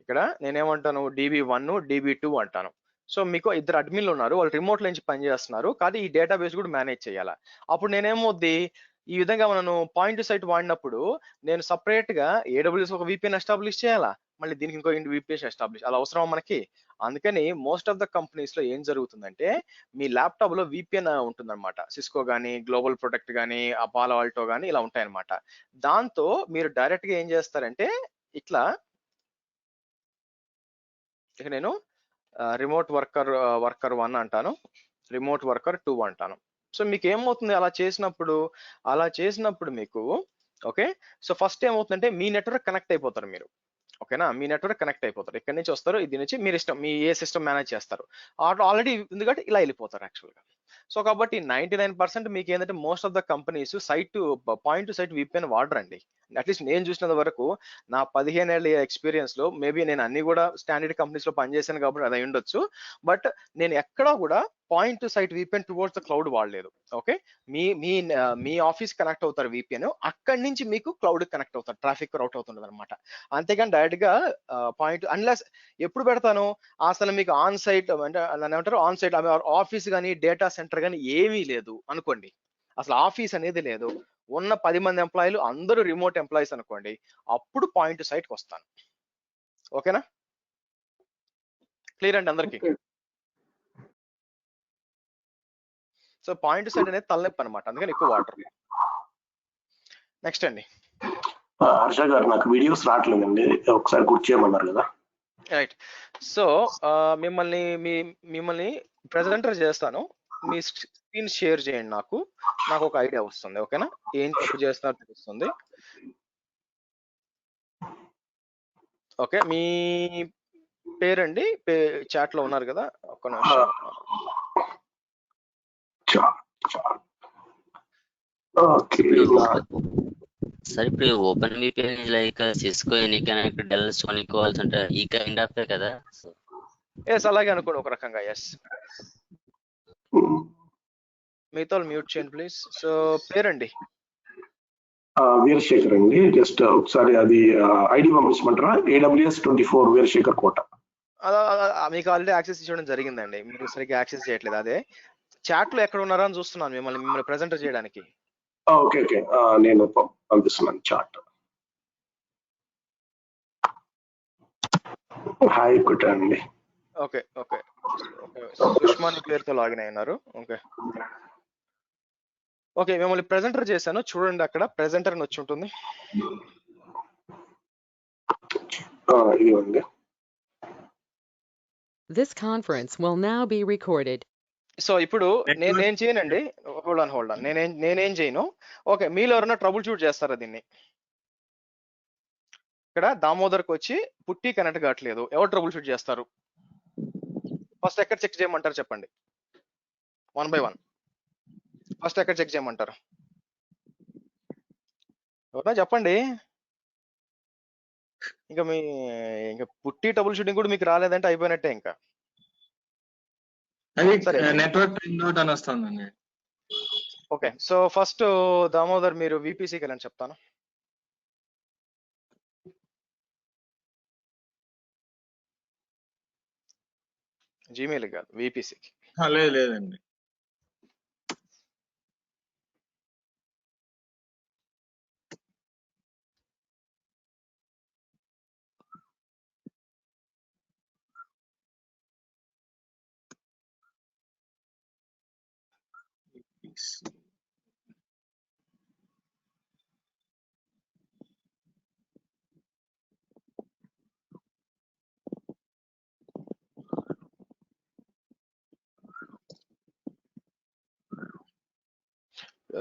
ఇక్కడ నేనేమంటాను DB1, DB2 అంటాను. సో మీకు 2 అడ్మిన్లు ఉన్నారు, వాళ్ళు రిమోట్ నుంచి పని చేస్తున్నారు, కానీ ఈ డేటాబేస్ కూడా మేనేజ్ చేయాలా. అప్పుడు నేనేమవుద్ది, ఈ విధంగా మనం పాయింట్ టు సైట్ వాడినప్పుడు నేను సపరేట్ గా AWS ఒక VPN ఎస్టాబ్లిష్ చేయాలా, మళ్ళీ దీనికి ఇంకో VPN ఎస్టాబ్లిష్, అలా అవసరం మనకి. అందుకని మోస్ట్ ఆఫ్ ద కంపెనీస్ లో ఏం జరుగుతుందంటే మీ ల్యాప్టాప్ లో VPN ఉంటుందన్నమాట. సిస్కో కానీ, గ్లోబల్ ప్రొటెక్ట్ కానీ, అపాలో ఆల్టో కానీ ఇలా ఉంటాయన్నమాట. దాంతో మీరు డైరెక్ట్ గా ఏం చేస్తారంటే ఇట్లా ఇక నేను రిమోట్ వర్కర్ 1 అంటాను, రిమోట్ వర్కర్ 2 అంటాను. సో మీకు ఏమవుతుంది అలా చేసినప్పుడు మీకు, ఓకే, సో ఫస్ట్ ఏమవుతుందంటే మీ నెట్వర్క్ కనెక్ట్ అయిపోతారు మీరు. ఓకేనా, మీ నెట్వర్క్ కనెక్ట్ అయిపోతారు. ఇక్కడి నుంచి వస్తారు, ఇది నుంచి మీరు ఇష్టం మీ ఏ సిస్టమ్ మేనేజ్ చేస్తారు. ఆల్రెడీ ఎందుకంటే ఇలా వెళ్ళిపోతారు యాక్చువల్గా. సో కాబట్టి 99% మీకు ఏంటంటే most of the companies point to site VPN వాడరండి. అట్లీస్ట్ నేను చూసినంత వరకు నా 15 ఏళ్ళ ఎక్స్పీరియన్స్ లో, మేబీ నేను అన్ని కూడా స్టాండర్డ్ కంపెనీస్ లో పనిచేశాను కాబట్టి అది ఉండొచ్చు. బట్ నేను ఎక్కడా కూడా point to site VPN towards the cloud వాడలేదు. ఓకే, మీ ఆఫీస్ కనెక్ట్ అవుతారు VPN, అక్కడి నుంచి మీకు క్లౌడ్ కనెక్ట్ అవుతారు, ట్రాఫిక్ రౌట్ అవుతుంది అనమాట. అంతేగాని డైరెక్ట్ గా పాయింట్ అన్లెస్ ఎప్పుడు పెడతాను అసలు మీకు ఆన్ సైట్ అంటే ఏమంటారు ఆన్ సైట్ ఆఫీస్ కానీ డేటా సెంటర్ కానీ ఏమీ లేదు అనుకోండి, అసలు ఆఫీస్ అనేది లేదు, ఉన్న 10 మంది ఎంప్లాయీలు అందరూ రిమోట్ ఎంప్లాయీస్ అనుకోండి, అప్పుడు పాయింట్ టు సైట్కి వస్తాను. ఓకేనా, క్లియర్ అండి అందరికి? సో పాయింట్ టు సైట్ అనేది తలనొప్పి అనమాట, అందుకని ఎక్కువ వాటర్. నెక్స్ట్ అండి. హర్ష గారు నాకు వీడియోస్ రావట్లేదండి, ఒకసారి గుర్తు చేయమన్నారు కదా. రైట్, సో మిమ్మల్ని ప్రెజెంటర్ చేస్తాను, మీ స్క్రీన్ షేర్ చేయండి, నాకు ఒక ఐడియా వస్తుంది. ఓకేనా, ఏం తప్పు చేస్తున్నారో తెలుస్తుంది. ఓకే, మీ పేరండి చాట్ లో ఉన్నారు కదా, ఒక్క నిమిషం. సార్ ఇప్పుడు open VPN like Cisco AnyConnect Dell Sonic walls అంటే ఈ కైండ్ ఆఫ్ కదా? ఎస్, అలాగే అనుకోండి ఒక రకంగా. ఎస్, మీతో మ్యూట్ చేయండి ప్లీజ్. సో పేరండి? వీరశేఖర్ అండి. జస్ట్ ఒకసారి అది ఐడి పంపించమంటారా? AWS 24 వీరశేఖర్ కోట. మీకు ఆల్రెడీ యాక్సెస్ ఇవ్వడం జరిగిందండి, మీరు సరిగ్గా యాక్సెస్ చేయట్లేదు. అదే చాట్ లో ఎక్కడ ఉన్నారా అని చూస్తున్నాను మిమ్మల్ని ప్రెజెంట్ చేయడానికి. ఓకే ఓకే, నేను పంపిస్తున్నాను చాట్. హాయ్ కోట అండి. ఓకే ఓకే ఓకే, సుష్మా అని పేరుతో లాగిన్ అయినారు. ఓకే ఓకే, మిమ్మల్ని ప్రెజెంటర్ చేశాను, చూడండి అక్కడ ప్రెజెంటర్ అని వచ్చి ఉంటుంది. ఇదిగోండి. This conference will now be recorded. So ఇప్పుడు నేను చేయనండి, హోల్డ్ ఆన్, నేనేం చేయను. ఓకే, మీలో ఎవరైనా ట్రబుల్ షూట్ చేస్తారా దీన్ని? ఇక్కడ దామోదర్కి వచ్చి పుట్టి కనెక్ట్ కావట్లేదు, ఎవరు ట్రబుల్ షూట్ చేస్తారు? ఫస్ట్ ఎక్కడ చెక్ చేయమంటారు చెప్పండి, 1 by 1. ఫస్ట్ ఎక్కడ చెక్ చేయమంటారు? ఎవరన్నా చెప్పండి. ఇంకా పుట్టి ట్రబుల్ షూటింగ్ కూడా మీకు రాలేదంటే అయిపోయినట్టే ఇంకా. నెట్వర్క్ ప్రింట్అవుట్ అని వస్తుందండి. ఓకే, సో ఫస్ట్ దామోదర్ మీరు విపిసికి వెళ్ళని చెప్తాను. జీమెయిల్ కాదు, విపిసికి. లేదండి.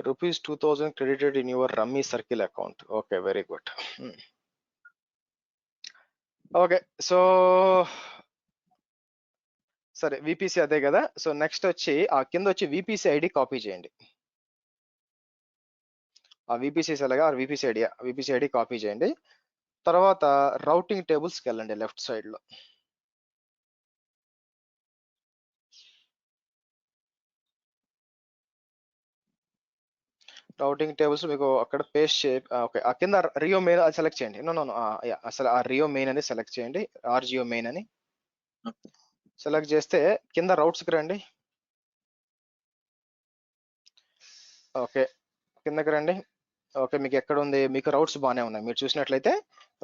Rupees 2000 credited in your Rummy Circle account. Okay, very good. Okay, so సరే విపిసి అదే కదా. సో నెక్స్ట్ వచ్చి ఆ కింద వచ్చి విపిసి ఐడి కాపీ చేయండి. ఆ విపిసి సెలగా విపిసి ఐడి కాపీ చేయండి. తర్వాత రౌటింగ్ టేబుల్స్కి వెళ్ళండి లెఫ్ట్ సైడ్ లో. రౌటింగ్ టేబుల్స్ మీకు అక్కడ పేస్ట్ ఓకే, ఆ కింద రియో మెయిన్ అది సెలెక్ట్ చేయండి. అసలు ఆ రియో మెయిన్ అని సెలెక్ట్ చేయండి, ఆర్జియో మెయిన్ అని సెలెక్ట్ చేస్తే కింద రౌట్స్కి రండి. ఓకే, కిందకి రండి. ఓకే, మీకు ఎక్కడ ఉంది? మీకు రౌట్స్ బాగానే ఉన్నాయి, మీరు చూసినట్లయితే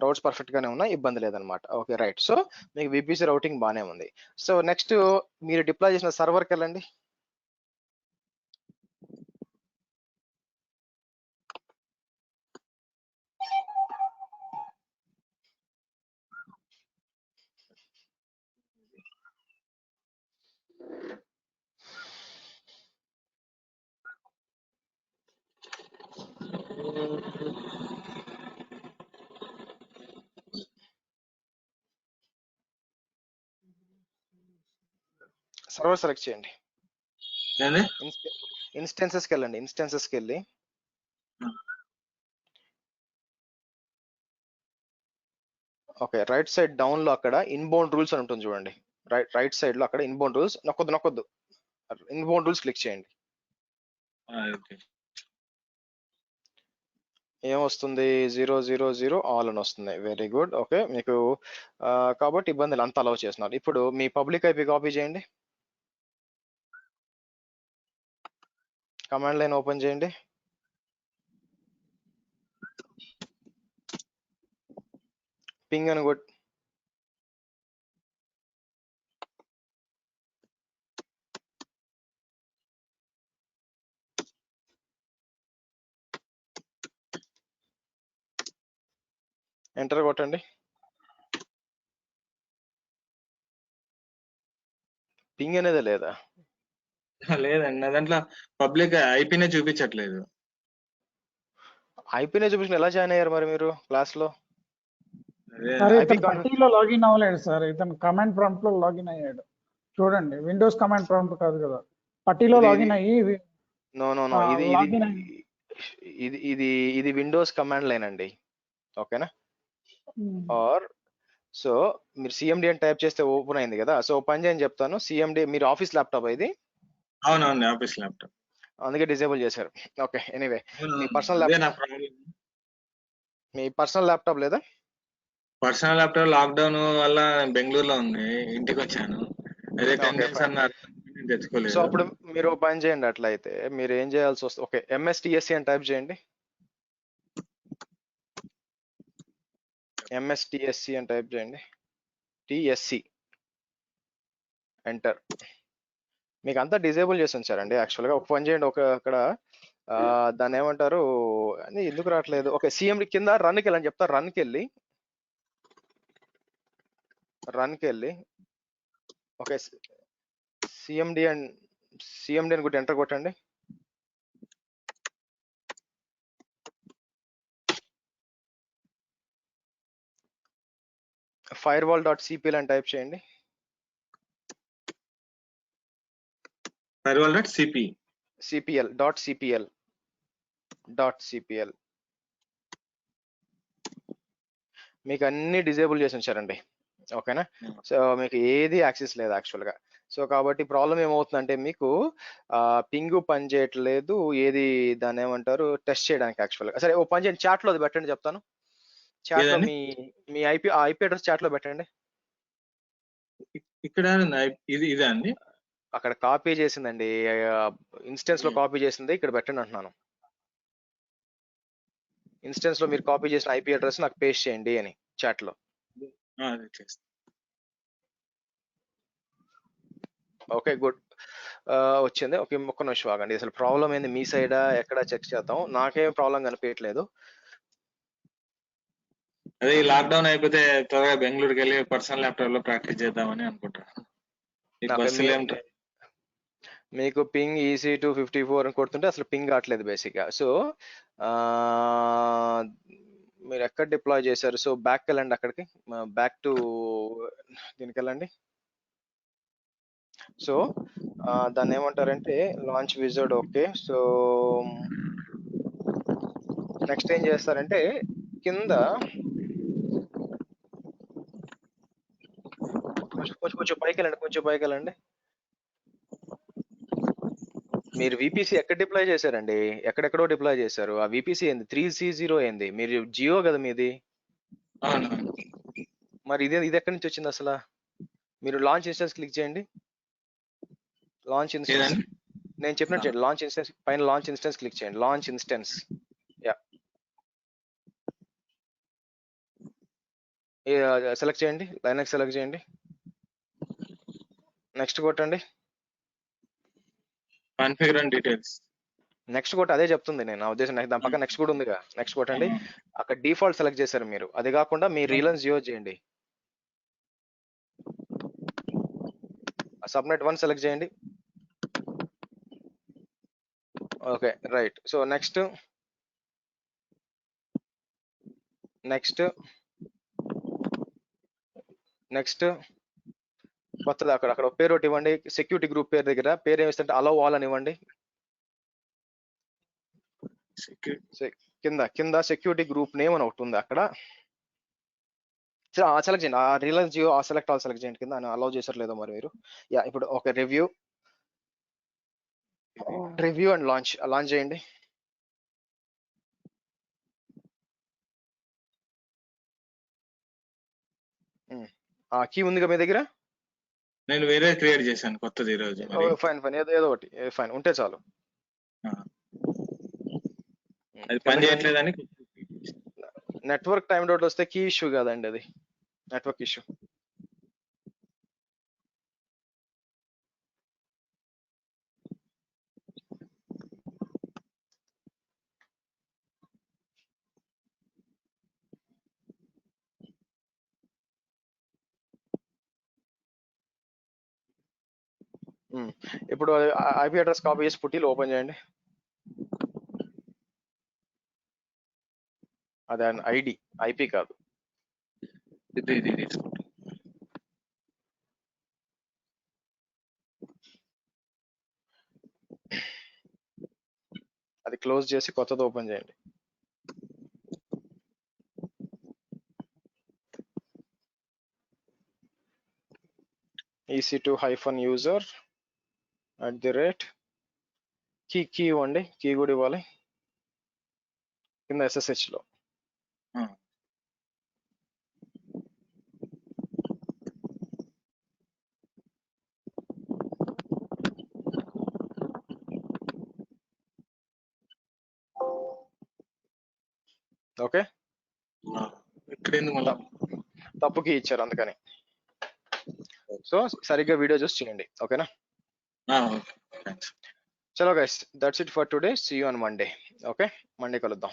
రౌట్స్ పర్ఫెక్ట్ గానే ఉన్నాయి, ఇబ్బంది లేదనమాట. ఓకే రైట్, సో మీకు విపిసి రౌటింగ్ బాగానే ఉంది. సో నెక్స్ట్ మీరు డిప్లాయ్ చేసిన సర్వర్కి వెళ్ళండి. సర్వర్ సెలెక్ట్ చేయండి, ఇన్స్టెన్సెస్కి వెళ్ళండి. ఇన్స్టెన్సెస్కి వెళ్ళి ఓకే, రైట్ సైడ్ డౌన్ లో అక్కడ ఇన్బౌండ్ రూల్స్ అని ఉంటుంది చూడండి. రైట్ సైడ్ లో అక్కడ ఇన్బౌండ్ రూల్స్, నొక్కొద్దు, ఇన్బౌండ్ రూల్స్ క్లిక్ చేయండి. ఏమొస్తుంది? 000 ఆల్ అని వస్తుంది. Very good. ఓకే, మీకు కాబట్టి ఇబ్బందులు అంతా అలౌ చేస్తున్నారు. ఇప్పుడు మీ పబ్లిక్ ఐపీ కాపీ చేయండి, కమాండ్ లైన్ ఓపెన్ చేయండి. పింగ్ అని కొట్టి ఎంటర్ కొట్టండి. పింగ్ అనేది లేదా? లేదండి, నా దాంట్లో పబ్లిక్ ఐపీనే చూపించట్లేదు. ఐపీనే చూపించిన ఎలా జాయిన్ అయ్యారు మరి మీరు క్లాస్ లో? సార్ ఐపీ ఇతను పట్టీలో లాగిన్ అవ్వలేడు సార్, ఇతను కమాండ్ ప్రాంప్ట్ లో లాగిన్ అయ్యాడు. చూడండి, విండోస్ కమాండ్ ప్రాంప్ట్ కాదు కదా, పట్టీలో లాగిన్ అయ్యి నో ఇది లాగిన్ అయ్యి ఇది ఇది ఇది విండోస్ కమాండ్ లైన్ అండి, ఓకేనా? ఆర్ సో మీరు సిఎండి అని టైప్ చేస్తే ఓపెన్ అయింది కదా, సో పని చేయని చెప్తాను. సిఎండి మీరు ఆఫీస్ ల్యాప్టాప్ ఇది? అవునండి, ఆఫీస్ ల్యాప్టాప్. అందుకే డిజేబుల్ చేశారు. ఓకే, ఎనీవే మీ పర్సనల్ అదే నా ల్యాప్టాప్, ప్రాబ్లం. మీ పర్సనల్ ల్యాప్టాప్ లేదా? పర్సనల్ ల్యాప్టాప్ లాక్డౌన్ వల్ల బెంగళూరులో ఉంది, ఇంటికి వచ్చాను. అదే 10 ఓకే డేస్ అన్నారు, సో తెచ్చుకోలేదు. అప్పుడు మీరు ఓ పని చేయండి, అట్లయితే మీరు ఏం చేయాల్సి వస్తుంది, ఓకే ఎంఎస్టిఎస్సి అని టైప్ చేయండి. ఎంఎస్టిఎస్సి అని టైప్ చేయండి, టిఎస్సి ఎంటర్. మీకు అంతా డిజేబుల్ చేసి ఉంచారండి యాక్చువల్గా. ఒక పని చేయండి, ఒక అక్కడ దాన్ని ఏమంటారు అని ఎందుకు రావట్లేదు, ఓకే సిఎండి కింద రన్కి వెళ్ళని చెప్తా, రన్కి వెళ్ళి ఓకే సిఎండి అని కొట్టి ఎంటర్ కొట్టండి. firewall.cpl అని టైప్ చేయండి. cpl.cpl మీకు అన్ని డిజేబుల్ చేసి ఉంచారండి, ఓకేనా? సో మీకు ఏది యాక్సెస్ లేదు యాక్చువల్గా. సో కాబట్టి ప్రాబ్లం ఏమవుతుందంటే మీకు పింగ్ పని చేయట్లేదు, ఏది దాన్ని ఏమంటారు టెస్ట్ చేయడానికి యాక్చువల్గా. సరే ఓ పని చేయండి, చాట్లో అది పెట్టండి చెప్తాను. చాట్లో మీ ఐపీ అడ్రస్ చాట్లో పెట్టండి. ఇక్కడ ఇదే అండి, అక్కడ కాపీ చేసిందండి, ఇన్స్టెన్స్ లో కాపీ చేసింది ఇక్కడ పెట్టండి అంటున్నాను. ఇన్స్టెన్స్ లో మీరు కాపీ చేసిన ఐపీ అడ్రస్ నాకు పేస్ట్ చేయండి అని చాట్ లో. ఓకే గుడ్, వచ్చింది. ఓకే ఒక్క నిమిషం ఆగండి, అసలు ప్రాబ్లం ఏంది మీ సైడా ఎక్కడ చెక్ చేద్దాం. నాకేం ప్రాబ్లం కనిపించట్లేదు. అదే ఈ లాక్డౌన్ అయిపోతే త్వరగా బెంగళూరుకి వెళ్ళి పర్సనల్ ల్యాప్టాప్ లో ప్రాక్టీస్ చేద్దామని అనుకుంటాను. మీకు పింగ్ EC254 అని కొడుతుంటే అసలు పింగ్ కావట్లేదు బేసిక్గా. సో మీరు ఎక్కడ డిప్లాయ్ చేశారు? సో బ్యాక్ వెళ్ళండి, అక్కడికి బ్యాక్ టు దీనికి వెళ్ళండి. సో దాన్ని ఏమంటారంటే launch wizard. Okay, so next ఏం చేస్తారంటే కింద కొంచెం పైకి వెళ్ళండి, మీరు విపిసి ఎక్కడ డిప్లాయ్ చేశారండి? ఎక్కడెక్కడో డిప్లాయ్ చేశారు. ఆ విపిసి ఏంది 3C0 ఏంది? మీరు జియో కదా మీది, మరి ఇది ఎక్కడి నుంచి వచ్చింది అసలు? మీరు లాంచ్ ఇన్స్టెన్స్ క్లిక్ చేయండి. లాంచ్ ఇన్స్టెన్స్ నేను చెప్పినట్టు లాంచ్ ఇన్స్టెన్స్ పైన లాంచ్ ఇన్స్టెన్స్ క్లిక్ చేయండి. లాంచ్ ఇన్స్టెన్స్ సెలెక్ట్ చేయండి, లైనక్స్ సెలెక్ట్ చేయండి, నెక్స్ట్ కొట్టండి. కాన్ఫిగర్ అండ్ డీటెయిల్స్ నెక్స్ట్ కొట్టి అదే చెప్తుంది నేను, నా ఉద్దేశం. దాని పక్క నెక్స్ట్ కూడా ఉందిగా, నెక్స్ట్ కొట్టండి. అక్కడ డిఫాల్ట్ సెలెక్ట్ చేశారు మీరు, అది కాకుండా మీ రిలయన్స్ జియో చేయండి. సబ్నెట్ 1 సెలెక్ట్ చేయండి. Okay right. సో నెక్స్ట్ కొత్తది అక్కడ పేరు ఒకటి ఇవ్వండి. సెక్యూరిటీ గ్రూప్ పేరు దగ్గర పేరు ఏమిస్తుంటే అలౌ ఆల్ అని ఇవ్వండి. కింద సెక్యూరిటీ గ్రూప్ నేమ్ అని ఒకటి ఉంది, అక్కడ సెలెక్ట్ చేయండి. ఆ Reliance Jio select all select చేయండి. కింద అలౌ చేసారు లేదో మరి మీరు. ఇప్పుడు ఓకే రివ్యూ అండ్ లాంచ్ చేయండి. ఆ కీ ఉందిగా మీ దగ్గర? నేను వేరే క్రియేట్ చేశాను కొత్తది ఈ రోజు. ఫైన్ ఏదో ఒకటి ఫైన్ ఉంటే చాలు. అది పని చేయట్లేదని నెట్వర్క్ టైం డౌట్ వస్తే కీ ఇష్యూ కాదండి, అది నెట్వర్క్ ఇష్యూ. ఇప్పుడు ఐపీ అడ్రస్ కాపీ చేసి పుట్టిలో ఓపెన్ చేయండి. అదే ఐడి, ఐపీ కాదు. ఇది తీసుకుంటా. అది క్లోజ్ చేసి కొత్తది ఓపెన్ చేయండి. EC2-user @ కీ ఇవ్వండి, కీ కూడా ఇవ్వాలి కింద SSH లో. ఓకే, ఇక్కడ ఎందుకు మళ్ళా తప్పు కీ ఇచ్చారు అందుకని. సో సరిగ్గా వీడియో చూసి చేయండి. ఓకేనా? థ్యాంక్స్. చలో guys, that's it for today. See you on Monday. Okay, Monday కలుద్దాం.